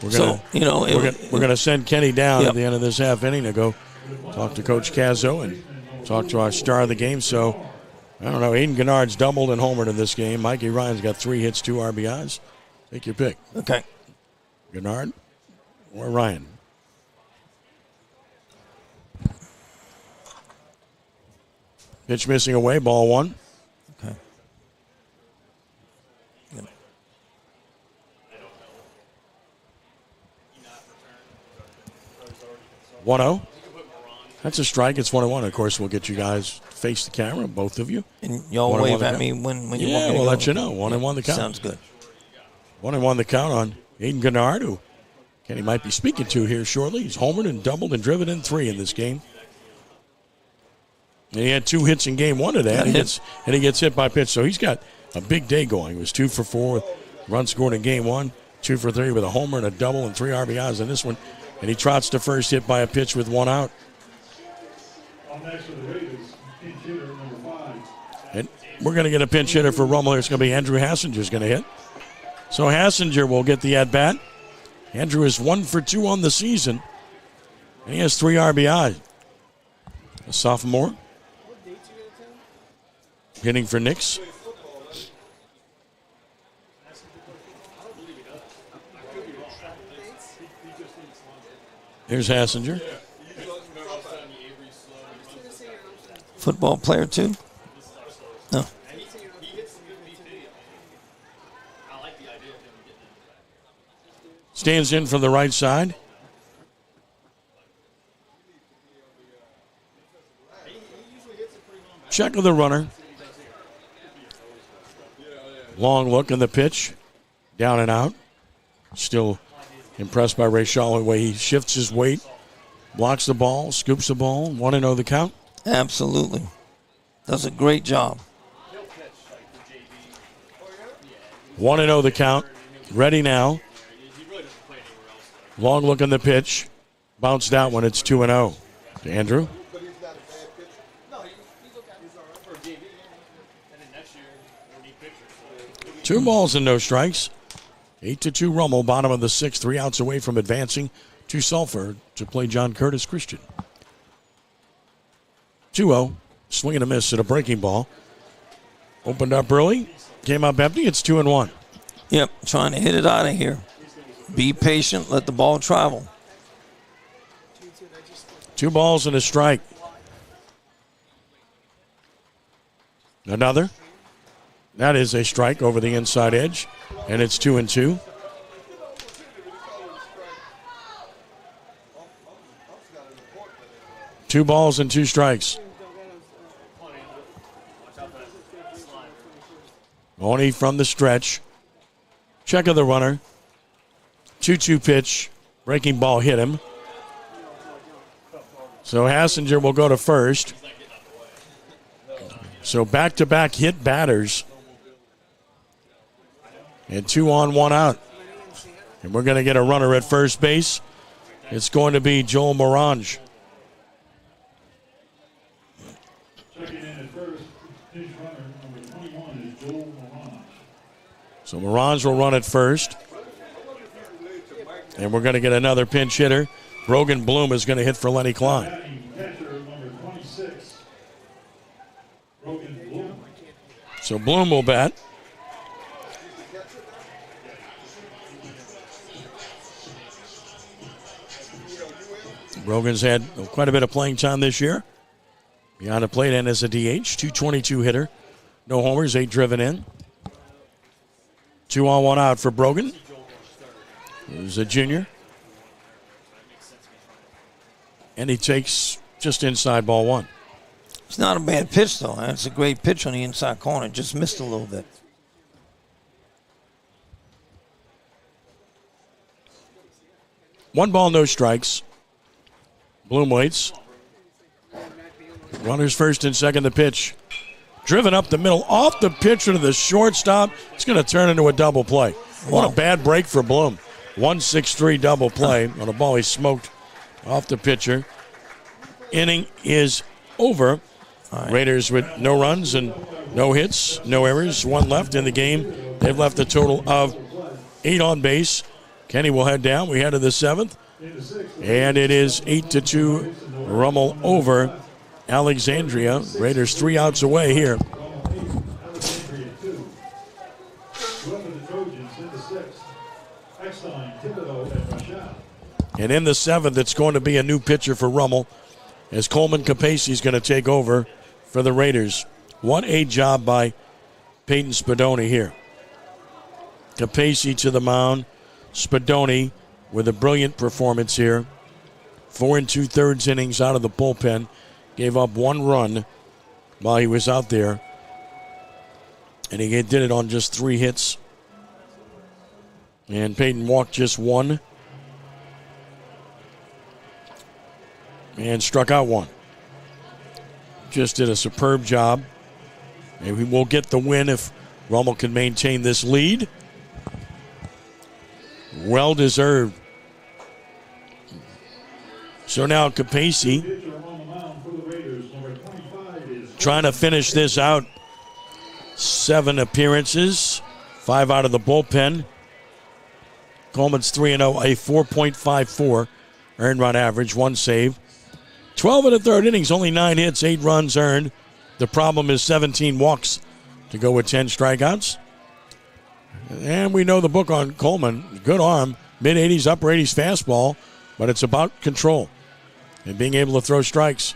We're gonna send Kenny down at the end of this half inning to go talk to Coach Cazzo and talk to our star of the game. So, I don't know. Aiden Gennard's doubled and homered in this game. Mikey Ryan's got 3 hits, 2 RBIs. Take your pick. Okay. Gennard or Ryan? Pitch missing away, ball 1. Okay. 1-0. That's a strike. It's 1-1. Of course, we'll get you guys to face the camera, both of you. And y'all wave at me when you want me to we'll go. let you know. 1-1 the count. Sounds good. 1-1 the count on Aiden Gennard, who Kenny might be speaking to here shortly. He's homered and doubled and driven in 3 in this game. And he had 2 hits in game 1 today, and he gets hit by pitch. So he's got a big day going. He was 2 for 4 with runs scored in game 1, 2 for 3 with a homer and a double and 3 RBIs in this one. And he trots to first, hit by a pitch with 1 out. And we're going to get a pinch hitter for Rummel. It's going to be Andrew Hassinger's going to hit. So Hassinger will get the at-bat. Andrew is 1 for 2 on the season, and he has 3 RBI. A sophomore hitting for Knicks. Here's Hassinger. Football player, too? No. Stands in from the right side. Check of the runner. Long look in the pitch. Down and out. Still impressed by Ray Shaw the way he shifts his weight. Blocks the ball, scoops the ball. 1-0 the count. Absolutely. Does a great job. 1-0 the count. Ready now. Long look in the pitch. Bounced out when it's 2-0. To Andrew. Two balls and no strikes. 8-2 Rummel, bottom of the 6th, 3 outs away from advancing to Sulphur to play John Curtis Christian. 2-0, swing and a miss at a breaking ball. Opened up early, came up empty, it's 2-1. Yep, trying to hit it out of here. Be patient, let the ball travel. 2 balls and a strike. Another. That is a strike over the inside edge, and it's 2-2. Two balls and 2 strikes. Only from the stretch. Check of the runner. 2-2 pitch. Breaking ball hit him. So Hassinger will go to first. So back-to-back hit batters. And 2 on, 1 out. And we're going to get a runner at first base. It's going to be Joel Morange. Checking in at first, his runner, number 21, is Joel Morange. So Morange will run at first. And we're going to get another pinch hitter. Brogan Bloom is going to hit for Lenny Klein. Batting catcher, number 26, Brogan Bloom. So Bloom will bat. Brogan's had quite a bit of playing time this year. Behind the plate and as a DH. 222 hitter. No homers, 8 driven in. 2 on, 1 out for Brogan. He's a junior. And he takes just inside ball 1. It's not a bad pitch, though. It's a great pitch on the inside corner. Just missed a little bit. One ball, no strikes. Bloom waits. Runners first and second, the pitch. Driven up the middle, off the pitcher to the shortstop. It's going to turn into a double play. What a bad break for Bloom. 1-6-3 double play on a ball he smoked off the pitcher. Inning is over. Right. Raiders with no runs and no hits, no errors, 1 left in the game. They've left a total of 8 on base. Kenny will head down. We head to the 7th. And it is 8-2 Rummel over Alexandria. Raiders 3 outs away here. And in the 7th, it's going to be a new pitcher for Rummel as Coleman Capacey is going to take over for the Raiders. What a job by Peyton Spedoni here. Capacey to the mound. Spedoni with a brilliant performance here. 4 2/3 innings out of the bullpen. Gave up 1 run while he was out there. And he did it on just 3 hits. And Peyton walked just 1. And struck out 1. Just did a superb job. And we will get the win if Rummel can maintain this lead. Well deserved. So now Capacey trying to finish this out. 7 appearances, 5 out of the bullpen. Coleman's 3-0, a 4.54 earned run average, 1 save. 12 in the third innings, only 9 hits, 8 runs earned. The problem is 17 walks to go with 10 strikeouts. And we know the book on Coleman. Good arm, mid-80s, upper 80s fastball, but it's about control and being able to throw strikes.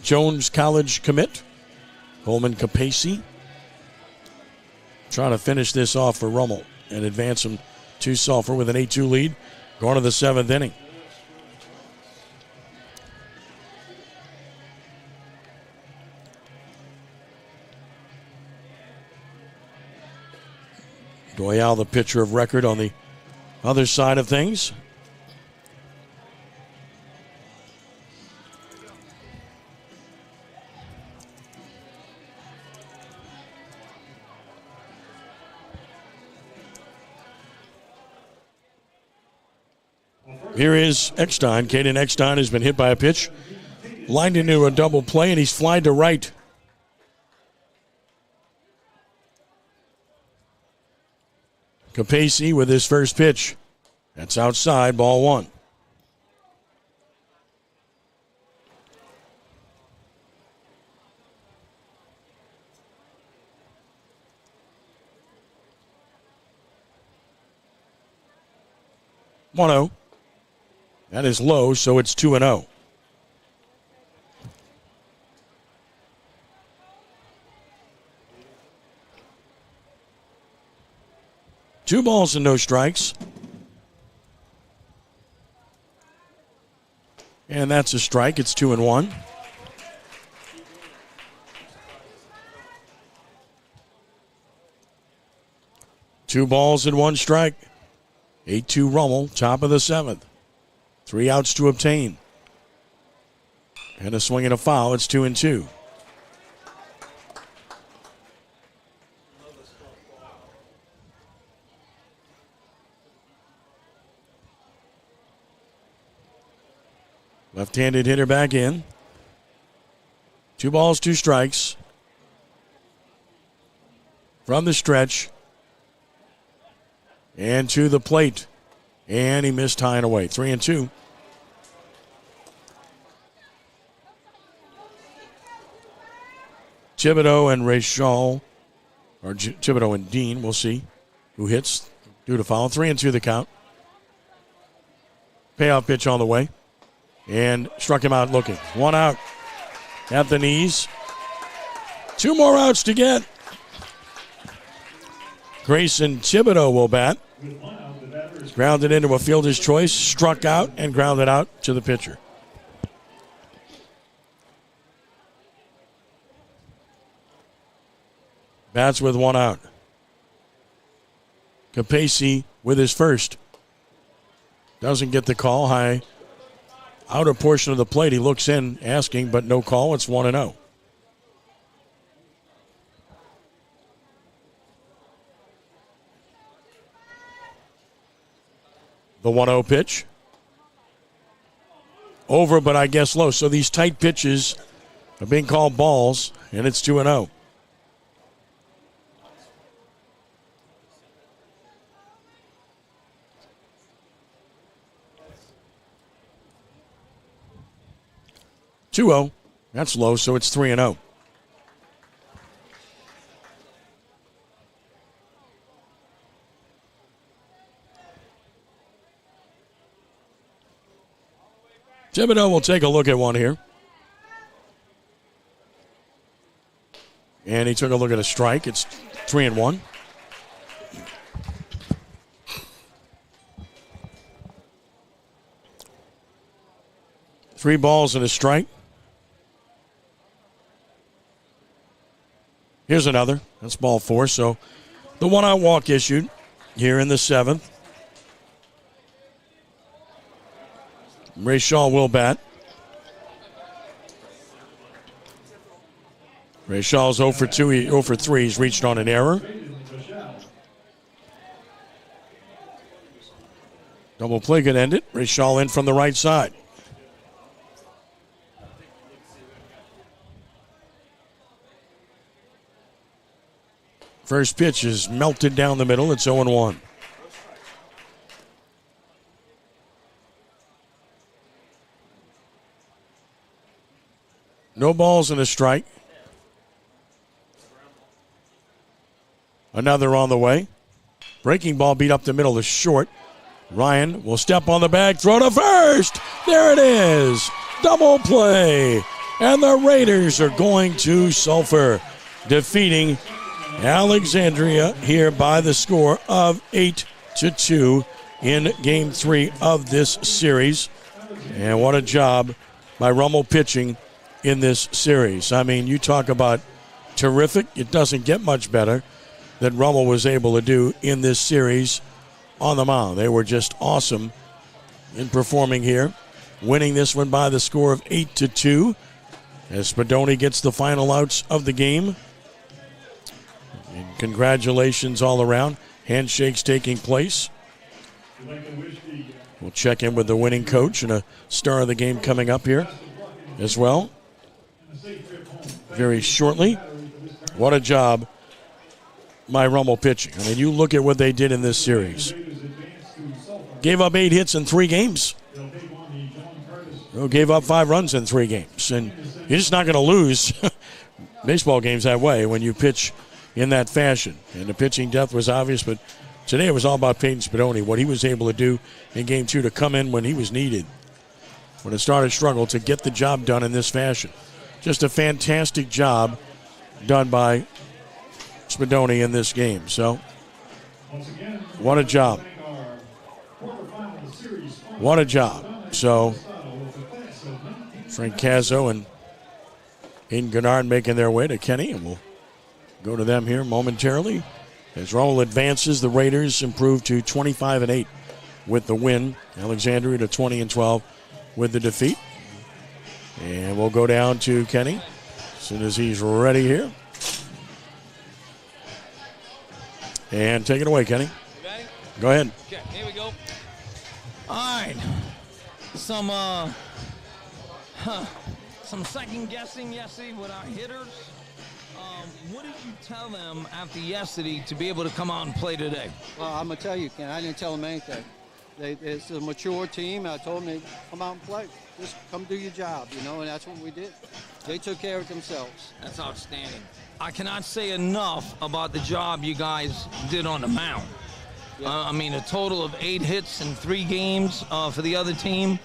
Jones College commit, Coleman Capacey. Trying to finish this off for Rummel and advance him to Sulphur with an 8-2 lead going to the 7th inning. Doyle, the pitcher of record, on the other side of things. Here is Eckstein. Caden Eckstein has been hit by a pitch, lined into a double play, and he's flied to right. Capacey with his first pitch. That's outside, ball 1. One-0. That is low, so it's 2-0. Two balls and no strikes. And that's a strike. It's 2-1. Two balls and 1 strike. 8-2 Rummel, top of the 7th. 3 outs to obtain. And a swing and a foul. It's 2-2. Left-handed hitter back in. 2 balls, 2 strikes. From the stretch. And to the plate. And he missed high and away. 3-2. Thibodeau and Rachel, or Thibodeau and Dean, we'll see who hits due to foul. 3-2 the count. Payoff pitch on the way. And struck him out looking. 1 out at the knees. 2 more outs to get. Grayson Thibodeau will bat. Grounded into a fielder's choice, struck out, and grounded out to the pitcher. Bats with 1 out. Capacey with his first. Doesn't get the call. High outer portion of the plate. He looks in, asking, but no call. It's 1-0. The 1-0 pitch. Over, but I guess low. So these tight pitches are being called balls, and it's 2-0. That's low, so it's 3-0. Thibodeau will take a look at one here. And he took a look at a strike. It's 3-1. Three balls and a strike. Here's another. That's ball 4. So the 1-out walk issued here in the 7th. Ray Shaw will bat. Ray Shaw's 0 for 2, 0 for 3. He's reached on an error. Double play could end it. Ray Shaw in from the right side. First pitch is melted down the middle. It's 0-1. No balls and a strike. Another on the way. Breaking ball beat up the middle is short. Ryan will step on the bag, throw to first. There it is. Double play. And the Raiders are going to Sulphur, defeating Alexandria here by the score of 8-2 in Game 3 of this series. And what a job by Rummel pitching in this series. I mean, you talk about terrific. It doesn't get much better than Rummel was able to do in this series on the mound. They were just awesome in performing here, winning this one by the score of 8-2 as Spedoni gets the final outs of the game. And congratulations all around. Handshakes taking place. We'll check in with the winning coach and a star of the game coming up here as well very shortly. What a job by Rummel pitching. I mean, you look at what they did in this series. Gave up 8 hits in 3 games. Gave up 5 runs in 3 games. And you're just not going to lose baseball games that way when you pitch in that fashion. And the pitching depth was obvious, but today it was all about Peyton Spedoni, what he was able to do in Game 2 to come in when he was needed, when it started to struggle, to get the job done in this fashion. Just a fantastic job done by Spedoni in this game. So, what a job. What a job. So, Frank Cazzo and Aiden Gennard making their way to Kenny, and we'll go to them here momentarily. As Rummel advances, the Raiders improve to 25-8 with the win. Alexandria to 20-12 with the defeat. And we'll go down to Kenny as soon as he's ready here. And take it away, Kenny. Ready? Go ahead. Okay, here we go. All right. Some second guessing yesterday with our hitters. What did you tell them after yesterday to be able to come out and play today? Well, I'm going to tell you, Ken, I didn't tell them anything. It's a mature team. I told them to come out and play. Just come do your job, and that's what we did. They took care of themselves. That's outstanding. I cannot say enough about the job you guys did on the mound. Yeah. I mean, a total of 8 hits in 3 games for the other team.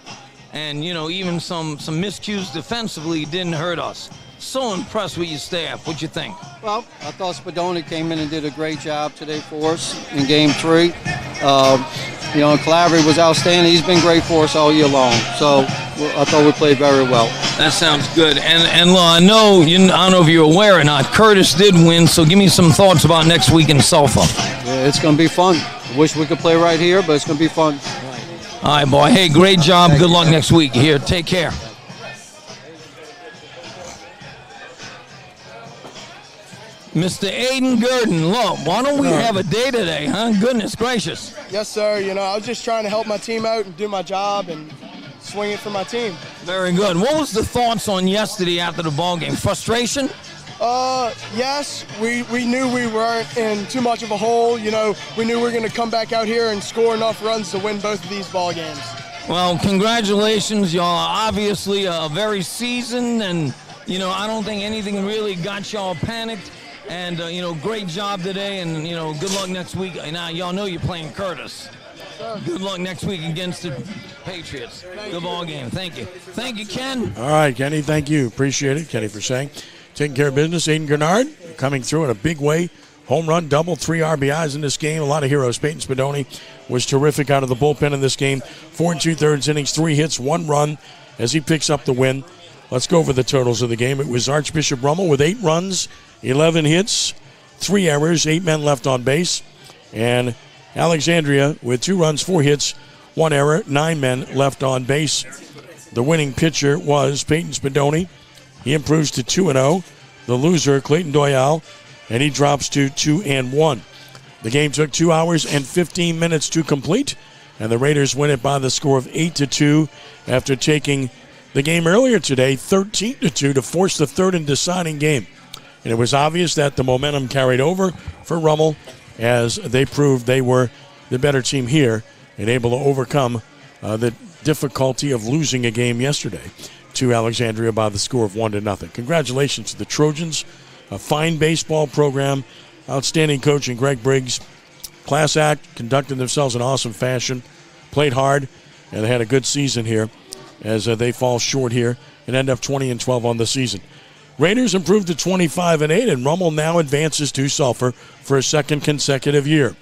And, even some miscues defensively didn't hurt us. So impressed with your staff. What'd you think? Well, I thought Spedoni came in and did a great job today for us in Game 3. Calabria was outstanding. He's been great for us all year long. So I thought we played very well. That sounds good. And I know, I don't know if you're aware or not, Curtis did win, so give me some thoughts about next week in Sulphur. Yeah, it's going to be fun. I wish we could play right here, but it's going to be fun. All right, boy. Hey, great job. Good luck next week. Here, take care. Mr. Aiden Gurdon, look, why don't we have a day today, huh? Goodness gracious. Yes, sir. I was just trying to help my team out and do my job and swing it for my team. Very good. What was the thoughts on yesterday after the ball game? Frustration? Yes. We knew we weren't in too much of a hole. We knew we were going to come back out here and score enough runs to win both of these ball games. Well, congratulations. Y'all are obviously very seasoned, and, I don't think anything really got y'all panicked. And, great job today, and, good luck next week. Now, y'all know you're playing Curtis. Good luck next week against the Patriots. Good ball game. Thank you. Thank you, Ken. All right, Kenny, thank you. Appreciate it, Kenny, for saying. Taking care of business. Aiden Gennard coming through in a big way. Home run, double, 3 RBIs in this game. A lot of heroes. Peyton Spedoni was terrific out of the bullpen in this game. 4 2/3 innings, 3 hits, 1 run as he picks up the win. Let's go over the totals of the game. It was Archbishop Rummel with 8 runs, 11 hits, 3 errors, 8 men left on base. And Alexandria with 2 runs, 4 hits, 1 error, 9 men left on base. The winning pitcher was Peyton Spedoni. He improves to 2-0. The loser, Clayton Doyal, and he drops to 2-1. The game took 2 hours and 15 minutes to complete, and the Raiders win it by the score of 8-2 after taking the game earlier today, 13-2, to force the third and deciding game. And it was obvious that the momentum carried over for Rummel as they proved they were the better team here and able to overcome the difficulty of losing a game yesterday. to Alexandria by the score of 1-0. Congratulations to the Trojans. A fine baseball program, outstanding coaching, Greg Briggs. Class act, conducted themselves in awesome fashion, played hard, and they had a good season here as they fall short here and end up 20-12 on the season. Raiders improved to 25-8, and Rummel now advances to Sulphur for a second consecutive year.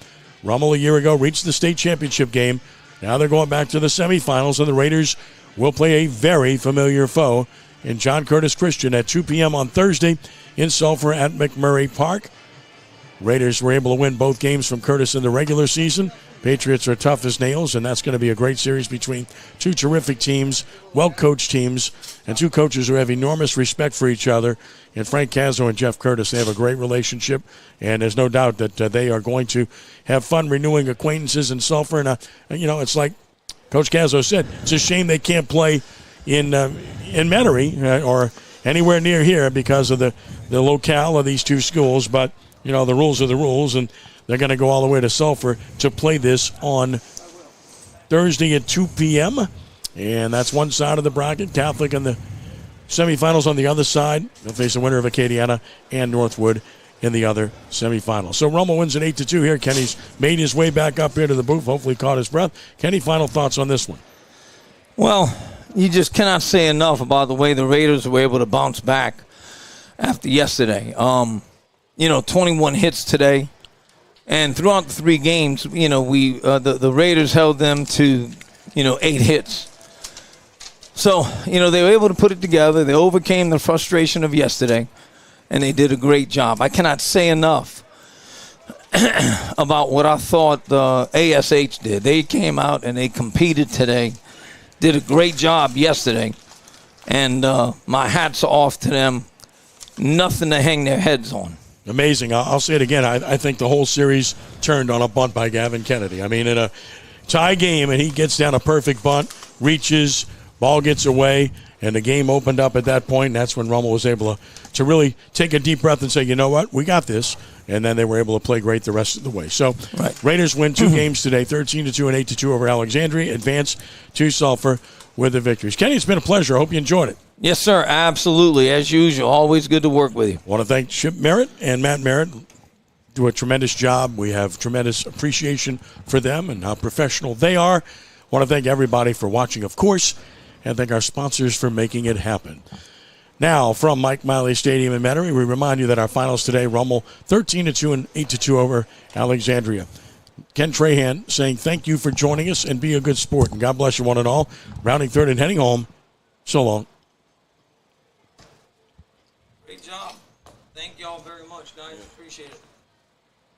Rummel a year ago reached the state championship game. Now they're going back to the semifinals, and the Raiders will play a very familiar foe in John Curtis Christian at 2 p.m. on Thursday in Sulphur at McMurray Park. Raiders were able to win both games from Curtis in the regular season. Patriots are tough as nails, and that's going to be a great series between two terrific teams, well-coached teams, and two coaches who have enormous respect for each other. And Frank Cazzo and Jeff Curtis, they have a great relationship, and there's no doubt that they are going to have fun renewing acquaintances in Sulphur. And, it's like Coach Cazzo said, it's a shame they can't play in Metairie or anywhere near here because of the locale of these two schools, but the rules are the rules, and they're going to go all the way to Sulphur to play this on Thursday at 2 p.m. And that's one side of the bracket. Catholic in the semifinals on the other side. They'll face the winner of Acadiana and Northwood in the other semifinals. So Rummel wins at 8-2 here. Kenny's made his way back up here to the booth, hopefully caught his breath. Kenny, final thoughts on this one? Well, you just cannot say enough about the way the Raiders were able to bounce back after yesterday. 21 hits today. And throughout the 3 games, the Raiders held them to, 8 hits. So, they were able to put it together. They overcame the frustration of yesterday, and they did a great job. I cannot say enough about what I thought the ASH did. They came out and they competed today, did a great job yesterday, and my hats are off to them. Nothing to hang their heads on. Amazing. I'll say it again. I think the whole series turned on a bunt by Gavin Kennedy. I mean, in a tie game, and he gets down a perfect bunt, reaches, ball gets away, and the game opened up at that point, and that's when Rummel was able to really take a deep breath and say, you know what, we got this. And then they were able to play great the rest of the way. So Raiders win 2 games today, 13-2 and 8-2 over Alexandria, advance to Sulphur with the victories. Kenny, it's been a pleasure. I hope you enjoyed it. Yes, sir. Absolutely. As usual, always good to work with you. I want to thank Chip Merritt and Matt Merritt. Do a tremendous job. We have tremendous appreciation for them and how professional they are. I want to thank everybody for watching, of course, and thank our sponsors for making it happen. Now, from Mike Miley Stadium in Metairie, we remind you that our finals today, Rummel 13-2 and 8-2 over Alexandria. Ken Trahan saying thank you for joining us and be a good sport. And God bless you one and all. Rounding third and heading home. So long.